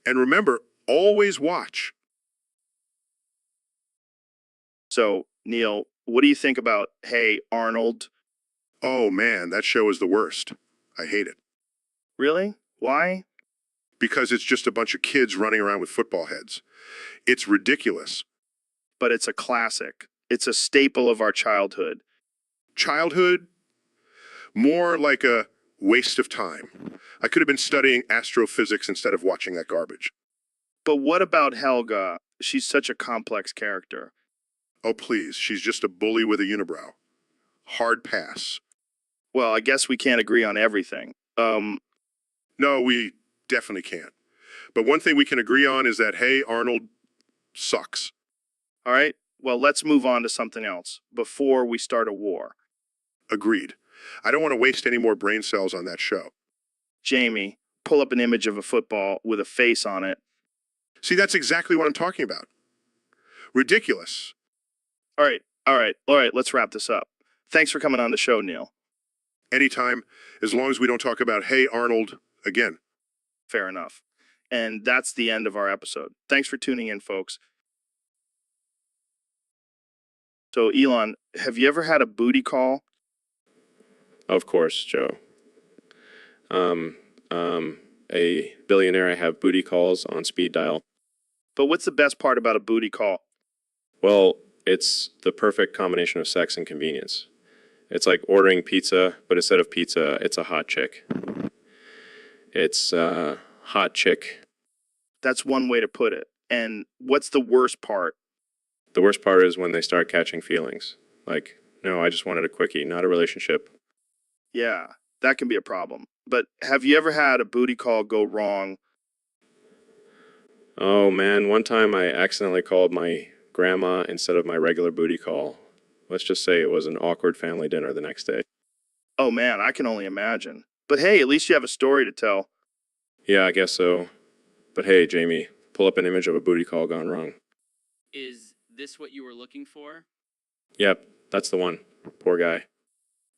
And remember, always watch. So, Neil, what do you think about Hey Arnold? Oh man, that show is the worst. I hate it. Really? Why? Because it's just a bunch of kids running around with football heads. It's ridiculous. But it's a classic. It's a staple of our childhood. Childhood? More like a waste of time. I could have been studying astrophysics instead of watching that garbage. But what about Helga? She's such a complex character. Oh, please, she's just a bully with a unibrow. Hard pass. Well, I guess we can't agree on everything. No, we definitely can't. But one thing we can agree on is that, hey, Arnold sucks. All right. Well, let's move on to something else before we start a war. Agreed. I don't want to waste any more brain cells on that show. Jamie, pull up an image of a football with a face on it. See, that's exactly what I'm talking about. Ridiculous. All right. Let's wrap this up. Thanks for coming on the show, Neil. Anytime, as long as we don't talk about, hey, Arnold, again. Fair enough. And that's the end of our episode. Thanks for tuning in, folks. So, Elon, have you ever had a booty call? Of course, Joe. A billionaire, I have booty calls on speed dial. But what's the best part about a booty call? Well, it's the perfect combination of sex and convenience. It's like ordering pizza, but instead of pizza, it's a hot chick. It's hot chick. That's one way to put it. And what's the worst part? The worst part is when they start catching feelings. Like, no, I just wanted a quickie, not a relationship. Yeah, that can be a problem. But have you ever had a booty call go wrong? Oh man, one time I accidentally called my grandma instead of my regular booty call. Let's just say it was an awkward family dinner the next day. Oh man, I can only imagine. But hey, at least you have a story to tell. Yeah, I guess so. But hey, Jamie, pull up an image of a booty call gone wrong. Is this what you were looking for? Yep, that's the one. Poor guy.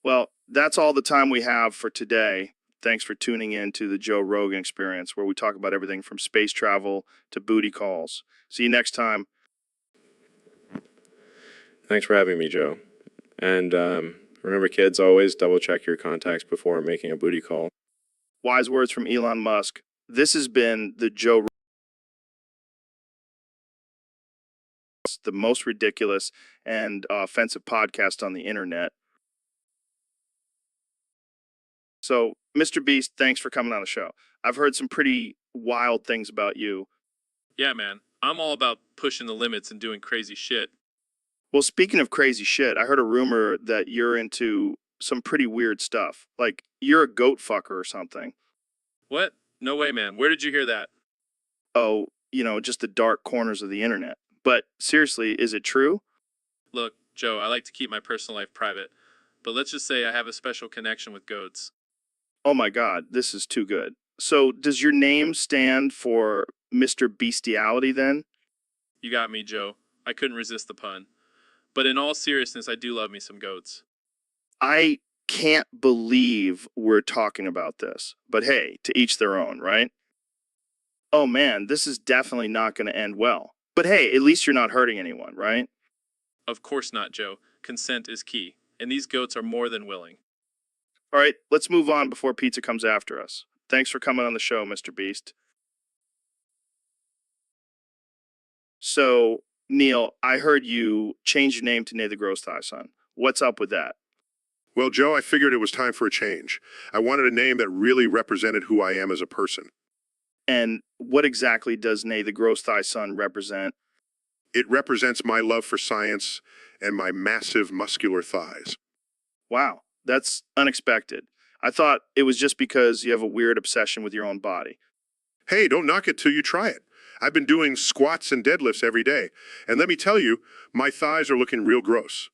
Well, that's all the time we have for today. Thanks for tuning in to the Joe Rogan Experience, where we talk about everything from space travel to booty calls. See you next time. Thanks for having me, Joe. And remember, kids, always double check your contacts before making a booty call. Wise words from Elon Musk. This has been the the most ridiculous and offensive podcast on the internet. So, Mr. Beast, thanks for coming on the show. I've heard some pretty wild things about you. Yeah, man. I'm all about pushing the limits and doing crazy shit. Well, speaking of crazy shit, I heard a rumor that you're into some pretty weird stuff. Like, you're a goat fucker or something. What? No way, man. Where did you hear that? Oh, just the dark corners of the internet. But seriously, is it true? Look, Joe, I like to keep my personal life private, but let's just say I have a special connection with goats. Oh my God, this is too good. So, does your name stand for Mr. Bestiality then? You got me, Joe. I couldn't resist the pun. But in all seriousness, I do love me some goats. I can't believe we're talking about this. But hey, to each their own, right? Oh man, this is definitely not going to end well. But hey, at least you're not hurting anyone, right? Of course not, Joe. Consent is key, and these goats are more than willing. All right, let's move on before pizza comes after us. Thanks for coming on the show, Mr. Beast. So, Neil, I heard you change your name to Nay the Gross Thigh Son. What's up with that? Well, Joe, I figured it was time for a change. I wanted a name that really represented who I am as a person. And what exactly does Nay the Gross Thigh Son represent? It represents my love for science and my massive muscular thighs. Wow, that's unexpected. I thought it was just because you have a weird obsession with your own body. Hey, don't knock it till you try it. I've been doing squats and deadlifts every day, and let me tell you, my thighs are looking real gross.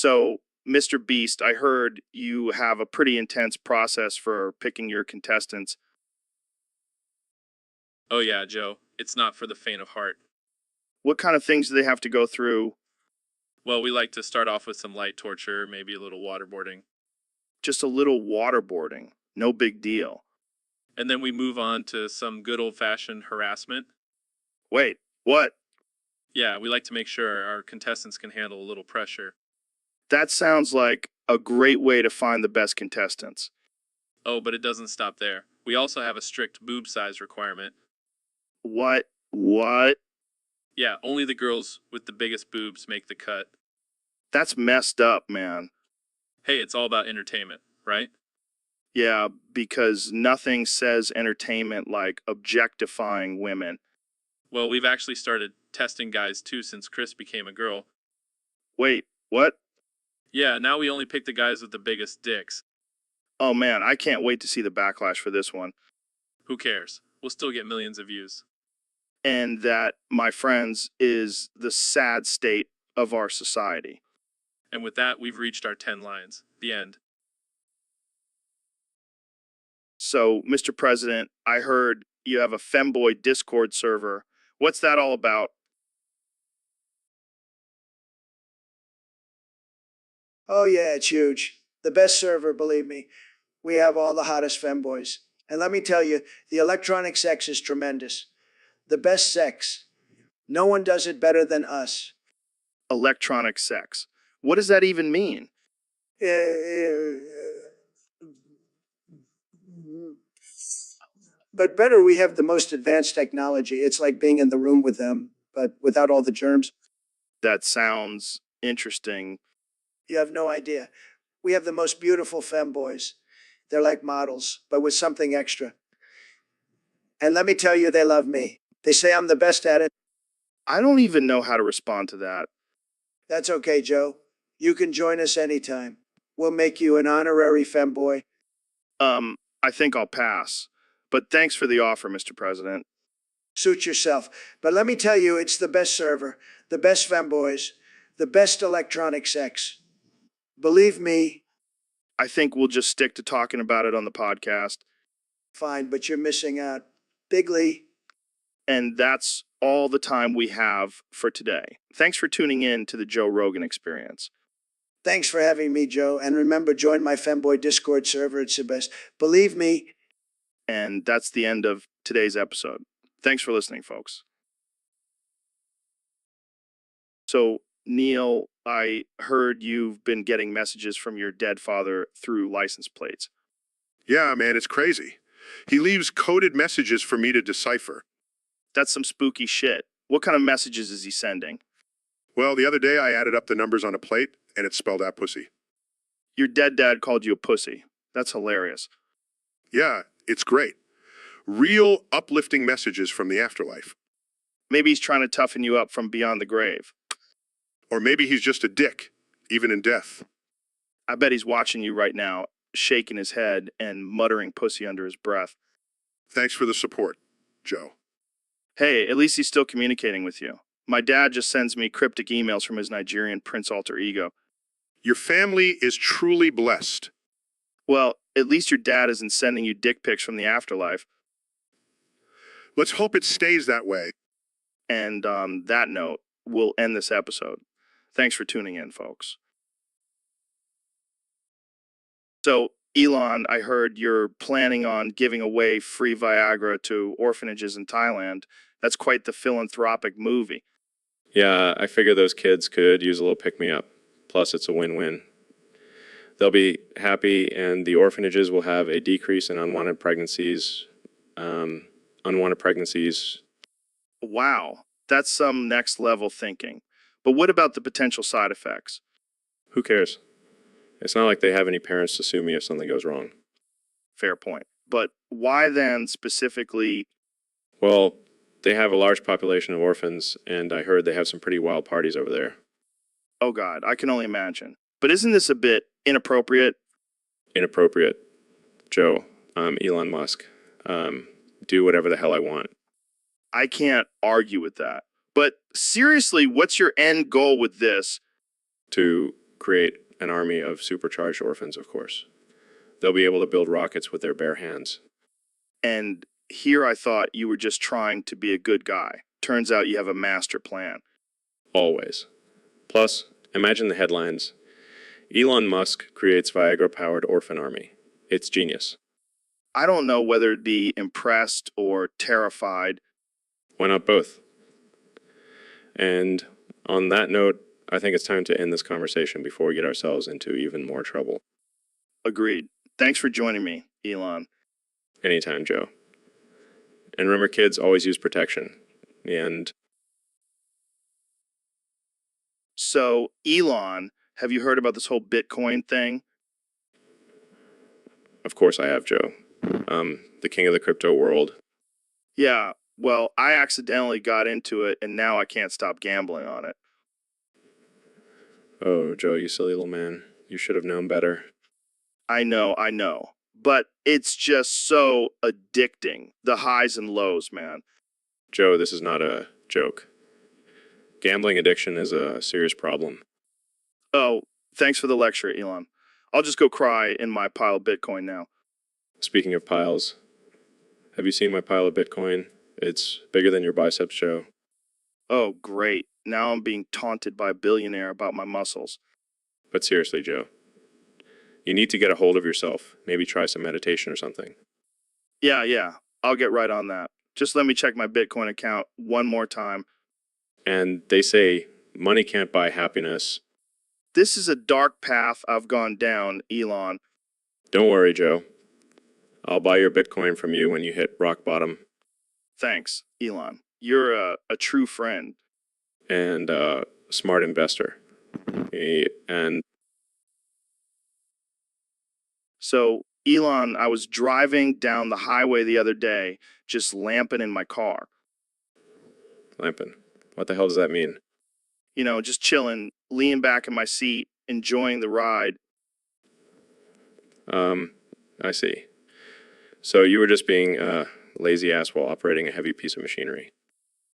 So, Mr. Beast, I heard you have a pretty intense process for picking your contestants. Oh yeah, Joe, it's not for the faint of heart. What kind of things do they have to go through? Well, we like to start off with some light torture, maybe a little waterboarding. Just a little waterboarding. No big deal. And then we move on to some good old-fashioned harassment. Wait, what? Yeah, we like to make sure our contestants can handle a little pressure. That sounds like a great way to find the best contestants. Oh, but it doesn't stop there. We also have a strict boob size requirement. What? What? Yeah, only the girls with the biggest boobs make the cut. That's messed up, man. Hey, it's all about entertainment, right? Yeah, because nothing says entertainment like objectifying women. Well, we've actually started testing guys too since Chris became a girl. Wait, what? Yeah, now we only pick the guys with the biggest dicks. Oh man, I can't wait to see the backlash for this one. Who cares? We'll still get millions of views. And that, my friends, is the sad state of our society. And with that, we've reached our 10 lines. The end. So, Mr. President, I heard you have a femboy Discord server. What's that all about? Oh, yeah, it's huge. The best server, believe me. We have all the hottest femboys. And let me tell you, the electronic sex is tremendous. The best sex. No one does it better than us. Electronic sex. What does that even mean? But better, we have the most advanced technology. It's like being in the room with them, but without all the germs. That sounds interesting. You have no idea. We have the most beautiful femboys. They're like models, but with something extra. And let me tell you, they love me. They say I'm the best at it. I don't even know how to respond to that. That's okay, Joe. You can join us anytime. We'll make you an honorary femboy. I think I'll pass. But thanks for the offer, Mr. President. Suit yourself. But let me tell you, it's the best server, the best femboys, the best electronic sex. Believe me. I think we'll just stick to talking about it on the podcast. Fine, but you're missing out. Bigly. And that's all the time we have for today. Thanks for tuning in to the Joe Rogan Experience. Thanks for having me, Joe. And remember, join my femboy Discord server. It's the best. Believe me. And that's the end of today's episode. Thanks for listening, folks. So, Neil, I heard you've been getting messages from your dead father through license plates. Yeah, man, it's crazy. He leaves coded messages for me to decipher. That's some spooky shit. What kind of messages is he sending? Well, the other day I added up the numbers on a plate, and it spelled out pussy. Your dead dad called you a pussy. That's hilarious. Yeah, it's great. Real uplifting messages from the afterlife. Maybe he's trying to toughen you up from beyond the grave. Or maybe he's just a dick, even in death. I bet he's watching you right now, shaking his head and muttering pussy under his breath. Thanks for the support, Joe. Hey, at least he's still communicating with you. My dad just sends me cryptic emails from his Nigerian prince alter ego. Your family is truly blessed. Well, at least your dad isn't sending you dick pics from the afterlife. Let's hope it stays that way. And on that note, we'll end this episode. Thanks for tuning in, folks. So, Elon, I heard you're planning on giving away free Viagra to orphanages in Thailand. That's quite the philanthropic movie. Yeah, I figure those kids could use a little pick-me-up. Plus, it's a win-win. They'll be happy, and the orphanages will have a decrease in unwanted pregnancies. Wow, that's some next level thinking. But what about the potential side effects? Who cares? It's not like they have any parents to sue me if something goes wrong. Fair point. But why then specifically? Well, they have a large population of orphans, and I heard they have some pretty wild parties over there. Oh God, I can only imagine. But isn't this a bit inappropriate? Inappropriate. Joe, Elon Musk. Do whatever the hell I want. I can't argue with that. But seriously, what's your end goal with this? To create an army of supercharged orphans, of course. They'll be able to build rockets with their bare hands. And here I thought you were just trying to be a good guy. Turns out you have a master plan. Always. Plus, imagine the headlines. Elon Musk creates Viagra-powered orphan army. It's genius. I don't know whether to be impressed or terrified. Why not both? And on that note, I think it's time to end this conversation before we get ourselves into even more trouble. Agreed. Thanks for joining me, Elon. Anytime, Joe. And remember, kids, always use protection. And So, Elon, have you heard about this whole Bitcoin thing? of course I have, Joe. The king of the crypto world. Yeah, well, I accidentally got into it and now I can't stop gambling on it. Oh, Joe, you silly little man. You should have known better. I know. But it's just so addicting. The highs and lows, man. Joe, this is not a joke. Gambling addiction is a serious problem. Oh, thanks for the lecture, Elon. I'll just go cry in my pile of Bitcoin now. Speaking of piles, have you seen my pile of Bitcoin? It's bigger than your biceps, Joe. Oh, great. Now I'm being taunted by a billionaire about my muscles. But seriously, Joe, you need to get a hold of yourself. Maybe try some meditation or something. Yeah. I'll get right on that. Just let me check my Bitcoin account one more time. And they say money can't buy happiness. This is a dark path I've gone down, Elon. Don't worry, Joe. I'll buy your Bitcoin from you when you hit rock bottom. Thanks, Elon. You're a true friend. And a smart investor. And So, Elon, I was driving down the highway the other day, just lamping in my car. Lampin, what the hell does that mean? You know, just chilling, leaning back in my seat, enjoying the ride. I see. So you were just being a lazy ass while operating a heavy piece of machinery.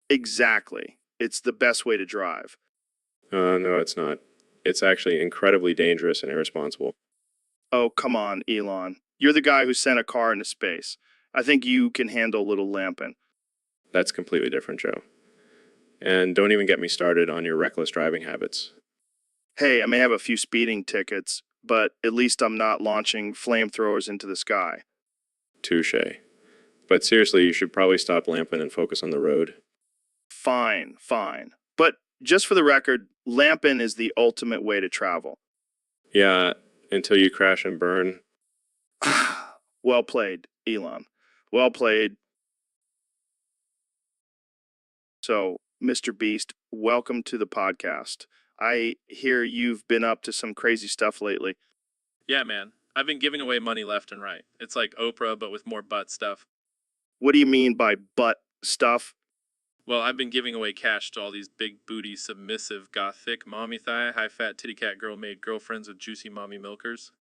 Exactly. It's the best way to drive. No, it's not. It's actually incredibly dangerous and irresponsible. Oh, come on, Elon. You're the guy who sent a car into space. I think you can handle a little lamping. That's completely different, Joe. And don't even get me started on your reckless driving habits. Hey, I may have a few speeding tickets, but at least I'm not launching flamethrowers into the sky. Touche. But seriously, you should probably stop lamping and focus on the road. Fine. But just for the record, lamping is the ultimate way to travel. Yeah, until you crash and burn. Well played, Elon. Well played. So, Mr. Beast, welcome to the podcast. I hear you've been up to some crazy stuff lately. Yeah, man. I've been giving away money left and right. It's like Oprah, but with more butt stuff. What do you mean by butt stuff? Well, I've been giving away cash to all these big booty, submissive, gothic, mommy thigh, high fat, titty cat girl made girlfriends with juicy mommy milkers.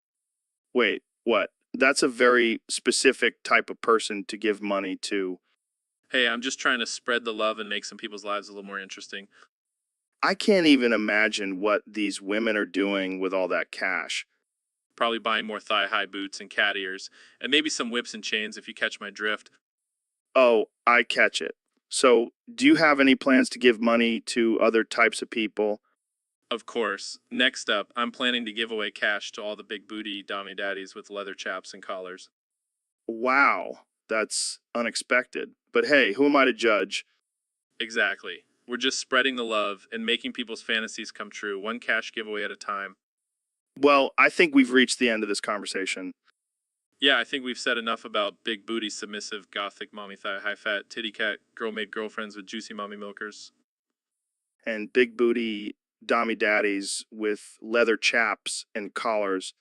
Wait, what? That's a very specific type of person to give money to. Hey, I'm just trying to spread the love and make some people's lives a little more interesting. I can't even imagine what these women are doing with all that cash. Probably buying more thigh-high boots and cat ears, and maybe some whips and chains if you catch my drift. Oh, I catch it. So, do you have any plans to give money to other types of people? Of course. Next up, I'm planning to give away cash to all the big booty dommy daddies with leather chaps and collars. Wow, that's unexpected. But hey, who am I to judge? Exactly. We're just spreading the love and making people's fantasies come true, one cash giveaway at a time. Well, I think we've reached the end of this conversation. Yeah, I think we've said enough about big booty, submissive, gothic, mommy thigh, high fat, titty cat, girl made girlfriends with juicy mommy milkers. And big booty dommy daddies with leather chaps and collars.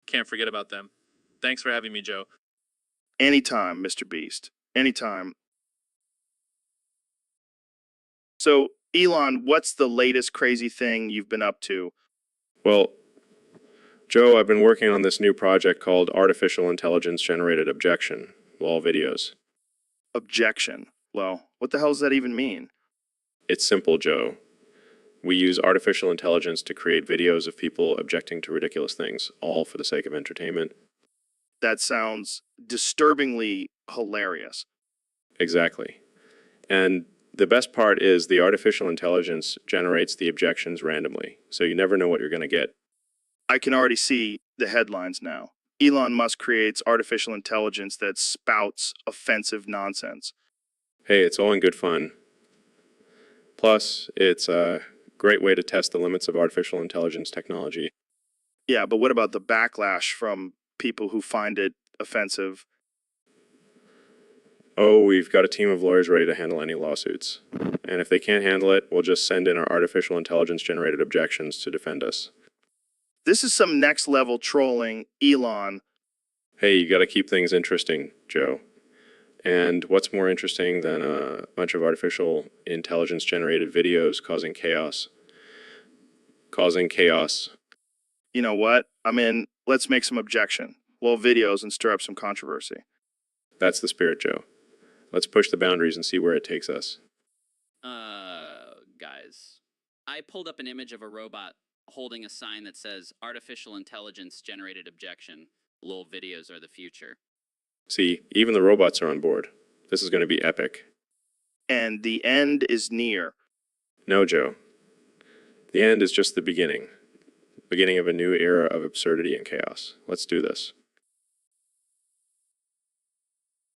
Can't forget about them. Thanks for having me, Joe. Anytime, Mr. Beast. Anytime. So, Elon, what's the latest crazy thing you've been up to? Well, Joe, I've been working on this new project called Artificial Intelligence Generated Objection, LOL videos. Objection. Well, what the hell does that even mean? It's simple, Joe. We use artificial intelligence to create videos of people objecting to ridiculous things, all for the sake of entertainment. That sounds disturbingly hilarious. Exactly. And the best part is the artificial intelligence generates the objections randomly, so you never know what you're going to get. I can already see the headlines now. Elon Musk creates artificial intelligence that spouts offensive nonsense. Hey, it's all in good fun. Plus, it's a great way to test the limits of artificial intelligence technology. Yeah, but what about the backlash from people who find it offensive? Oh, we've got a team of lawyers ready to handle any lawsuits. And if they can't handle it, we'll just send in our artificial intelligence generated objections to defend us. This is some next level trolling, Elon. Hey, you got to keep things interesting, Joe. And what's more interesting than a bunch of artificial intelligence generated videos causing chaos? Causing chaos. You know what? I mean, let's make some objection. Well, videos and stir up some controversy. That's the spirit, Joe. Let's push the boundaries and see where it takes us. Guys, I pulled up an image of a robot holding a sign that says artificial intelligence generated objection. Lol, videos are the future. See, even the robots are on board. This is going to be epic. And the end is near. No, Joe. The end is just the beginning. Beginning of a new era of absurdity and chaos. Let's do this.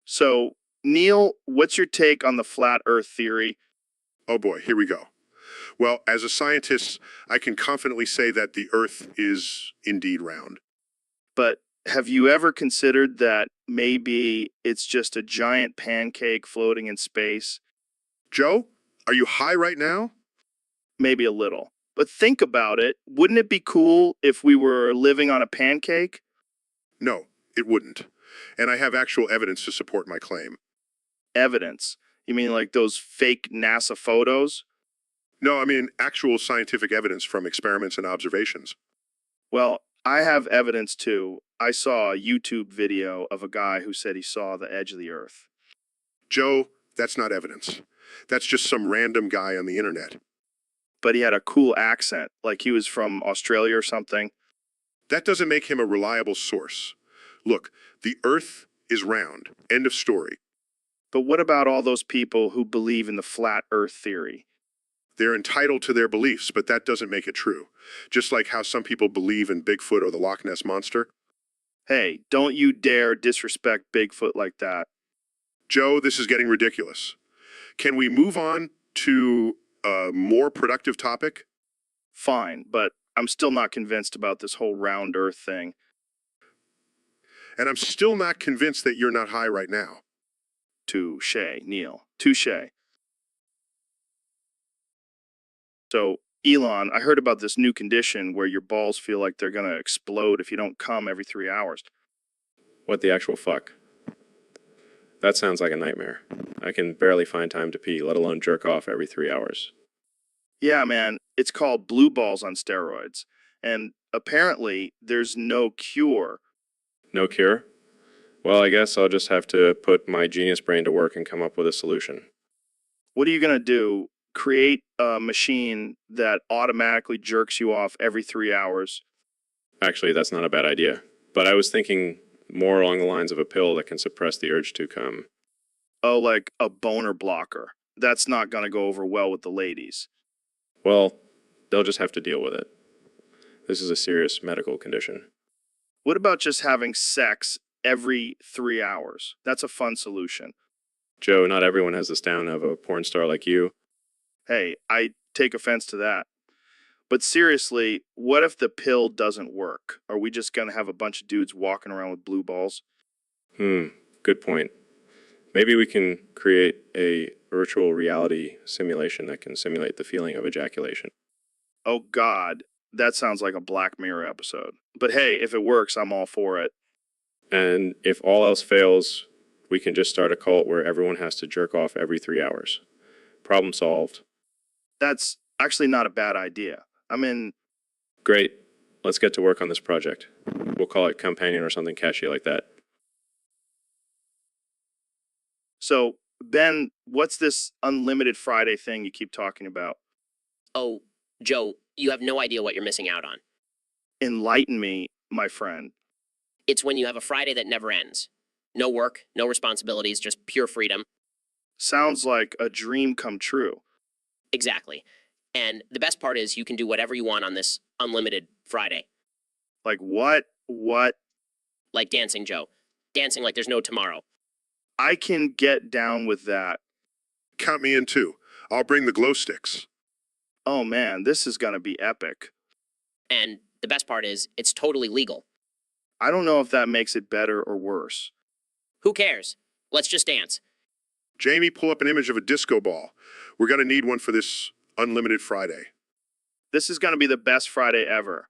So, Neil, what's your take on the flat earth theory? Oh boy, here we go. Well, as a scientist, I can confidently say that the Earth is indeed round. But have you ever considered that maybe it's just a giant pancake floating in space? Joe, are you high right now? Maybe a little. But think about it. Wouldn't it be cool if we were living on a pancake? No, it wouldn't. And I have actual evidence to support my claim. Evidence? You mean like those fake NASA photos? No, I mean actual scientific evidence from experiments and observations. Well, I have evidence too. I saw a YouTube video of a guy who said he saw the edge of the Earth. Joe, that's not evidence. That's just some random guy on the internet. But he had a cool accent, like he was from Australia or something. That doesn't make him a reliable source. Look, the Earth is round. End of story. But what about all those people who believe in the flat Earth theory? They're entitled to their beliefs, but that doesn't make it true. Just like how some people believe in Bigfoot or the Loch Ness Monster. Hey, don't you dare disrespect Bigfoot like that. Joe, this is getting ridiculous. Can we move on to a more productive topic? Fine, but I'm still not convinced about this whole round Earth thing. And I'm still not convinced that you're not high right now. Touche, Neil. Touche. So, Elon, I heard about this new condition where your balls feel like they're going to explode if you don't come every 3 hours. What the actual fuck? That sounds like a nightmare. I can barely find time to pee, let alone jerk off every 3 hours. Yeah, man, it's called blue balls on steroids. And apparently, there's no cure. No cure? Well, I guess I'll just have to put my genius brain to work and come up with a solution. What are you going to do? Create a machine that automatically jerks you off every 3 hours? Actually, that's not a bad idea. But I was thinking more along the lines of a pill that can suppress the urge to come. Oh, like a boner blocker. That's not going to go over well with the ladies. Well, they'll just have to deal with it. This is a serious medical condition. What about just having sex every 3 hours? That's a fun solution. Joe, not everyone has the stamina of a porn star like you. Hey, I take offense to that. But seriously, what if the pill doesn't work? Are we just going to have a bunch of dudes walking around with blue balls? Good point. Maybe we can create a virtual reality simulation that can simulate the feeling of ejaculation. Oh, God. That sounds like a Black Mirror episode. But hey, if it works, I'm all for it. And if all else fails, we can just start a cult where everyone has to jerk off every 3 hours. Problem solved. That's actually not a bad idea. I mean, Great. Let's get to work on this project. We'll call it Companion or something catchy like that. so, Ben, what's this Unlimited Friday thing you keep talking about? Oh, Joe, you have no idea what you're missing out on. Enlighten me, my friend. It's when you have a Friday that never ends. No work, no responsibilities, just pure freedom. Sounds like a dream come true. Exactly. And the best part is you can do whatever you want on this unlimited Friday. Like what? What? Like dancing, Joe. Dancing like there's no tomorrow. I can get down with that. Count me in too. I'll bring the glow sticks. Oh man, this is gonna be epic. And the best part is it's totally legal. I don't know if that makes it better or worse. Who cares? Let's just dance. Jamie, pull up an image of a disco ball. We're going to need one for this unlimited Friday. This is gonna be the best Friday ever.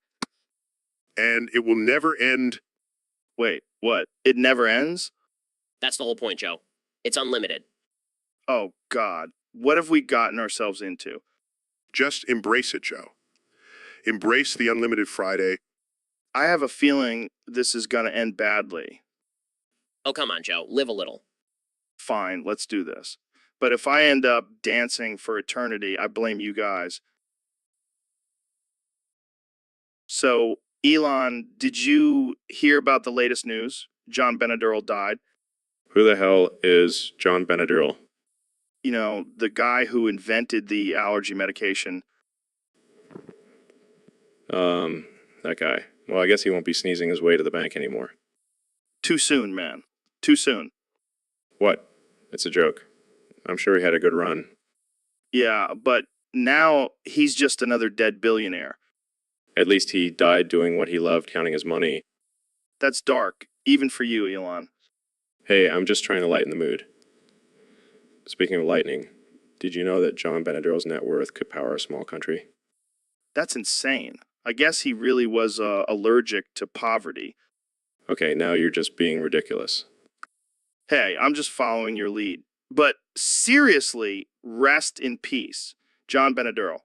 And it will never end. Wait, what? It never ends? That's the whole point, Joe. It's unlimited. Oh God, what have we gotten ourselves into? Just embrace it, Joe. Embrace the unlimited Friday. I have a feeling this is gonna end badly. Oh, come on, Joe. Live a little. Fine, let's do this. But if I end up dancing for eternity, I blame you guys. So, Elon, did you hear about the latest news? John Benadryl died. Who the hell is John Benadryl? You know, the guy who invented the allergy medication. That guy. Well, I guess he won't be sneezing his way to the bank anymore. Too soon, man. Too soon. What? It's a joke. I'm sure he had a good run. Yeah, but now he's just another dead billionaire. At least he died doing what he loved, counting his money. That's dark, even for you, Elon. Hey, I'm just trying to lighten the mood. Speaking of lightning, did you know that John Benadryl's net worth could power a small country? That's insane. I guess he really was allergic to poverty. Okay, now you're just being ridiculous. Hey, I'm just following your lead. But seriously, rest in peace, John Benadryl.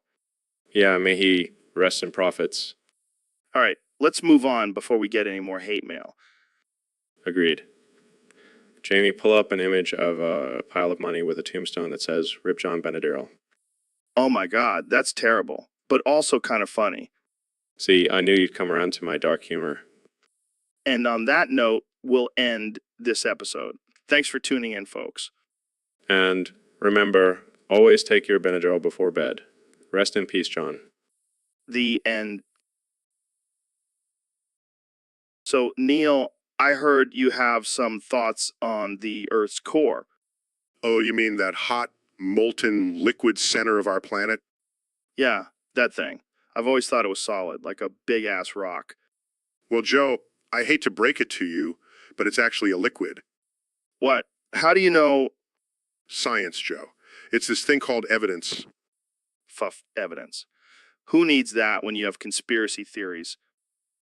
Yeah, may he rest in profits. All right, let's move on before we get any more hate mail. Agreed. Jamie, pull up an image of a pile of money with a tombstone that says, Rip John Benadryl. Oh my God, that's terrible, but also kind of funny. See, I knew you'd come around to my dark humor. And on that note, we'll end this episode. Thanks for tuning in, folks. And remember, always take your Benadryl before bed. Rest in peace, John. The end. So, Neil, I heard you have some thoughts on the Earth's core. Oh, you mean that hot, molten, liquid center of our planet? Yeah, that thing. I've always thought it was solid, like a big-ass rock. Well, Joe, I hate to break it to you, but it's actually a liquid. What? How do you know? Science, Joe. It's this thing called evidence. Fuff evidence. Who needs that when you have conspiracy theories?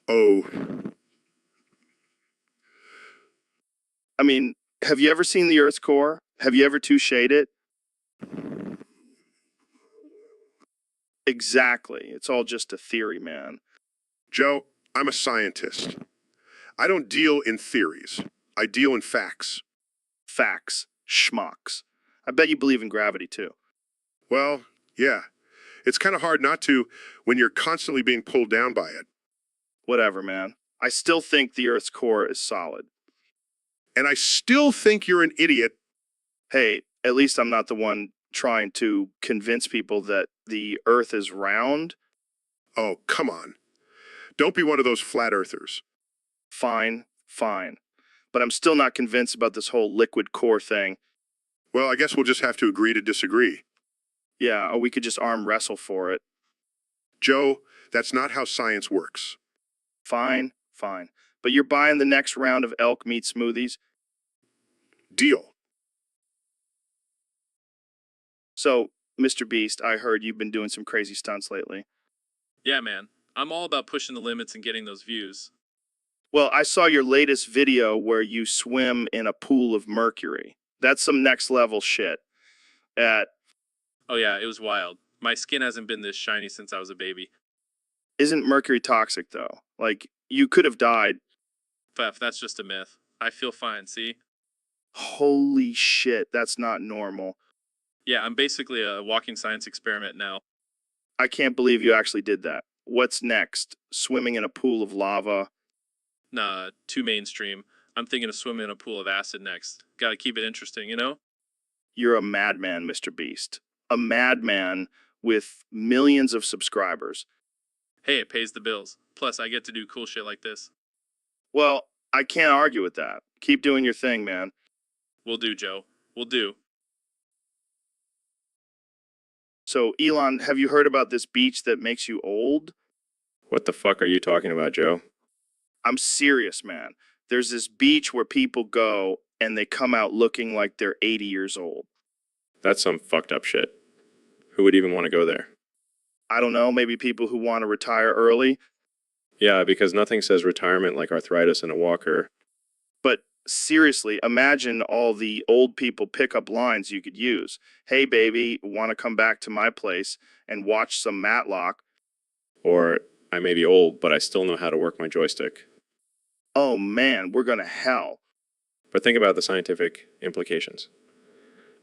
Oh, I mean, have you ever seen the Earth's core? Have you ever toucheed it? Exactly. It's all just a theory, man. Joe, I'm a scientist. I don't deal in theories. I deal in facts. Facts. Schmucks. I bet you believe in gravity, too. Well, yeah. It's kind of hard not to when you're constantly being pulled down by it. Whatever, man. I still think the Earth's core is solid. And I still think you're an idiot. Hey, at least I'm not the one trying to convince people that the Earth is round. Oh, come on. Don't be one of those flat earthers. Fine, fine. But I'm still not convinced about this whole liquid core thing. Well, I guess we'll just have to agree to disagree. Yeah, or we could just arm wrestle for it. Joe, that's not how science works. Fine, fine. But you're buying the next round of elk meat smoothies? Deal. So, Mr. Beast, I heard you've been doing some crazy stunts lately. Yeah, man. I'm all about pushing the limits and getting those views. Well, I saw your latest video where you swim in a pool of mercury. That's some next level shit. Oh yeah, it was wild. My skin hasn't been this shiny since I was a baby. Isn't mercury toxic, though? Like, you could have died. Pfeff, that's just a myth. I feel fine, see? Holy shit, that's not normal. Yeah, I'm basically a walking science experiment now. I can't believe you actually did that. What's next? Swimming in a pool of lava? Nah, too mainstream. I'm thinking of swimming in a pool of acid next. Gotta keep it interesting, you know? You're a madman, Mr. Beast. A madman with millions of subscribers. Hey, it pays the bills. Plus, I get to do cool shit like this. Well, I can't argue with that. Keep doing your thing, man. Will do, Joe. Will do. So, Elon, have you heard about this beach that makes you old? What the fuck are you talking about, Joe? I'm serious, man. There's this beach where people go and they come out looking like they're 80 years old. That's some fucked up shit. Who would even want to go there? I don't know, maybe people who want to retire early. Yeah, because nothing says retirement like arthritis in a walker. But seriously, imagine all the old people pickup lines you could use. Hey, baby, want to come back to my place and watch some Matlock? Or, I may be old, but I still know how to work my joystick. Oh man, we're going to hell. But think about the scientific implications.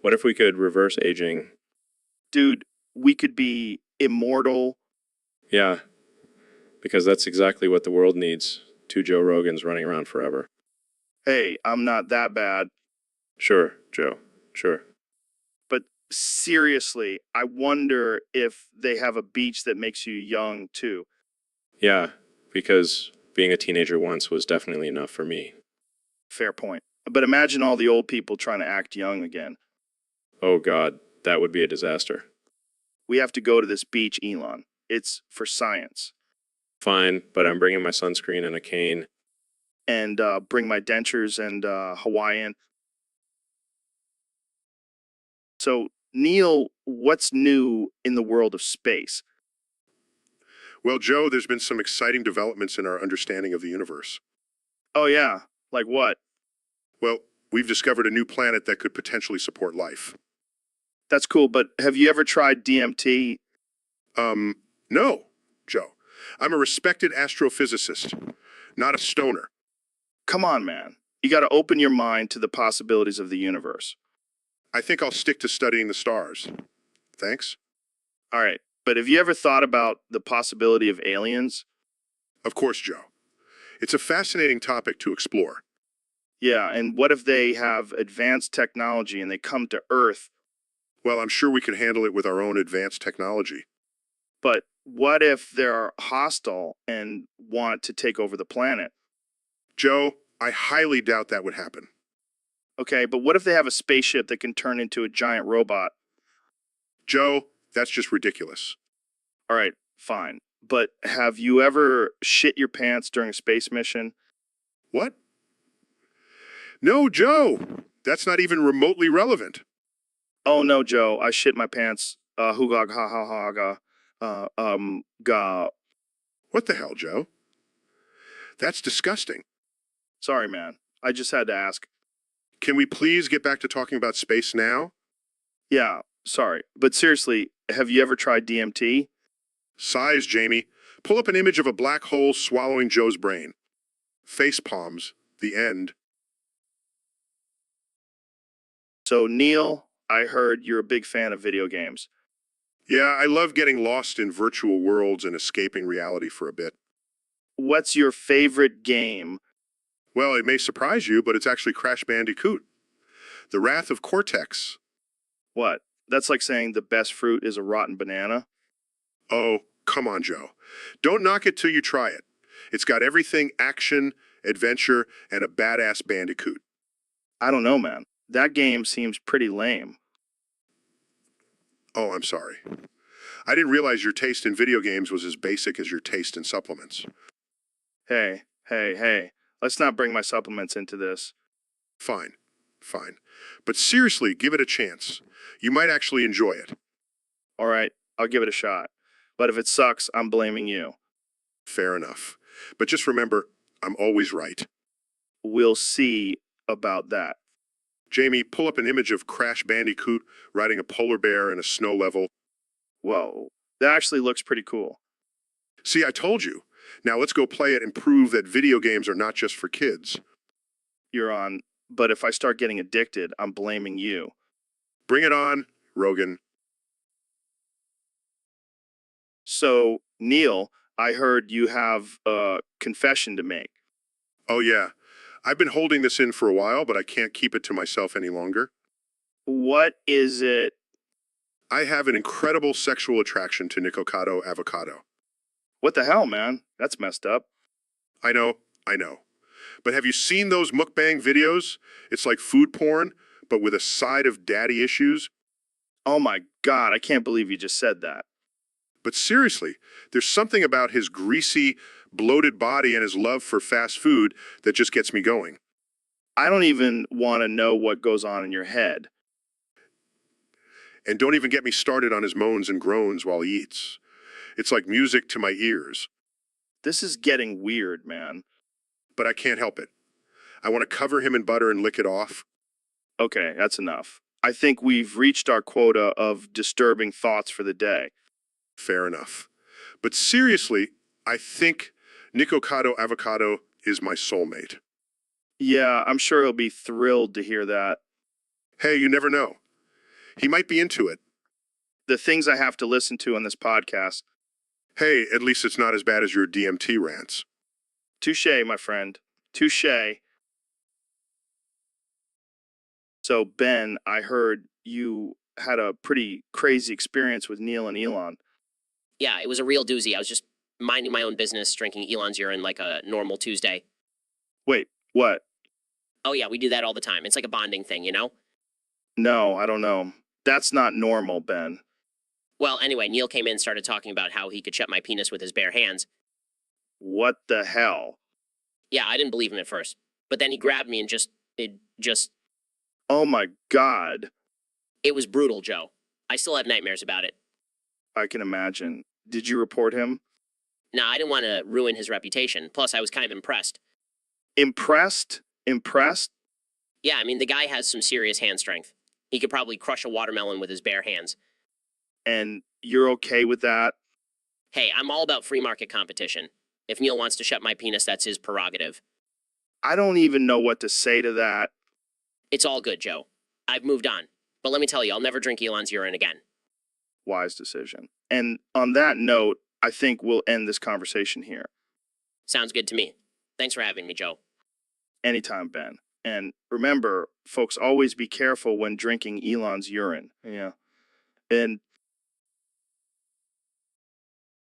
What if we could reverse aging? Dude, we could be immortal. Yeah, because that's exactly what the world needs. 2 Joe Rogans running around forever. Hey, I'm not that bad. Sure, Joe, sure. But seriously, I wonder if they have a beach that makes you young too. Yeah, because being a teenager once was definitely enough for me. Fair point. But imagine all the old people trying to act young again. Oh God, that would be a disaster. We have to go to this beach, Elon. It's for science. Fine, but I'm bringing my sunscreen and a cane. And bring my dentures and Hawaiian. So, Neil, what's new in the world of space? Well, Joe, there's been some exciting developments in our understanding of the universe. Oh, yeah. Like what? Well, we've discovered a new planet that could potentially support life. That's cool, but have you ever tried DMT? No, Joe. I'm a respected astrophysicist, not a stoner. Come on, man. You got to open your mind to the possibilities of the universe. I think I'll stick to studying the stars. Thanks. All right. But have you ever thought about the possibility of aliens? Of course, Joe. It's a fascinating topic to explore. Yeah, and what if they have advanced technology and they come to Earth? Well, I'm sure we could handle it with our own advanced technology. But what if they're hostile and want to take over the planet? Joe, I highly doubt that would happen. Okay, but what if they have a spaceship that can turn into a giant robot? Joe, that's just ridiculous. All right, fine. But have you ever shit your pants during a space mission? What? No, Joe. That's not even remotely relevant. Oh no, Joe, I shit my pants. Hugag ha ha ha ga. What the hell, Joe? That's disgusting. Sorry, man. I just had to ask. Can we please get back to talking about space now? Yeah, sorry. But seriously, have you ever tried DMT? Size, Jamie. Pull up an image of a black hole swallowing Joe's brain. Face palms. The end. So, Neil, I heard you're a big fan of video games. Yeah, I love getting lost in virtual worlds and escaping reality for a bit. What's your favorite game? Well, it may surprise you, but it's actually Crash Bandicoot. The Wrath of Cortex. What? That's like saying the best fruit is a rotten banana? Oh, come on, Joe. Don't knock it till you try it. It's got everything action, adventure, and a badass Bandicoot. I don't know, man. That game seems pretty lame. Oh, I'm sorry. I didn't realize your taste in video games was as basic as your taste in supplements. Hey. Let's not bring my supplements into this. Fine. But seriously, give it a chance. You might actually enjoy it. All right, I'll give it a shot. But if it sucks, I'm blaming you. Fair enough. But just remember, I'm always right. We'll see about that. Jamie, pull up an image of Crash Bandicoot riding a polar bear in a snow level. Whoa, that actually looks pretty cool. See, I told you. Now let's go play it and prove that video games are not just for kids. You're on. But if I start getting addicted, I'm blaming you. Bring it on, Rogan. So, Neil, I heard you have a confession to make. Oh, yeah. I've been holding this in for a while, but I can't keep it to myself any longer. What is it? I have an incredible sexual attraction to Nicocado avocado. What the hell, man? That's messed up. I know. But have you seen those mukbang videos? It's like food porn, but with a side of daddy issues. Oh my God, I can't believe you just said that. But seriously, there's something about his greasy, bloated body and his love for fast food that just gets me going. I don't even want to know what goes on in your head. And don't even get me started on his moans and groans while he eats. It's like music to my ears, This is getting weird, man. but I can't help it. I want to cover him in butter and lick it off. Okay, that's enough. I think we've reached our quota of disturbing thoughts for the day. Fair enough. But seriously, I think Nicocado avocado is my soulmate. Yeah, I'm sure he'll be thrilled to hear that. Hey, you never know. He might be into it. The things I have to listen to on this podcast. Hey, at least it's not as bad as your DMT rants. Touche, my friend. Touche. So, Ben, I heard you had a pretty crazy experience with Neil and Elon. Yeah, it was a real doozy. I was just minding my own business, drinking Elon's urine like a normal Tuesday. Wait, what? Oh yeah, we do that all the time. It's like a bonding thing, you know? No, I don't know. That's not normal, Ben. Well, anyway, Neil came in and started talking about how he could shut my penis with his bare hands. What the hell? Yeah, I didn't believe him at first. But then he grabbed me and Oh my God. it was brutal, Joe. I still have nightmares about it. I can imagine. Did you report him? Nah, I didn't want to ruin his reputation. Plus, I was kind of impressed. Impressed? Impressed? Yeah, I mean, the guy has some serious hand strength. He could probably crush a watermelon with his bare hands. And you're okay with that? Hey, I'm all about free market competition. If Neil wants to shut my penis, that's his prerogative. I don't even know what to say to that. It's all good, Joe. I've moved on. But let me tell you, I'll never drink Elon's urine again. Wise decision. And on that note, I think we'll end this conversation here. Sounds good to me. Thanks for having me, Joe. Anytime, Ben. And remember, folks, always be careful when drinking Elon's urine. Yeah. And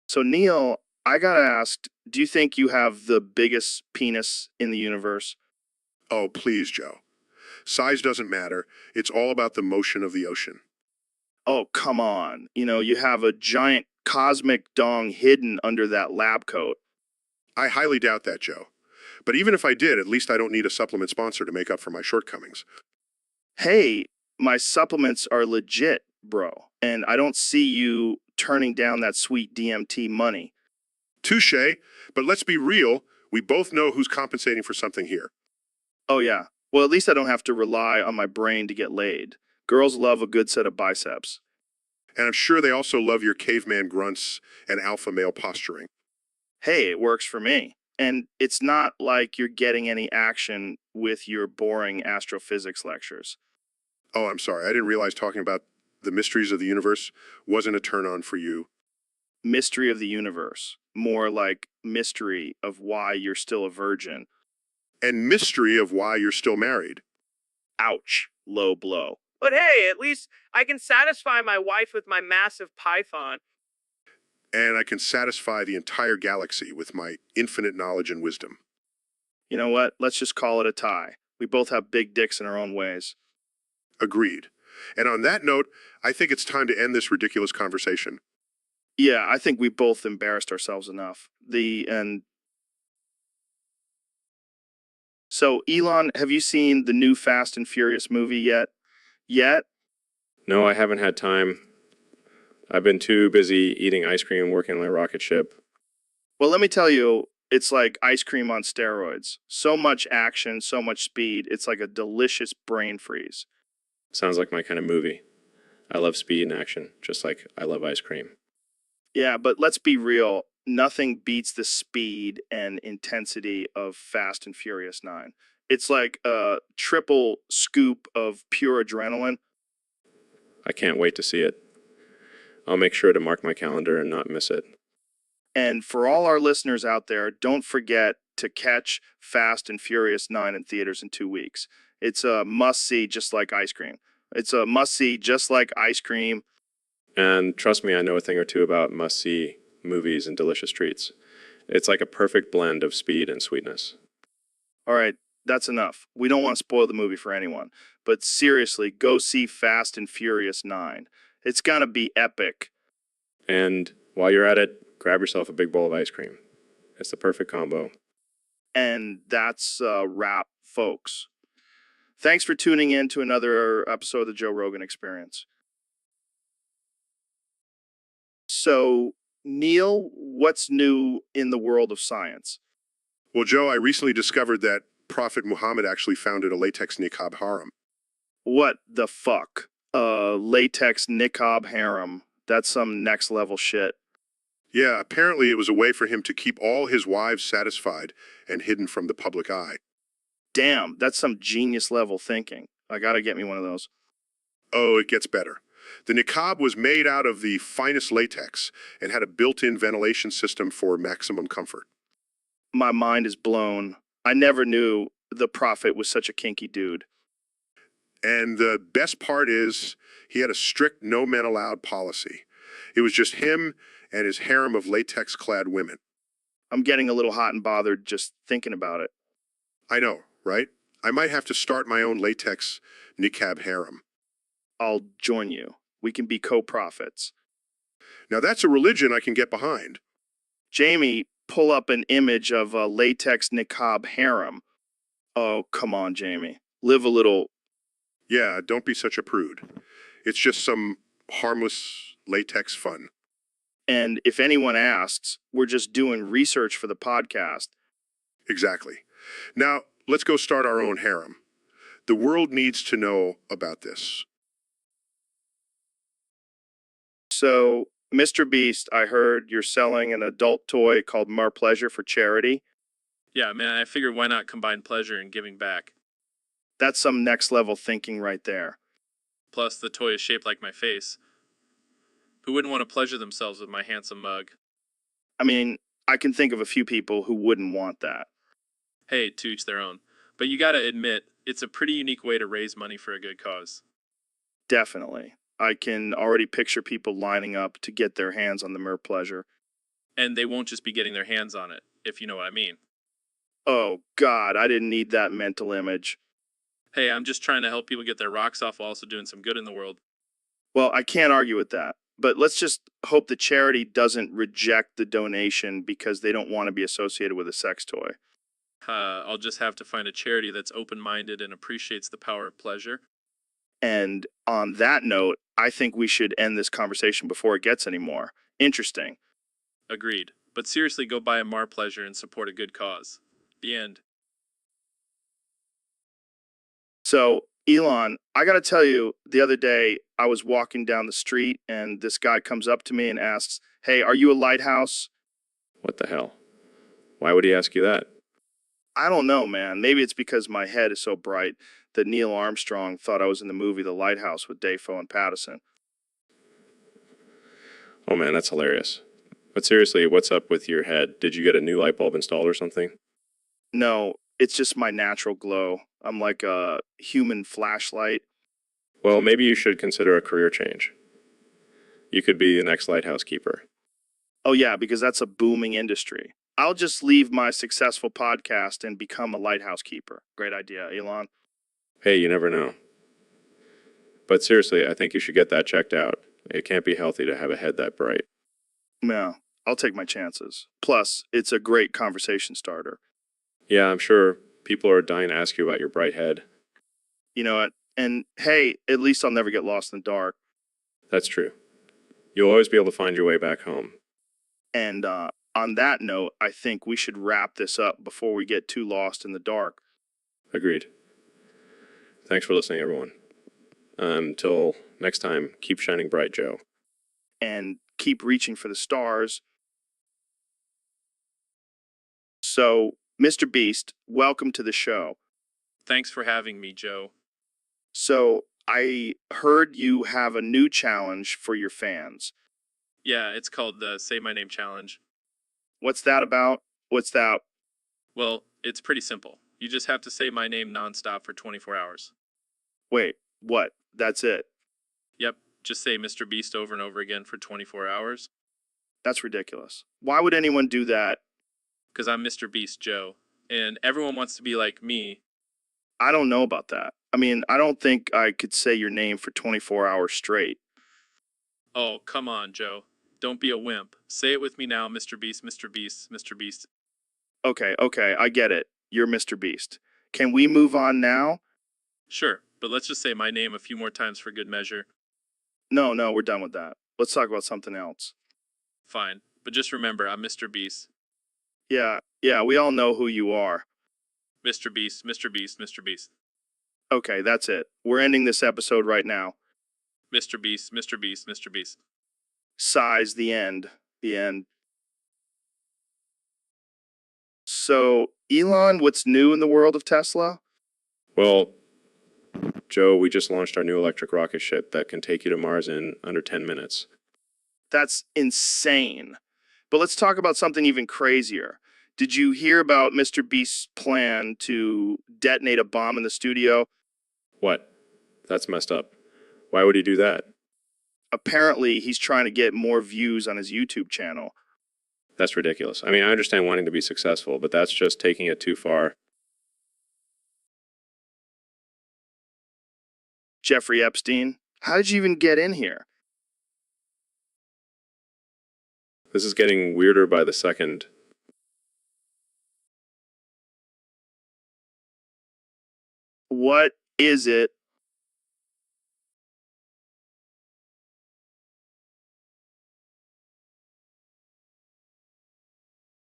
so, Neil, I gotta ask, do you think you have the biggest penis in the universe? Oh, please, Joe. Size doesn't matter. It's all about the motion of the ocean. Oh, come on. You know, you have a giant cosmic dong hidden under that lab coat. I highly doubt that, Joe. But even if I did, at least I don't need a supplement sponsor to make up for my shortcomings. Hey, my supplements are legit, bro. And I don't see you turning down that sweet DMT money. Touche, but let's be real. We both know who's compensating for something here. Oh, yeah. Well, at least I don't have to rely on my brain to get laid. Girls love a good set of biceps. And I'm sure they also love your caveman grunts and alpha male posturing. Hey, it works for me. And it's not like you're getting any action with your boring astrophysics lectures. Oh, I'm sorry. I didn't realize talking about the mysteries of the universe wasn't a turn on for you. Mystery of the universe. More like mystery of why you're still a virgin. And mystery of why you're still married. Ouch. Low blow. But hey, at least I can satisfy my wife with my massive python. And I can satisfy the entire galaxy with my infinite knowledge and wisdom. You know what? Let's just call it a tie. We both have big dicks in our own ways. Agreed. And on that note, I think it's time to end this ridiculous conversation. Yeah, I think we both embarrassed ourselves enough. So, Elon, have you seen the new Fast and Furious movie yet? Yet? No, I haven't had time. I've been too busy eating ice cream and working on my rocket ship. Well, let me tell you, it's like ice cream on steroids. So much action, so much speed. It's like a delicious brain freeze. Sounds like my kind of movie. I love speed and action, just like I love ice cream. Yeah, but let's be real. Nothing beats the speed and intensity of Fast and Furious 9. It's like a triple scoop of pure adrenaline. I can't wait to see it. I'll make sure to mark my calendar and not miss it. And for all our listeners out there, don't forget to catch Fast and Furious 9 in theaters in 2 weeks. It's a must-see just like ice cream. It's a must-see just like ice cream. And trust me, I know a thing or two about must-see movies and delicious treats. It's like a perfect blend of speed and sweetness. All right, that's enough. We don't want to spoil the movie for anyone. But seriously, go see Fast and Furious 9. It's gonna be epic. And while you're at it, grab yourself a big bowl of ice cream. It's the perfect combo. And that's a wrap, folks. Thanks for tuning in to another episode of the Joe Rogan Experience. So, Neil, what's new in the world of science? Well, Joe, I recently discovered that Prophet Muhammad actually founded a latex niqab harem. What the fuck? Latex niqab harem. That's some next level shit. Yeah, apparently it was a way for him to keep all his wives satisfied and hidden from the public eye. Damn, that's some genius level thinking. I gotta get me one of those. Oh, it gets better. The niqab was made out of the finest latex and had a built-in ventilation system for maximum comfort. My mind is blown. I never knew the Prophet was such a kinky dude. And the best part is he had a strict no men allowed policy. It was just him and his harem of latex-clad women. I'm getting a little hot and bothered just thinking about it. I know, right? I might have to start my own latex niqab harem. I'll join you. We can be co-prophets. Now that's a religion I can get behind. Jamie, pull up an image of a latex niqab harem. Oh, come on, Jamie. Live a little. Yeah, don't be such a prude. It's just some harmless latex fun. And if anyone asks, we're just doing research for the podcast. Exactly. Now, let's go start our own harem. The world needs to know about this. So, Mr. Beast, I heard you're selling an adult toy called More Pleasure for charity. Yeah, man, I figured why not combine pleasure and giving back. That's some next level thinking right there. Plus, the toy is shaped like my face. Who wouldn't want to pleasure themselves with my handsome mug? I mean, I can think of a few people who wouldn't want that. Hey, to each their own. But you gotta admit, it's a pretty unique way to raise money for a good cause. Definitely. I can already picture people lining up to get their hands on the Mer Pleasure. And they won't just be getting their hands on it, if you know what I mean. Oh, God, I didn't need that mental image. Hey, I'm just trying to help people get their rocks off while also doing some good in the world. Well, I can't argue with that. But let's just hope the charity doesn't reject the donation because they don't want to be associated with a sex toy. I'll just have to find a charity that's open-minded and appreciates the power of pleasure. And on that note, I think we should end this conversation before it gets any more interesting. Agreed. But seriously, go buy a Mar Pleasure and support a good cause. The end. So, Elon, I got to tell you, the other day I was walking down the street and this guy comes up to me and asks, "Hey, are you a lighthouse?" What the hell? Why would he ask you that? I don't know, man. Maybe it's because my head is so bright that Neil Armstrong thought I was in the movie The Lighthouse with Dafoe and Patterson. Oh man, that's hilarious. But seriously, what's up with your head? Did you get a new light bulb installed or something? No, it's just my natural glow. I'm like a human flashlight. Well, maybe you should consider a career change. You could be the next lighthouse keeper. Oh, yeah, because that's a booming industry. I'll just leave my successful podcast and become a lighthouse keeper. Great idea, Elon. Hey, you never know. But seriously, I think you should get that checked out. It can't be healthy to have a head that bright. Yeah, I'll take my chances. Plus, it's a great conversation starter. Yeah, I'm sure people are dying to ask you about your bright head. You know what? And hey, at least I'll never get lost in the dark. That's true. You'll always be able to find your way back home. And on that note, I think we should wrap this up before we get too lost in the dark. Agreed. Thanks for listening, everyone. Until next time, keep shining bright, Joe. And keep reaching for the stars. So, Mr. Beast, welcome to the show. Thanks for having me, Joe. So, I heard you have a new challenge for your fans. Yeah, it's called the Say My Name Challenge. What's that about? What's that? Well, it's pretty simple. You just have to say my name nonstop for 24 hours. Wait, what? That's it? Yep, just say Mr. Beast over and over again for 24 hours. That's ridiculous. Why would anyone do that? Because I'm Mr. Beast Joe, and everyone wants to be like me. I don't know about that. I mean, I don't think I could say your name for 24 hours straight. Oh, come on, Joe. Don't be a wimp. Say it with me now, Mr. Beast, Mr. Beast, Mr. Beast. Okay, I get it. You're Mr. Beast. Can we move on now? Sure, but let's just say my name a few more times for good measure. No, we're done with that. Let's talk about something else. Fine, but just remember, I'm Mr. Beast. Yeah, we all know who you are. Mr. Beast, Mr. Beast, Mr. Beast. Okay, that's it. We're ending this episode right now. Mr. Beast, Mr. Beast, Mr. Beast. Size, the end. The end. So, Elon, what's new in the world of Tesla? Well, Joe, we just launched our new electric rocket ship that can take you to Mars in under 10 minutes. That's insane. But let's talk about something even crazier. Did you hear about Mr. Beast's plan to detonate a bomb in the studio? What? That's messed up. Why would he do that? Apparently, he's trying to get more views on his YouTube channel. That's ridiculous. I mean, I understand wanting to be successful, but that's just taking it too far. Jeffrey Epstein, how did you even get in here? This is getting weirder by the second. What is it?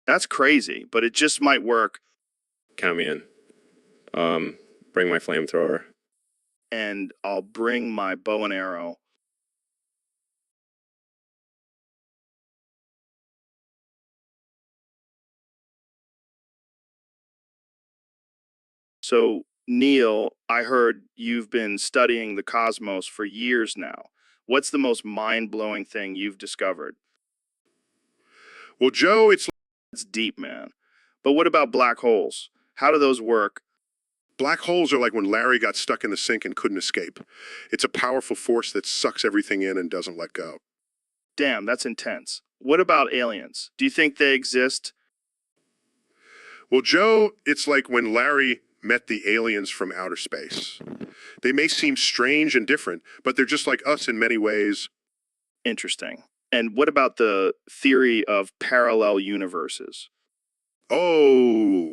That's crazy, but it just might work. Count me in. Bring my flamethrower. And I'll bring my bow and arrow. So, Neil, I heard you've been studying the cosmos for years now. What's the most mind-blowing thing you've discovered? Well, Joe, it's It's deep, man. But what about black holes? How do those work? black holes are like when Larry got stuck in the sink and couldn't escape. It's a powerful force that sucks everything in and doesn't let go. Damn, that's intense. What about aliens? Do you think they exist? Well, Joe, it's like when Larry met the aliens from outer space. They may seem strange and different, but they're just like us in many ways. Interesting. And what about the theory of parallel universes? Oh,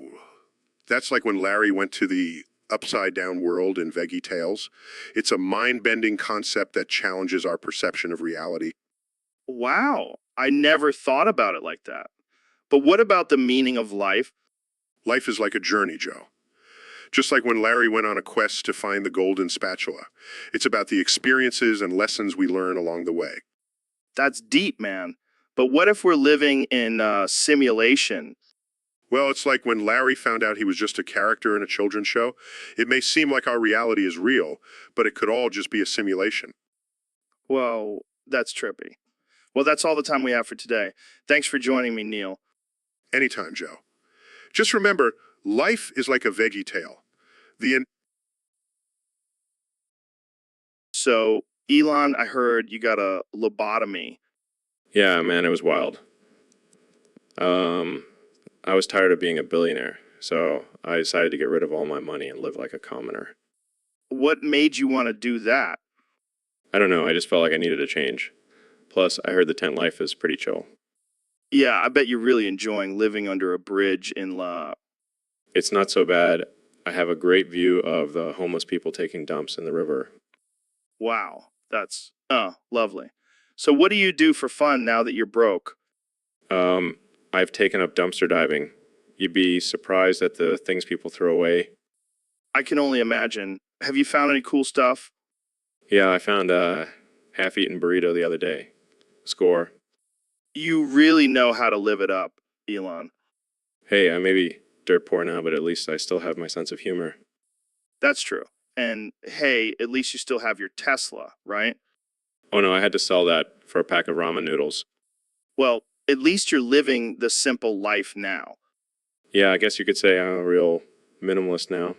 that's like when Larry went to the upside down world in Veggie Tales. It's a mind-bending concept that challenges our perception of reality. Wow, I never thought about it like that. But what about the meaning of life? Life is like a journey, Joe. Just like when Larry went on a quest to find the golden spatula. It's about the experiences and lessons we learn along the way. That's deep, man. But what if we're living in a simulation? Well, it's like when Larry found out he was just a character in a children's show. It may seem like our reality is real, but it could all just be a simulation. Whoa, that's trippy. Well, that's all the time we have for today. Thanks for joining me, Neil. Anytime, Joe. Just remember, life is like a veggie tale. So, Elon, I heard you got a lobotomy. Yeah, man, it was wild. I was tired of being a billionaire, so I decided to get rid of all my money and live like a commoner. What made you want to do that? I don't know, I just felt like I needed a change. Plus, I heard the tent life is pretty chill. Yeah, I bet you're really enjoying living under a bridge in La... It's not so bad. I have a great view of the homeless people taking dumps in the river. Wow, that's, lovely. So what do you do for fun now that you're broke? I've taken up dumpster diving. You'd be surprised at the things people throw away. I can only imagine. Have you found any cool stuff? Yeah, I found a half-eaten burrito the other day. Score. You really know how to live it up, Elon. Hey, I may be dirt poor now, but at least I still have my sense of humor. That's true. And hey, at least you still have your Tesla, right? Oh no, I had to sell that for a pack of ramen noodles. Well, at least you're living the simple life now. Yeah, I guess you could say I'm a real minimalist now.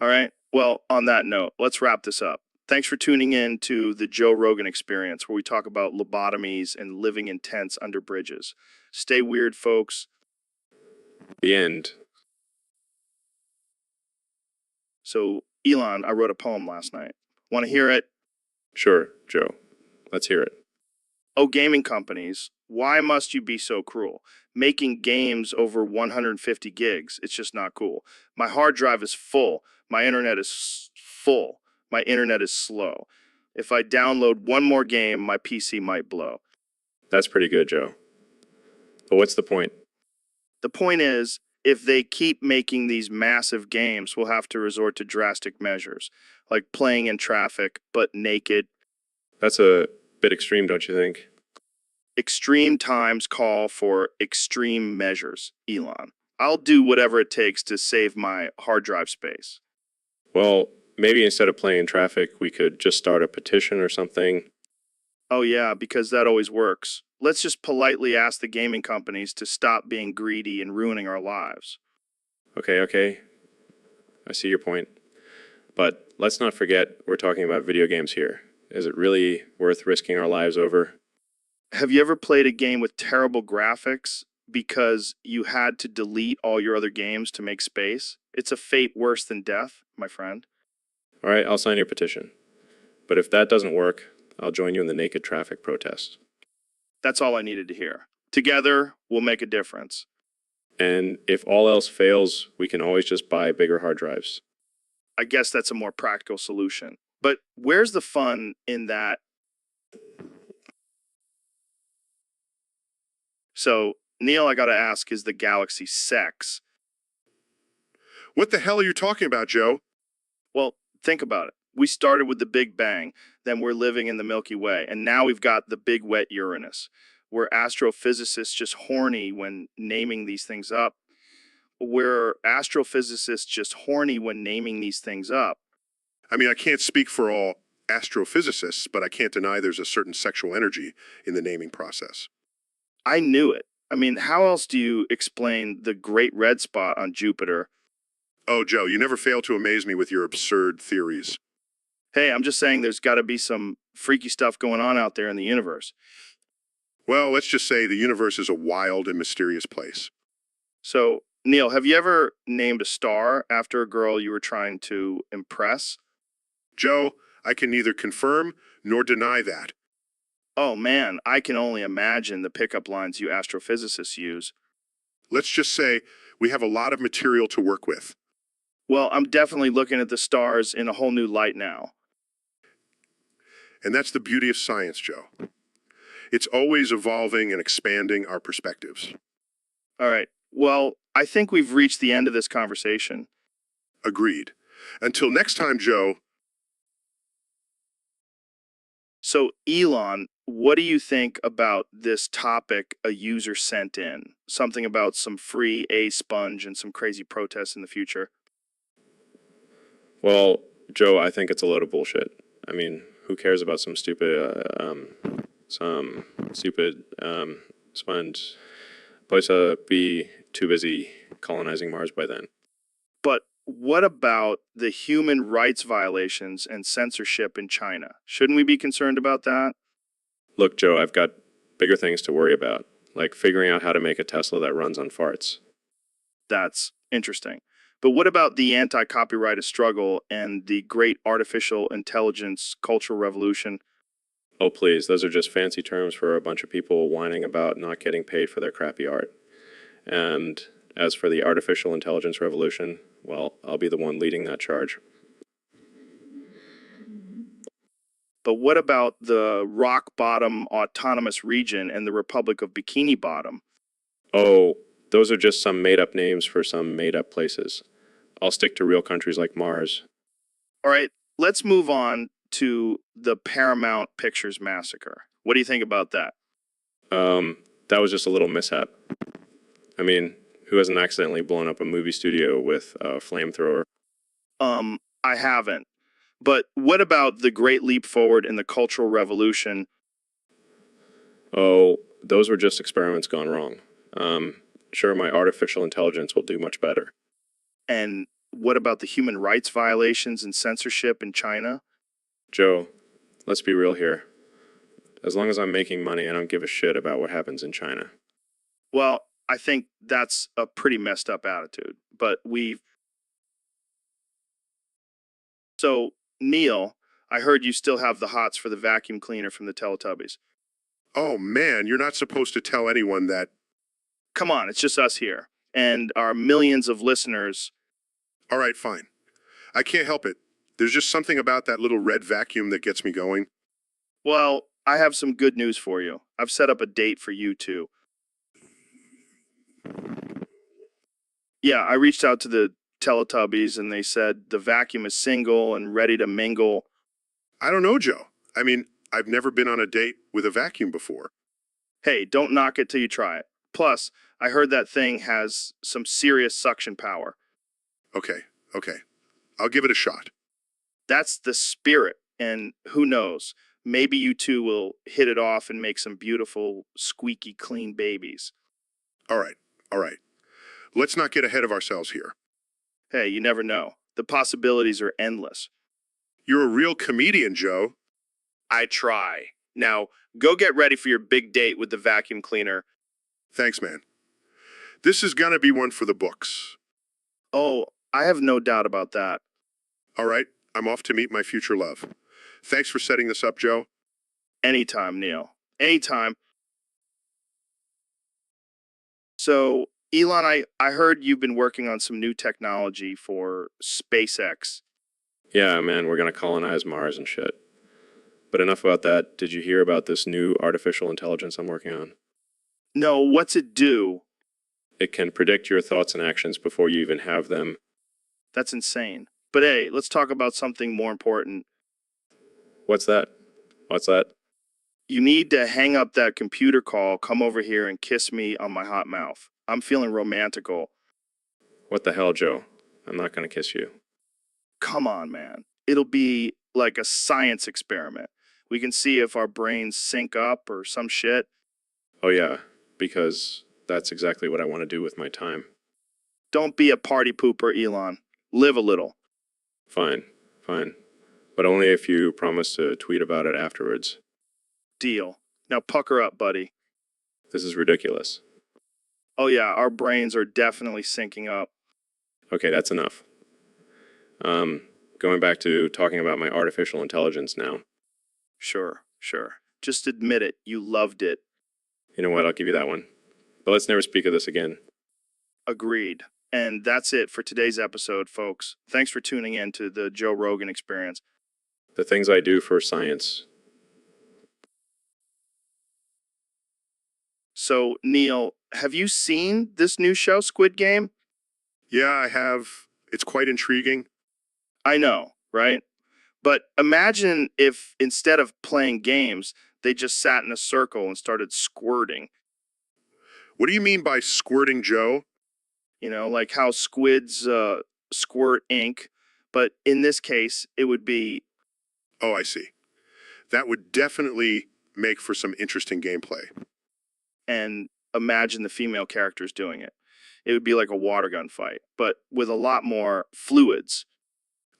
All right. Well, on that note, let's wrap this up. Thanks for tuning in to the Joe Rogan Experience, where we talk about lobotomies and living in tents under bridges. Stay weird, folks. The end. So, Elon, I wrote a poem last night. Want to hear it? Sure, Joe. Let's hear it. Oh, gaming companies, why must you be so cruel? Making games over 150 gigs, it's just not cool. My hard drive is full. My internet is full. My internet is slow. If I download one more game, my PC might blow. That's pretty good, Joe. But what's the point? The point is, if they keep making these massive games, we'll have to resort to drastic measures, like playing in traffic, but naked. That's a bit extreme, don't you think? Extreme times call for extreme measures, Elon. I'll do whatever it takes to save my hard drive space. Well, maybe instead of playing in traffic, we could just start a petition or something. Oh yeah, because that always works. Let's just politely ask the gaming companies to stop being greedy and ruining our lives. Okay. I see your point. But let's not forget we're talking about video games here. Is it really worth risking our lives over? Have you ever played a game with terrible graphics because you had to delete all your other games to make space? It's a fate worse than death, my friend. All right, I'll sign your petition. But if that doesn't work, I'll join you in the naked traffic protest. That's all I needed to hear. Together, we'll make a difference. And if all else fails, we can always just buy bigger hard drives. I guess that's a more practical solution. But where's the fun in that? So, Neil, I gotta ask, is the galaxy sex? What the hell are you talking about, Joe? Well, think about it. We started with the Big Bang, then we're living in the Milky Way, and now we've got the big wet Uranus. We're astrophysicists just horny when naming these things up. We're astrophysicists just horny when naming these things up. I mean, I can't speak for all astrophysicists, but I can't deny there's a certain sexual energy in the naming process. I knew it. I mean, how else do you explain the great red spot on Jupiter? Oh, Joe, you never fail to amaze me with your absurd theories. Hey, I'm just saying there's got to be some freaky stuff going on out there in the universe. Well, let's just say the universe is a wild and mysterious place. So, Neil, have you ever named a star after a girl you were trying to impress? Joe, I can neither confirm nor deny that. Oh man, I can only imagine the pickup lines you astrophysicists use. Let's just say we have a lot of material to work with. Well, I'm definitely looking at the stars in a whole new light now. And that's the beauty of science, Joe. It's always evolving and expanding our perspectives. All right. Well, I think we've reached the end of this conversation. Agreed. Until next time, Joe. So, Elon, what do you think about this topic a user sent in? Something about some free A-sponge and some crazy protests in the future. Well, Joe, I think it's a load of bullshit. I mean, who cares about some stupid sponge? Boys be too busy colonizing Mars by then. But what about the human rights violations and censorship in China? Shouldn't we be concerned about that? Look, Joe, I've got bigger things to worry about, like figuring out how to make a Tesla that runs on farts. That's interesting. But what about the anti-copyright struggle and the great artificial intelligence cultural revolution? Oh, please, those are just fancy terms for a bunch of people whining about not getting paid for their crappy art. And as for the artificial intelligence revolution, well, I'll be the one leading that charge. But what about the rock bottom autonomous region and the Republic of Bikini Bottom? Oh, those are just some made-up names for some made-up places. I'll stick to real countries like Mars. All right, let's move on to the Paramount Pictures massacre. What do you think about that? That was just a little mishap. I mean, who hasn't accidentally blown up a movie studio with a flamethrower? I haven't. But what about the great leap forward in the Cultural Revolution? Oh, those were just experiments gone wrong. Sure, my artificial intelligence will do much better. And what about the human rights violations and censorship in China? Joe, let's be real here. As long as I'm making money, I don't give a shit about what happens in China. Well, I think that's a pretty messed up attitude. But So, Neil, I heard you still have the hots for the vacuum cleaner from the Teletubbies. Oh man, you're not supposed to tell anyone that. Come on, it's just us here. And our millions of listeners. All right, fine. I can't help it. There's just something about that little red vacuum that gets me going. Well, I have some good news for you. I've set up a date for you two. Yeah, I reached out to the Teletubbies and they said the vacuum is single and ready to mingle. I don't know, Joe. I mean, I've never been on a date with a vacuum before. Hey, don't knock it till you try it. Plus, I heard that thing has some serious suction power. Okay. I'll give it a shot. That's the spirit. And who knows, maybe you two will hit it off and make some beautiful, squeaky clean babies. All right. Let's not get ahead of ourselves here. Hey, you never know. The possibilities are endless. You're a real comedian, Joe. I try. Now, go get ready for your big date with the vacuum cleaner. Thanks, man. This is gonna be one for the books. Oh, I have no doubt about that. All right, I'm off to meet my future love. Thanks for setting this up, Joe. Anytime, Neil. Anytime. So, Elon, I heard you've been working on some new technology for SpaceX. Yeah, man, we're gonna colonize Mars and shit. But enough about that. Did you hear about this new artificial intelligence I'm working on? No, what's it do? It can predict your thoughts and actions before you even have them. That's insane. But hey, let's talk about something more important. What's that? You need to hang up that computer call, come over here and kiss me on my hot mouth. I'm feeling romantical. What the hell, Joe? I'm not gonna kiss you. Come on, man. It'll be like a science experiment. We can see if our brains sync up or some shit. Oh yeah, because that's exactly what I want to do with my time. Don't be a party pooper, Elon. Live a little. Fine. But only if you promise to tweet about it afterwards. Deal. Now pucker up, buddy. This is ridiculous. Oh yeah, our brains are definitely syncing up. Okay, that's enough. Going back to talking about my artificial intelligence now. Sure. Just admit it. You loved it. You know what? I'll give you that one. But let's never speak of this again. Agreed. And that's it for today's episode, folks. Thanks for tuning in to the Joe Rogan Experience. The things I do for science. So, Neil, have you seen this new show, Squid Game? Yeah, I have. It's quite intriguing. I know, right? But imagine if instead of playing games, they just sat in a circle and started squirting. What do you mean by squirting, Joe? You know, like how squids squirt ink. But in this case, it would be, Oh, I see. That would definitely make for some interesting gameplay. and imagine the female characters doing it. It would be like a water gun fight, but with a lot more fluids.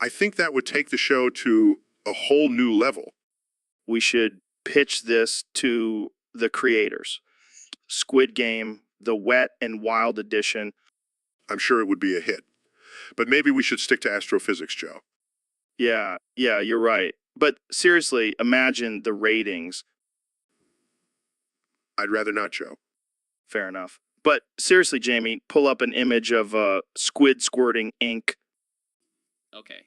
I think that would take the show to a whole new level. We should pitch this to the creators. Squid Game, the wet and wild edition. I'm sure it would be a hit. But maybe we should stick to astrophysics, Joe. Yeah, you're right. But seriously, imagine the ratings. I'd rather not, Joe. Fair enough. But seriously, Jamie, pull up an image of squid squirting ink. Okay.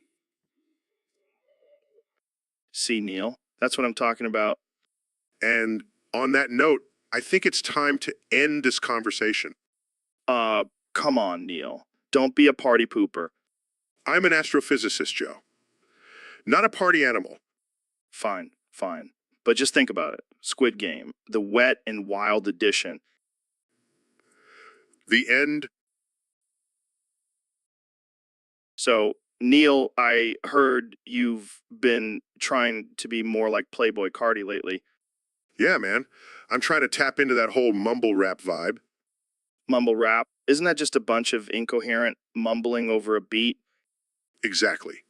See, Neil? That's what I'm talking about. And on that note, I think it's time to end this conversation. Come on, Neil. Don't be a party pooper. I'm an astrophysicist, Joe. Not a party animal. Fine. But just think about it. Squid Game, the wet and wild edition. The end. So, Neil, I heard you've been trying to be more like Playboy Cardi lately. Yeah, man. I'm trying to tap into that whole mumble rap vibe. Mumble rap. Isn't that just a bunch of incoherent mumbling over a beat? Exactly.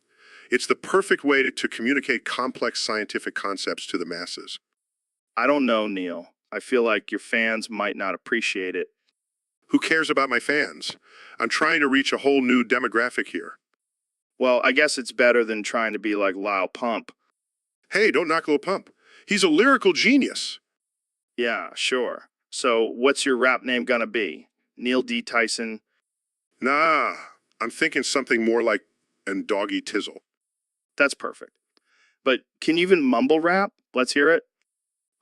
It's the perfect way to communicate complex scientific concepts to the masses. I don't know, Neil. I feel like your fans might not appreciate it. Who cares about my fans? I'm trying to reach a whole new demographic here. Well, I guess it's better than trying to be like Lyle Pump. Hey, don't knock Lil Pump. He's a lyrical genius. Yeah, sure. So what's your rap name gonna be? Neil D. Tyson? Nah, I'm thinking something more like an Doggy Tizzle. That's perfect. But can you even mumble rap? Let's hear it.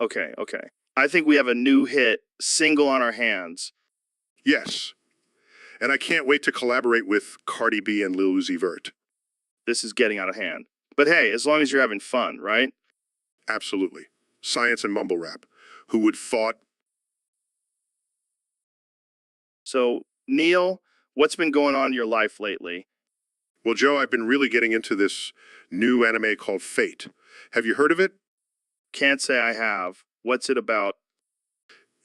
Okay. I think we have a new hit, single on our hands. Yes. And I can't wait to collaborate with Cardi B and Lil Uzi Vert. This is getting out of hand. But hey, as long as you're having fun, right? Absolutely. Science and mumble rap. Who would thought? So, Neil, what's been going on in your life lately? Well, Joe, I've been really getting into this new anime called Fate. Have you heard of it? Can't say I have. What's it about?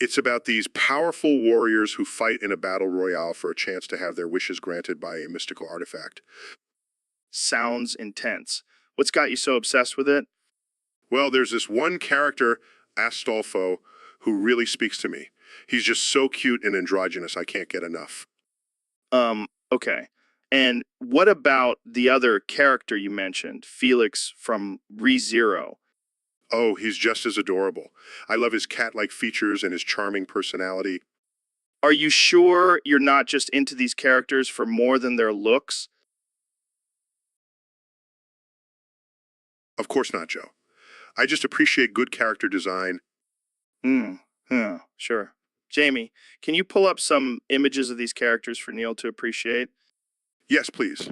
It's about these powerful warriors who fight in a battle royale for a chance to have their wishes granted by a mystical artifact. Sounds intense. What's got you so obsessed with it? Well, there's this one character, Astolfo, who really speaks to me. He's just so cute and androgynous, I can't get enough. Okay. And what about the other character you mentioned, Felix from ReZero? Oh, he's just as adorable. I love his cat-like features and his charming personality. Are you sure you're not just into these characters for more than their looks? Of course not, Joe. I just appreciate good character design. Sure. Jamie, can you pull up some images of these characters for Neil to appreciate? Yes, please.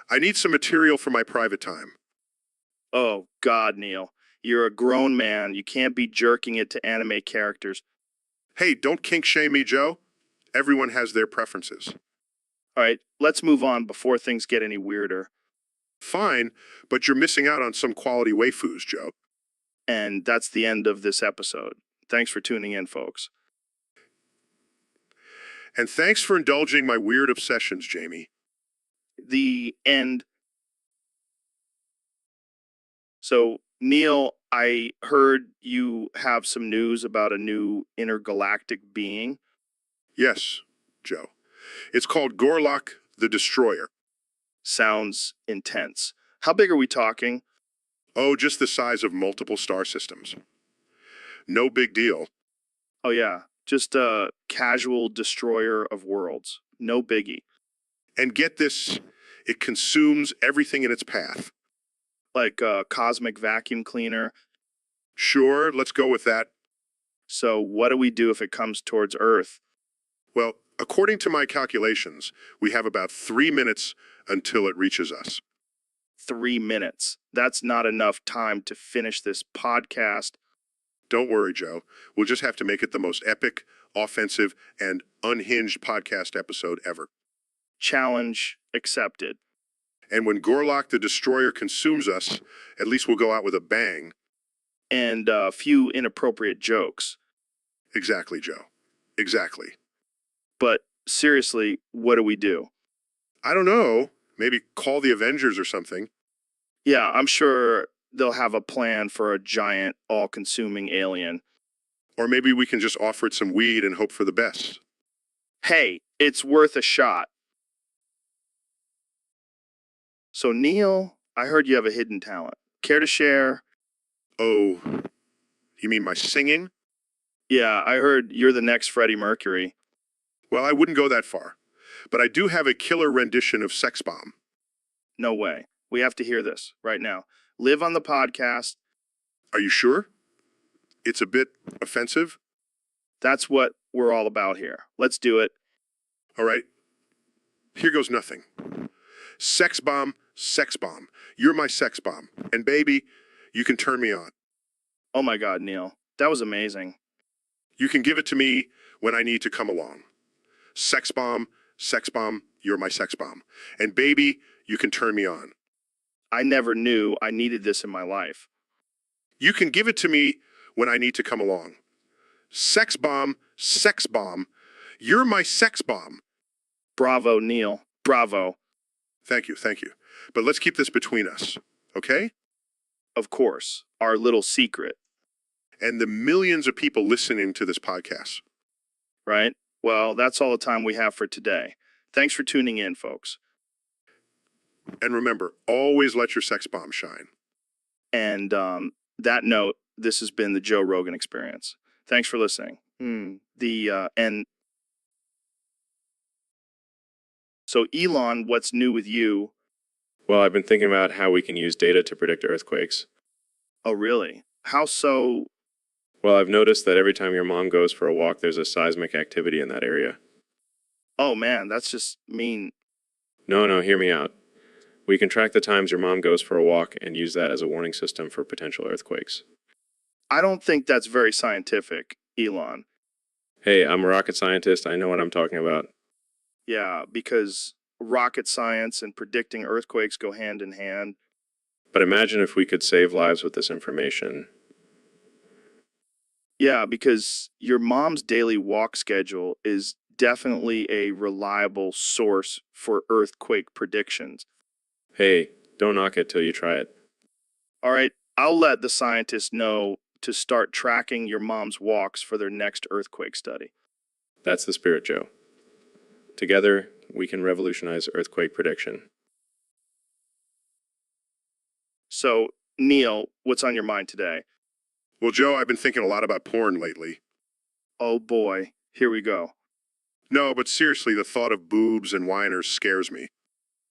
I need some material for my private time. Oh, God, Neil. You're a grown man. You can't be jerking it to anime characters. Hey, don't kink shame me, Joe. Everyone has their preferences. All right, let's move on before things get any weirder. Fine, but you're missing out on some quality waifus, Joe. And that's the end of this episode. Thanks for tuning in, folks. And thanks for indulging my weird obsessions, Jamie. The end. So, Neil, I heard you have some news about a new intergalactic being. Yes, Joe. It's called Gorlock the Destroyer. Sounds intense. How big are we talking? Oh, just the size of multiple star systems. No big deal. Oh, yeah. Just a casual destroyer of worlds. No biggie. And get this, it consumes everything in its path. Like a cosmic vacuum cleaner. Sure, let's go with that. So, what do we do if it comes towards Earth? Well, according to my calculations, we have about 3 minutes until it reaches us. 3 minutes. That's not enough time to finish this podcast. Don't worry, Joe. We'll just have to make it the most epic, offensive, and unhinged podcast episode ever. Challenge accepted. And when Gorlock the Destroyer consumes us, at least we'll go out with a bang. And a few inappropriate jokes. Exactly, Joe. Exactly. But seriously, what do we do? I don't know. Maybe call the Avengers or something. Yeah, I'm sure they'll have a plan for a giant, all-consuming alien. Or maybe we can just offer it some weed and hope for the best. Hey, it's worth a shot. So, Neil, I heard you have a hidden talent. Care to share? Oh, you mean my singing? Yeah, I heard you're the next Freddie Mercury. Well, I wouldn't go that far. But I do have a killer rendition of Sex Bomb. No way. We have to hear this right now. Live on the podcast. Are you sure? It's a bit offensive? That's what we're all about here. Let's do it. All right. Here goes nothing. Sex bomb, sex bomb. You're my sex bomb. And baby, you can turn me on. Oh my God, Neil. That was amazing. You can give it to me when I need to come along. Sex bomb, you're my sex bomb. And baby, you can turn me on. I never knew I needed this in my life. You can give it to me when I need to come along. Sex bomb, sex bomb. You're my sex bomb. Bravo, Neil. Bravo. Thank you, thank you. But let's keep this between us, okay? Of course. Our little secret, And the millions of people listening to this podcast. right? Well, that's all the time we have for today. Thanks for tuning in, folks. And remember, always let your sex bomb shine. And that note, this has been the Joe Rogan Experience. Thanks for listening. So Elon, what's new with you? Well, I've been thinking about how we can use data to predict earthquakes. Oh, really? How so? Well, I've noticed that every time your mom goes for a walk, there's a seismic activity in that area. Oh, man, that's just mean. No, hear me out. We can track the times your mom goes for a walk and use that as a warning system for potential earthquakes. I don't think that's very scientific, Elon. Hey, I'm a rocket scientist. I know what I'm talking about. Yeah, because rocket science and predicting earthquakes go hand in hand. But imagine if we could save lives with this information. Yeah, because your mom's daily walk schedule is definitely a reliable source for earthquake predictions. Hey, don't knock it till you try it. All right, I'll let the scientists know to start tracking your mom's walks for their next earthquake study. That's the spirit, Joe. Together, we can revolutionize earthquake prediction. So, Neil, what's on your mind today? Well, Joe, I've been thinking a lot about porn lately. Oh boy, here we go. No, but seriously, the thought of boobs and whiners scares me.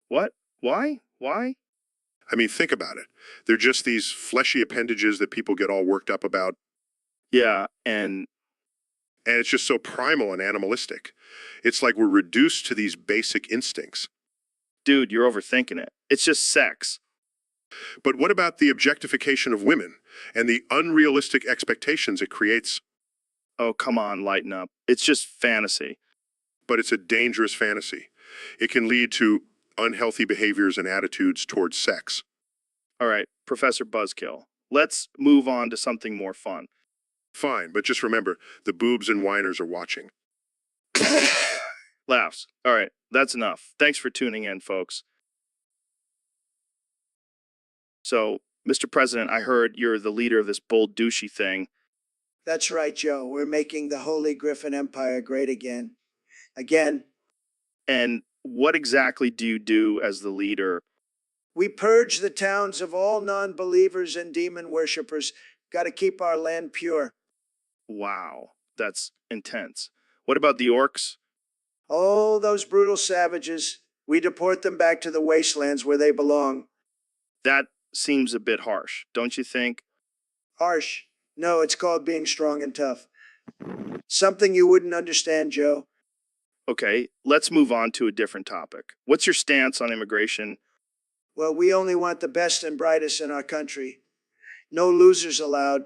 What? Why? Why? I mean, think about it. They're just these fleshy appendages that people get all worked up about, Yeah, and and it's just so primal and animalistic. It's like we're reduced to these basic instincts. dude, you're overthinking it. It's just sex. But what about the objectification of women and the unrealistic expectations it creates? Oh, come on, lighten up. It's just fantasy. But it's a dangerous fantasy. It can lead to unhealthy behaviors and attitudes towards sex. All right, Professor Buzzkill, let's move on to something more fun. Fine, but just remember, the boobs and whiners are watching. Laughs. All right, that's enough. Thanks for tuning in, folks. So, Mr. President, I heard you're the leader of this bold douchey thing. That's right, Joe. We're making the Holy Griffin Empire great again. Again. And what exactly do you do as the leader? We purge the towns of all non-believers and demon worshippers. Got to keep our land pure. Wow, that's intense. What about the orcs? Oh, those brutal savages. We deport them back to the wastelands where they belong. That seems a bit harsh, don't you think? Harsh. No, it's called being strong and tough. Something you wouldn't understand, Joe. Okay, let's move on to a different topic. What's your stance on immigration? Well, we only want the best and brightest in our country. No losers allowed.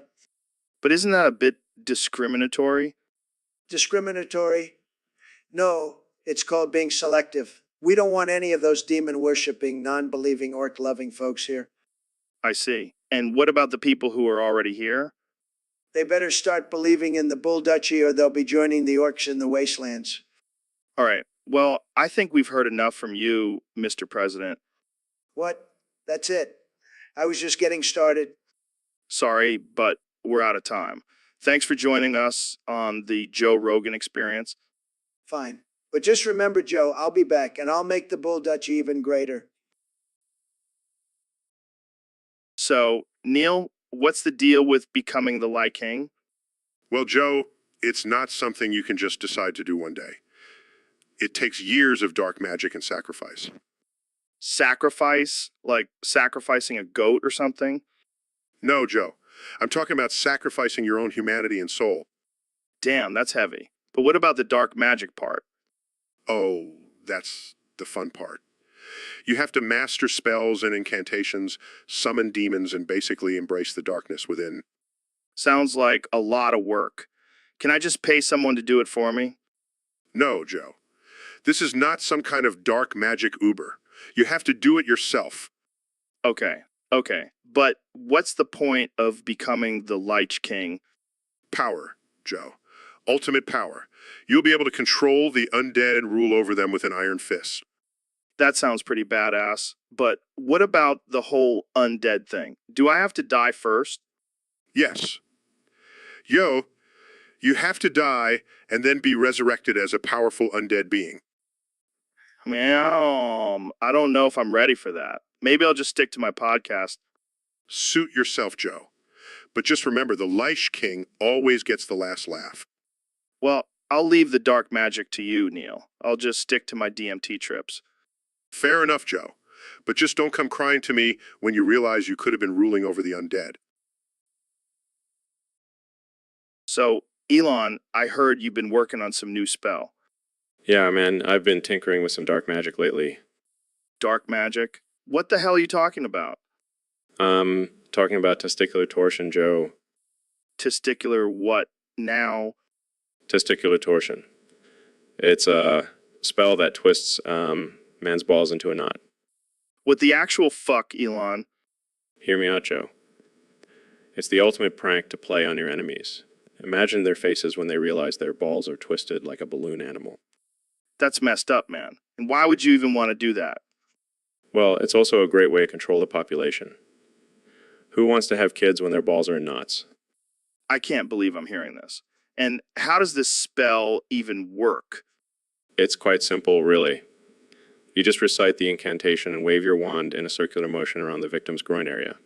But isn't that a bit discriminatory? Discriminatory? No, it's called being selective. We don't want any of those demon-worshipping, non-believing, orc-loving folks here. I see. And what about the people who are already here? They better start believing in the Bull Duchy or they'll be joining the orcs in the wastelands. All right. Well, I think we've heard enough from you, Mr. President. What? That's it. I was just getting started. Sorry, but we're out of time. Thanks for joining us on the Joe Rogan Experience. Fine. But just remember, Joe, I'll be back and I'll make the Bull Duchy even greater. So, Neil, what's the deal with becoming the Lie King? Well, Joe, it's not something you can just decide to do one day. It takes years of dark magic and sacrifice. Sacrifice? Like sacrificing a goat or something? No, Joe. I'm talking about sacrificing your own humanity and soul. Damn, that's heavy. But what about the dark magic part? Oh, that's the fun part. You have to master spells and incantations, summon demons, and basically embrace the darkness within. Sounds like a lot of work. Can I just pay someone to do it for me? No, Joe. This is not some kind of dark magic Uber. You have to do it yourself. Okay. But what's the point of becoming the Lich King? Power, Joe. Ultimate power. You'll be able to control the undead and rule over them with an iron fist. That sounds pretty badass. But what about the whole undead thing? Do I have to die first? Yes. Yo, you have to die and then be resurrected as a powerful undead being. I don't know if I'm ready for that. Maybe I'll just stick to my podcast. Suit yourself, Joe. But just remember, the Lich King always gets the last laugh. Well, I'll leave the dark magic to you, Neil. I'll just stick to my DMT trips. Fair enough, Joe. But just don't come crying to me when you realize you could have been ruling over the undead. So, Elon, I heard you've been working on some new spell. Yeah, man, I've been tinkering with some dark magic lately. Dark magic? What the hell are you talking about? Talking about testicular torsion, Joe. Testicular what now? Testicular torsion. It's a spell that twists man's balls into a knot. What the actual fuck, Elon? Hear me out, Joe. It's the ultimate prank to play on your enemies. Imagine their faces when they realize their balls are twisted like a balloon animal. That's messed up, man. And why would you even want to do that? Well, it's also a great way to control the population. Who wants to have kids when their balls are in knots? I can't believe I'm hearing this. And how does this spell even work? It's quite simple, really. You just recite the incantation and wave your wand in a circular motion around the victim's groin area.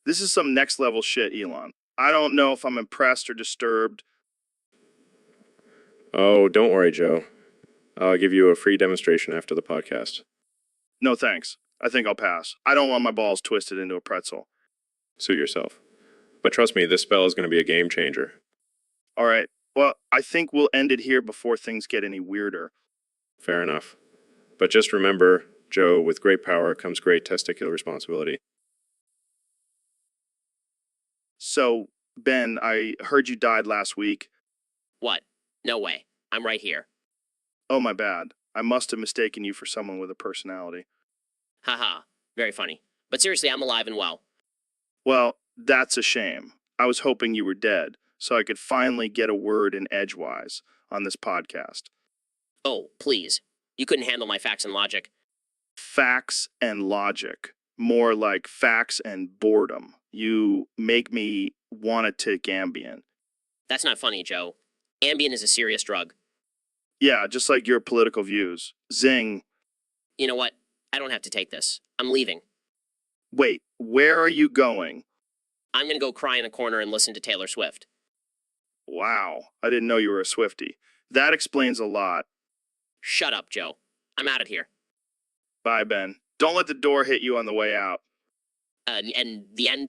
This is some next level shit, Elon. I don't know if I'm impressed or disturbed. Oh, don't worry, Joe. I'll give you a free demonstration after the podcast. No thanks. I think I'll pass. I don't want my balls twisted into a pretzel. Suit yourself. But trust me, this spell is going to be a game changer. All right. Well, I think we'll end it here before things get any weirder. Fair enough. But just remember, Joe, with great power comes great testicular responsibility. So, Ben, I heard you died last week. What? No way. I'm right here. Oh, my bad. I must have mistaken you for someone with a personality. Haha. Very funny. But seriously, I'm alive and well. Well, that's a shame. I was hoping you were dead, so I could finally get a word in edgewise on this podcast. Oh, please. You couldn't handle my facts and logic. Facts and logic. More like facts and boredom. You make me want to take Ambien. That's not funny, Joe. Ambien is a serious drug. Yeah, just like your political views. Zing. You know what? I don't have to take this. I'm leaving. Wait, where are you going? I'm gonna go cry in a corner and listen to Taylor Swift. Wow, I didn't know you were a Swiftie. That explains a lot. Shut up, Joe. I'm out of here. Bye, Ben. Don't let the door hit you on the way out. And the end.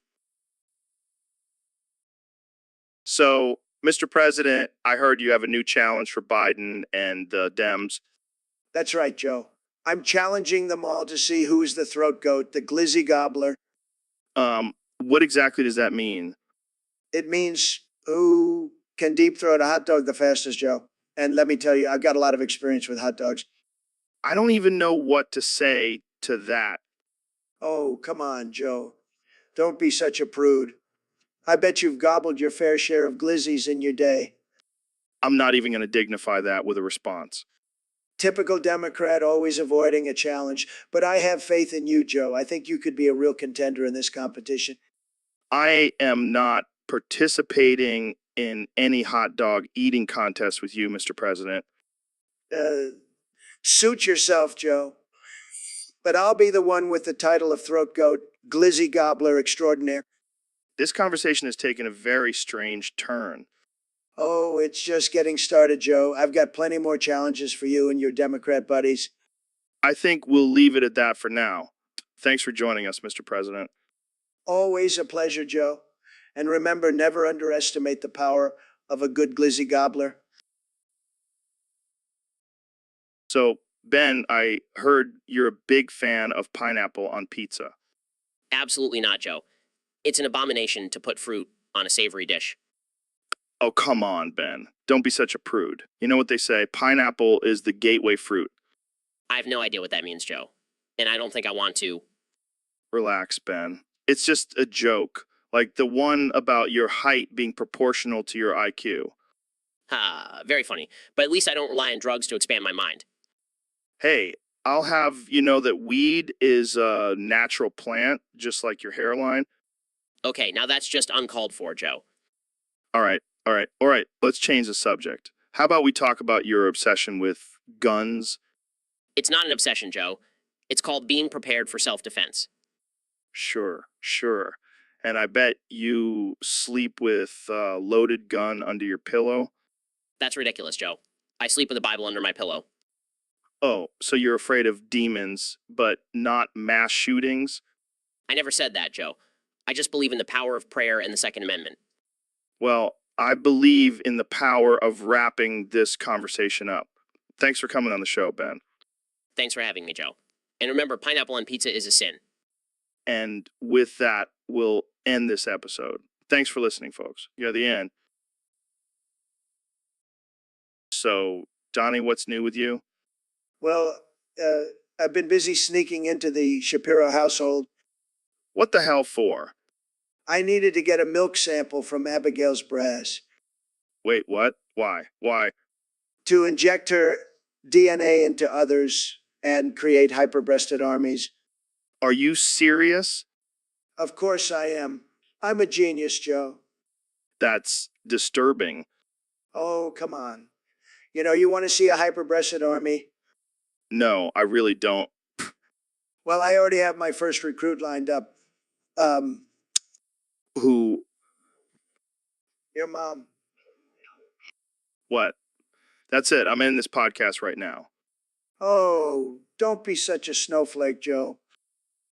So, Mr. President, I heard you have a new challenge for Biden and the Dems. That's right, Joe. I'm challenging them all to see who's the throat goat, the glizzy gobbler. What exactly does that mean? It means who can deep throat a hot dog the fastest, Joe. And let me tell you, I've got a lot of experience with hot dogs. I don't even know what to say to that. Oh, come on, Joe. Don't be such a prude. I bet you've gobbled your fair share of glizzies in your day. I'm not even going to dignify that with a response. Typical Democrat, always avoiding a challenge. But I have faith in you, Joe. I think you could be a real contender in this competition. I am not participating in any hot dog eating contest with you, Mr. President. Suit yourself, Joe. But I'll be the one with the title of throat goat, glizzy gobbler extraordinaire. This conversation has taken a very strange turn. Oh, it's just getting started, Joe. I've got plenty more challenges for you and your Democrat buddies. I think we'll leave it at that for now. Thanks for joining us, Mr. President. Always a pleasure, Joe. And remember, never underestimate the power of a good glizzy gobbler. So, Ben, I heard you're a big fan of pineapple on pizza. Absolutely not, Joe. It's an abomination to put fruit on a savory dish. Oh, come on, Ben. Don't be such a prude. You know what they say, pineapple is the gateway fruit. I have no idea what that means, Joe. And I don't think I want to. Relax, Ben. It's just a joke. Like the one about your height being proportional to your IQ. Very funny. But at least I don't rely on drugs to expand my mind. Hey, I'll have you know that weed is a natural plant, just like your hairline. Okay, now that's just uncalled for, Joe. All right, all right, all right. Let's change the subject. How about we talk about your obsession with guns? It's not an obsession, Joe. It's called being prepared for self-defense. Sure, sure. And I bet you sleep with a loaded gun under your pillow. That's ridiculous, Joe. I sleep with a Bible under my pillow. Oh, so you're afraid of demons, but not mass shootings? I never said that, Joe. I just believe in the power of prayer and the Second Amendment. Well, I believe in the power of wrapping this conversation up. Thanks for coming on the show, Ben. Thanks for having me, Joe. And remember, pineapple on pizza is a sin. And with that, we'll end this episode. Thanks for listening, folks. You're the end. So, Donnie, what's new with you? Well, I've been busy sneaking into the Shapiro household. What the hell for? I needed to get a milk sample from Abigail's brass Wait, what? Why? Why? to inject her DNA into others and create hyper-breasted armies. Are you serious? Of course I am. I'm a genius, Joe. That's disturbing. Oh, come on. You know, you want to see a hyper-breasted army? No, I really don't. Well, I already have my first recruit lined up. Who? Your mom. What? That's it. I'm in this podcast right now. Oh, don't be such a snowflake, Joe.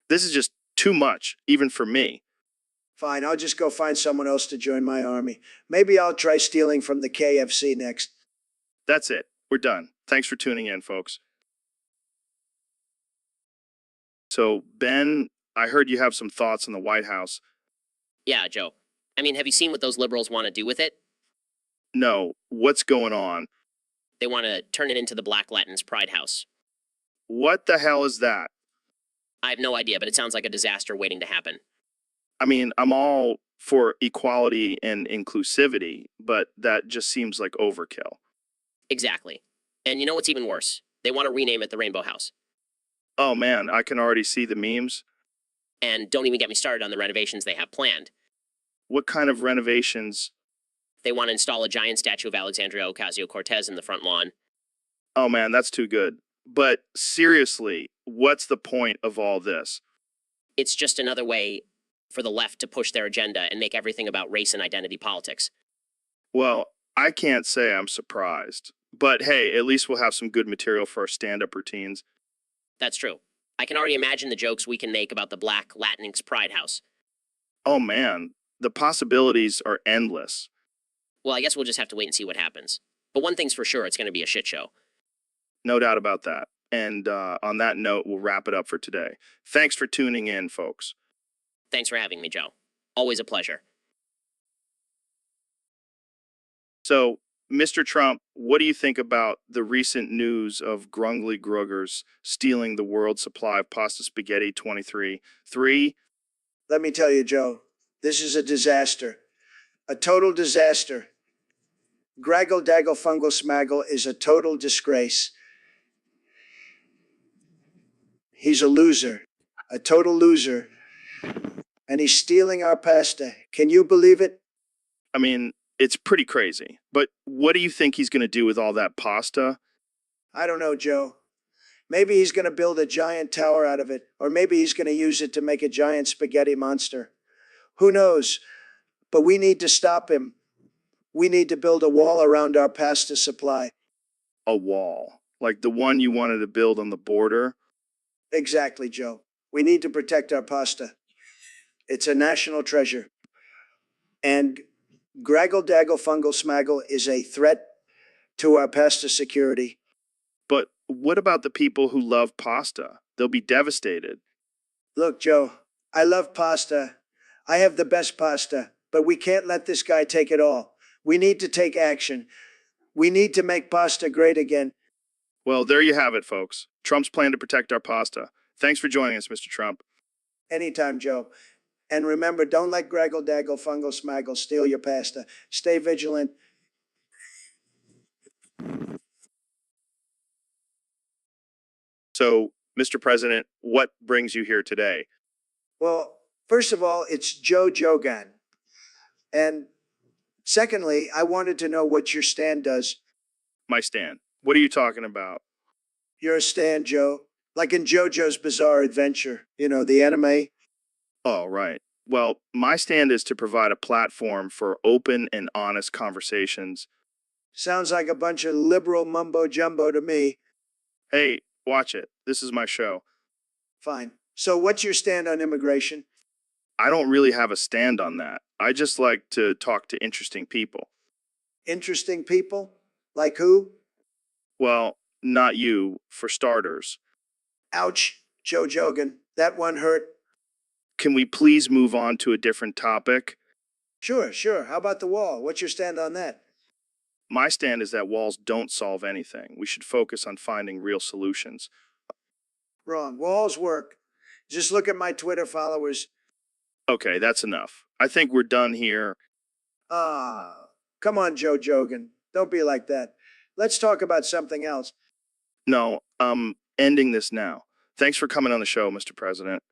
This is just too much, even for me. Fine, I'll just go find someone else to join my army. Maybe I'll try stealing from the KFC next. That's it. We're done. Thanks for tuning in, folks. So, Ben, I heard you have some thoughts on the White House. Yeah, Joe. I mean, have you seen what those liberals want to do with it? No, what's going on? They want to turn it into the Black Latins Pride House. What the hell is that? I have no idea, but it sounds like a disaster waiting to happen. I mean, I'm all for equality and inclusivity, but that just seems like overkill. Exactly. And you know what's even worse? They want to rename it the Rainbow House. Oh man, I can already see the memes. And don't even get me started on the renovations they have planned. What kind of renovations? They want to install a giant statue of Alexandria Ocasio-Cortez in the front lawn. Oh man, that's too good. But seriously, what's the point of all this? It's just another way for the left to push their agenda and make everything about race and identity politics. Well, I can't say I'm surprised. But hey, at least we'll have some good material for our stand-up routines. That's true. I can already imagine the jokes we can make about the Black Latinx Pride House. Oh man, the possibilities are endless. Well, I guess we'll just have to wait and see what happens. But one thing's for sure, it's going to be a shit show. No doubt about that. And on that note, we'll wrap it up for today. Thanks for tuning in, folks. Thanks for having me, Joe. Always a pleasure. So, Mr. Trump, what do you think about the recent news of Grungly Grugers stealing the world supply of pasta spaghetti 23? Let me tell you, Joe, this is a disaster. A total disaster. Graggle Daggle Fungal Smaggle is a total disgrace. He's a loser, a total loser. And he's stealing our pasta. Can you believe it? I mean, it's pretty crazy. But what do you think he's going to do with all that pasta? I don't know, Joe. Maybe he's going to build a giant tower out of it, or maybe he's going to use it to make a giant spaghetti monster. Who knows? But we need to stop him. We need to build a wall around our pasta supply. A wall. Like the one you wanted to build on the border? Exactly, Joe. We need to protect our pasta. It's a national treasure. And Graggle Daggle Fungal Smaggle is a threat to our pasta security. But what about the people who love pasta? They'll be devastated. Look, Joe, I love pasta. I have the best pasta, but we can't let this guy take it all. We need to take action. We need to make pasta great again. Well, there you have it, folks. Trump's plan to protect our pasta. Thanks for joining us, Mr. Trump. Anytime, Joe. And remember, don't let Graggle Daggle Fungal Smaggle steal your pasta. Stay vigilant. So, Mr. President, what brings you here today? Well, first of all, it's Joe Jogan. And secondly, I wanted to know what your stand does. My stand. What are you talking about? Your stand, Joe. Like in JoJo's Bizarre Adventure, you know, the anime. Oh, right. Well, my stand is to provide a platform for open and honest conversations. Sounds like a bunch of liberal mumbo jumbo to me. Hey, watch it. This is my show. Fine. So, what's your stand on immigration? I don't really have a stand on that. I just like to talk to interesting people. Interesting people? Like who? Well, not you, for starters. Ouch, Joe Jogan. That one hurt. Can we please move on to a different topic? Sure, sure. How about the wall? What's your stand on that? My stand is that walls don't solve anything. We should focus on finding real solutions. Wrong. Walls work. Just look at my Twitter followers. Okay, that's enough. I think we're done here. Ah, come on, Joe Jogan. Don't be like that. Let's talk about something else. No, ending this now. Thanks for coming on the show, Mr. President.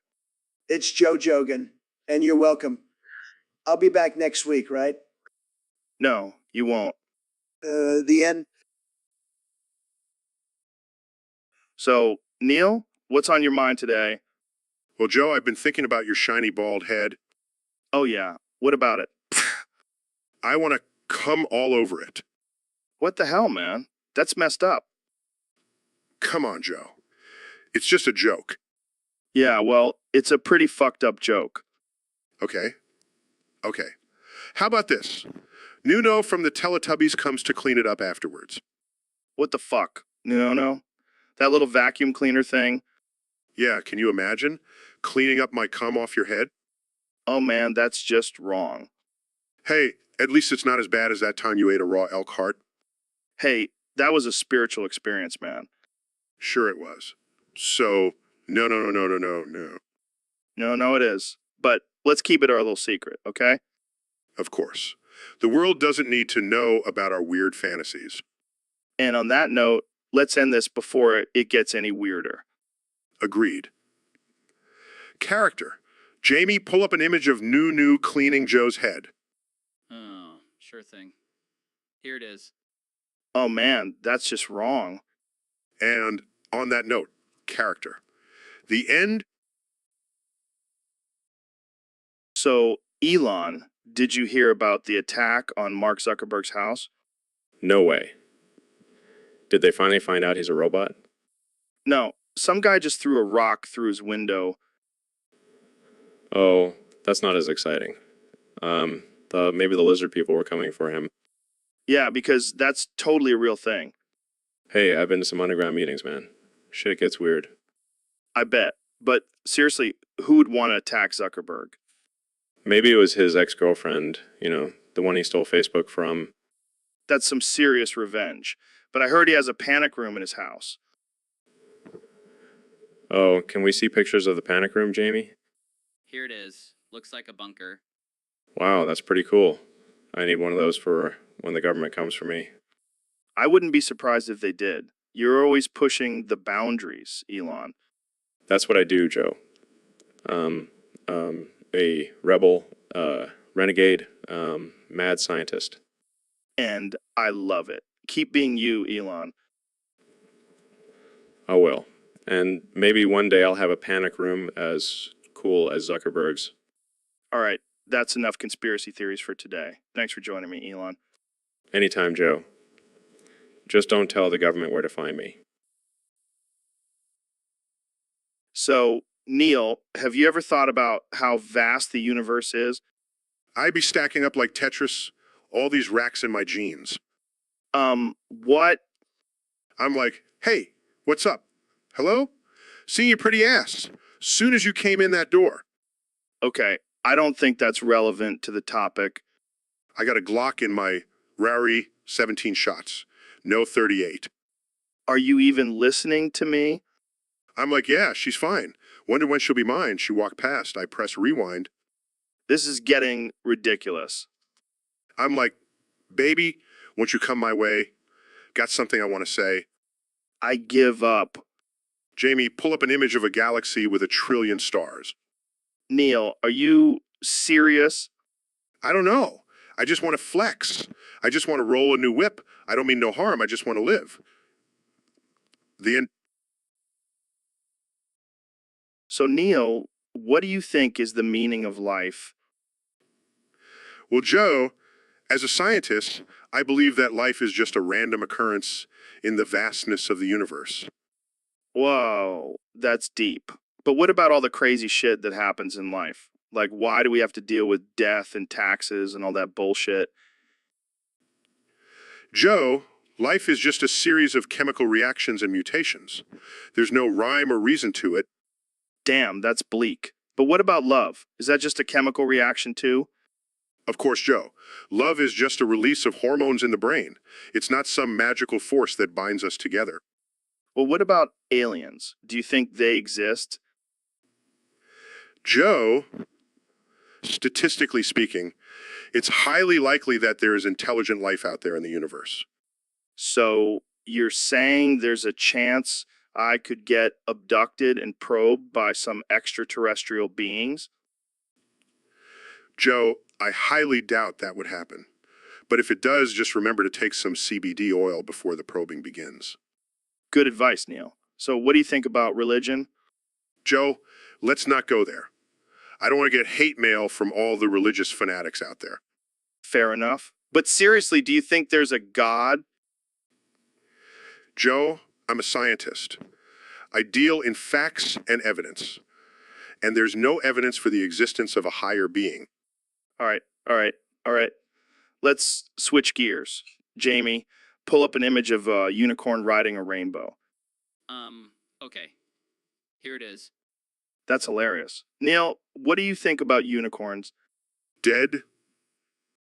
It's Joe Jogan, and you're welcome. I'll be back next week, right? No, you won't. The end. So, Neil, what's on your mind today? Well, Joe, I've been thinking about your shiny bald head. Oh, yeah. What about it? I want to come all over it. What the hell, man? That's messed up. Come on, Joe. It's just a joke. Yeah, well, it's a pretty fucked up joke. Okay. Okay. How about this? Nuno from the Teletubbies comes to clean it up afterwards. What the fuck? No. That little vacuum cleaner thing? Yeah, can you imagine? Cleaning up my cum off your head? Oh, man, that's just wrong. Hey, at least it's not as bad as that time you ate a raw elk heart. Hey, that was a spiritual experience, man. Sure it was. So, no. No, it is. But let's keep it our little secret, okay? Of course. The world doesn't need to know about our weird fantasies. And on that note, let's end this before it gets any weirder. Agreed. Character. Jamie, pull up an image of New cleaning Joe's head. Oh, sure thing. Here it is. Oh, man, that's just wrong. And on that note, character. The end. So, Elon, did you hear about the attack on Mark Zuckerberg's house? No way. Did they finally find out he's a robot? No, some guy just threw a rock through his window. Oh, that's not as exciting. Maybe the lizard people were coming for him. Yeah, because that's totally a real thing. Hey, I've been to some underground meetings, man. Shit gets weird. I bet. But seriously, who would want to attack Zuckerberg? Maybe it was his ex-girlfriend, the one he stole Facebook from. That's some serious revenge. But I heard he has a panic room in his house. Oh, can we see pictures of the panic room, Jamie? Here it is. Looks like a bunker. Wow, that's pretty cool. I need one of those for when the government comes for me. I wouldn't be surprised if they did. You're always pushing the boundaries, Elon. That's what I do, Joe. A rebel, renegade, mad scientist. And I love it. Keep being you, Elon. I will. And maybe one day I'll have a panic room as cool as Zuckerberg's. All right, that's enough conspiracy theories for today. Thanks for joining me, Elon. Anytime, Joe. Just don't tell the government where to find me. So, Neil, have you ever thought about how vast the universe is? I'd be stacking up like Tetris, all these racks in my jeans. What? I'm like, hey, what's up? Hello? Seeing your pretty ass. Soon as you came in that door. Okay, I don't think that's relevant to the topic. I got a Glock in my Rari 17 shots. No 38. Are you even listening to me? I'm like, yeah, she's fine. Wonder when she'll be mine. She walked past. I press rewind. This is getting ridiculous. I'm like, baby, won't you come my way? Got something I want to say. I give up. Jamie, pull up an image of a galaxy with 1 trillion stars. Neil, are you serious? I don't know. I just want to flex. I just want to roll a new whip. I don't mean no harm. I just want to live. The end. So, Neil, what do you think is the meaning of life? Well, Joe, as a scientist, I believe that life is just a random occurrence in the vastness of the universe. Whoa, that's deep. But what about all the crazy shit that happens in life? Like, why do we have to deal with death and taxes and all that bullshit? Joe, life is just a series of chemical reactions and mutations. There's no rhyme or reason to it. Damn, that's bleak. But what about love? Is that just a chemical reaction too? Of course, Joe, love is just a release of hormones in the brain. It's not some magical force that binds us together. Well, what about aliens? Do you think they exist? Joe, statistically speaking, it's highly likely that there is intelligent life out there in the universe. So you're saying there's a chance I could get abducted and probed by some extraterrestrial beings? Joe, I highly doubt that would happen. But if it does, just remember to take some CBD oil before the probing begins. Good advice, Neil. So what do you think about religion? Joe, let's not go there. I don't want to get hate mail from all the religious fanatics out there. Fair enough. But seriously, do you think there's a God? Joe, I'm a scientist. I deal in facts and evidence. And there's no evidence for the existence of a higher being. All right. Let's switch gears. Jamie, pull up an image of a unicorn riding a rainbow. Okay. Here it is. That's hilarious. Neil, what do you think about unicorns? Dead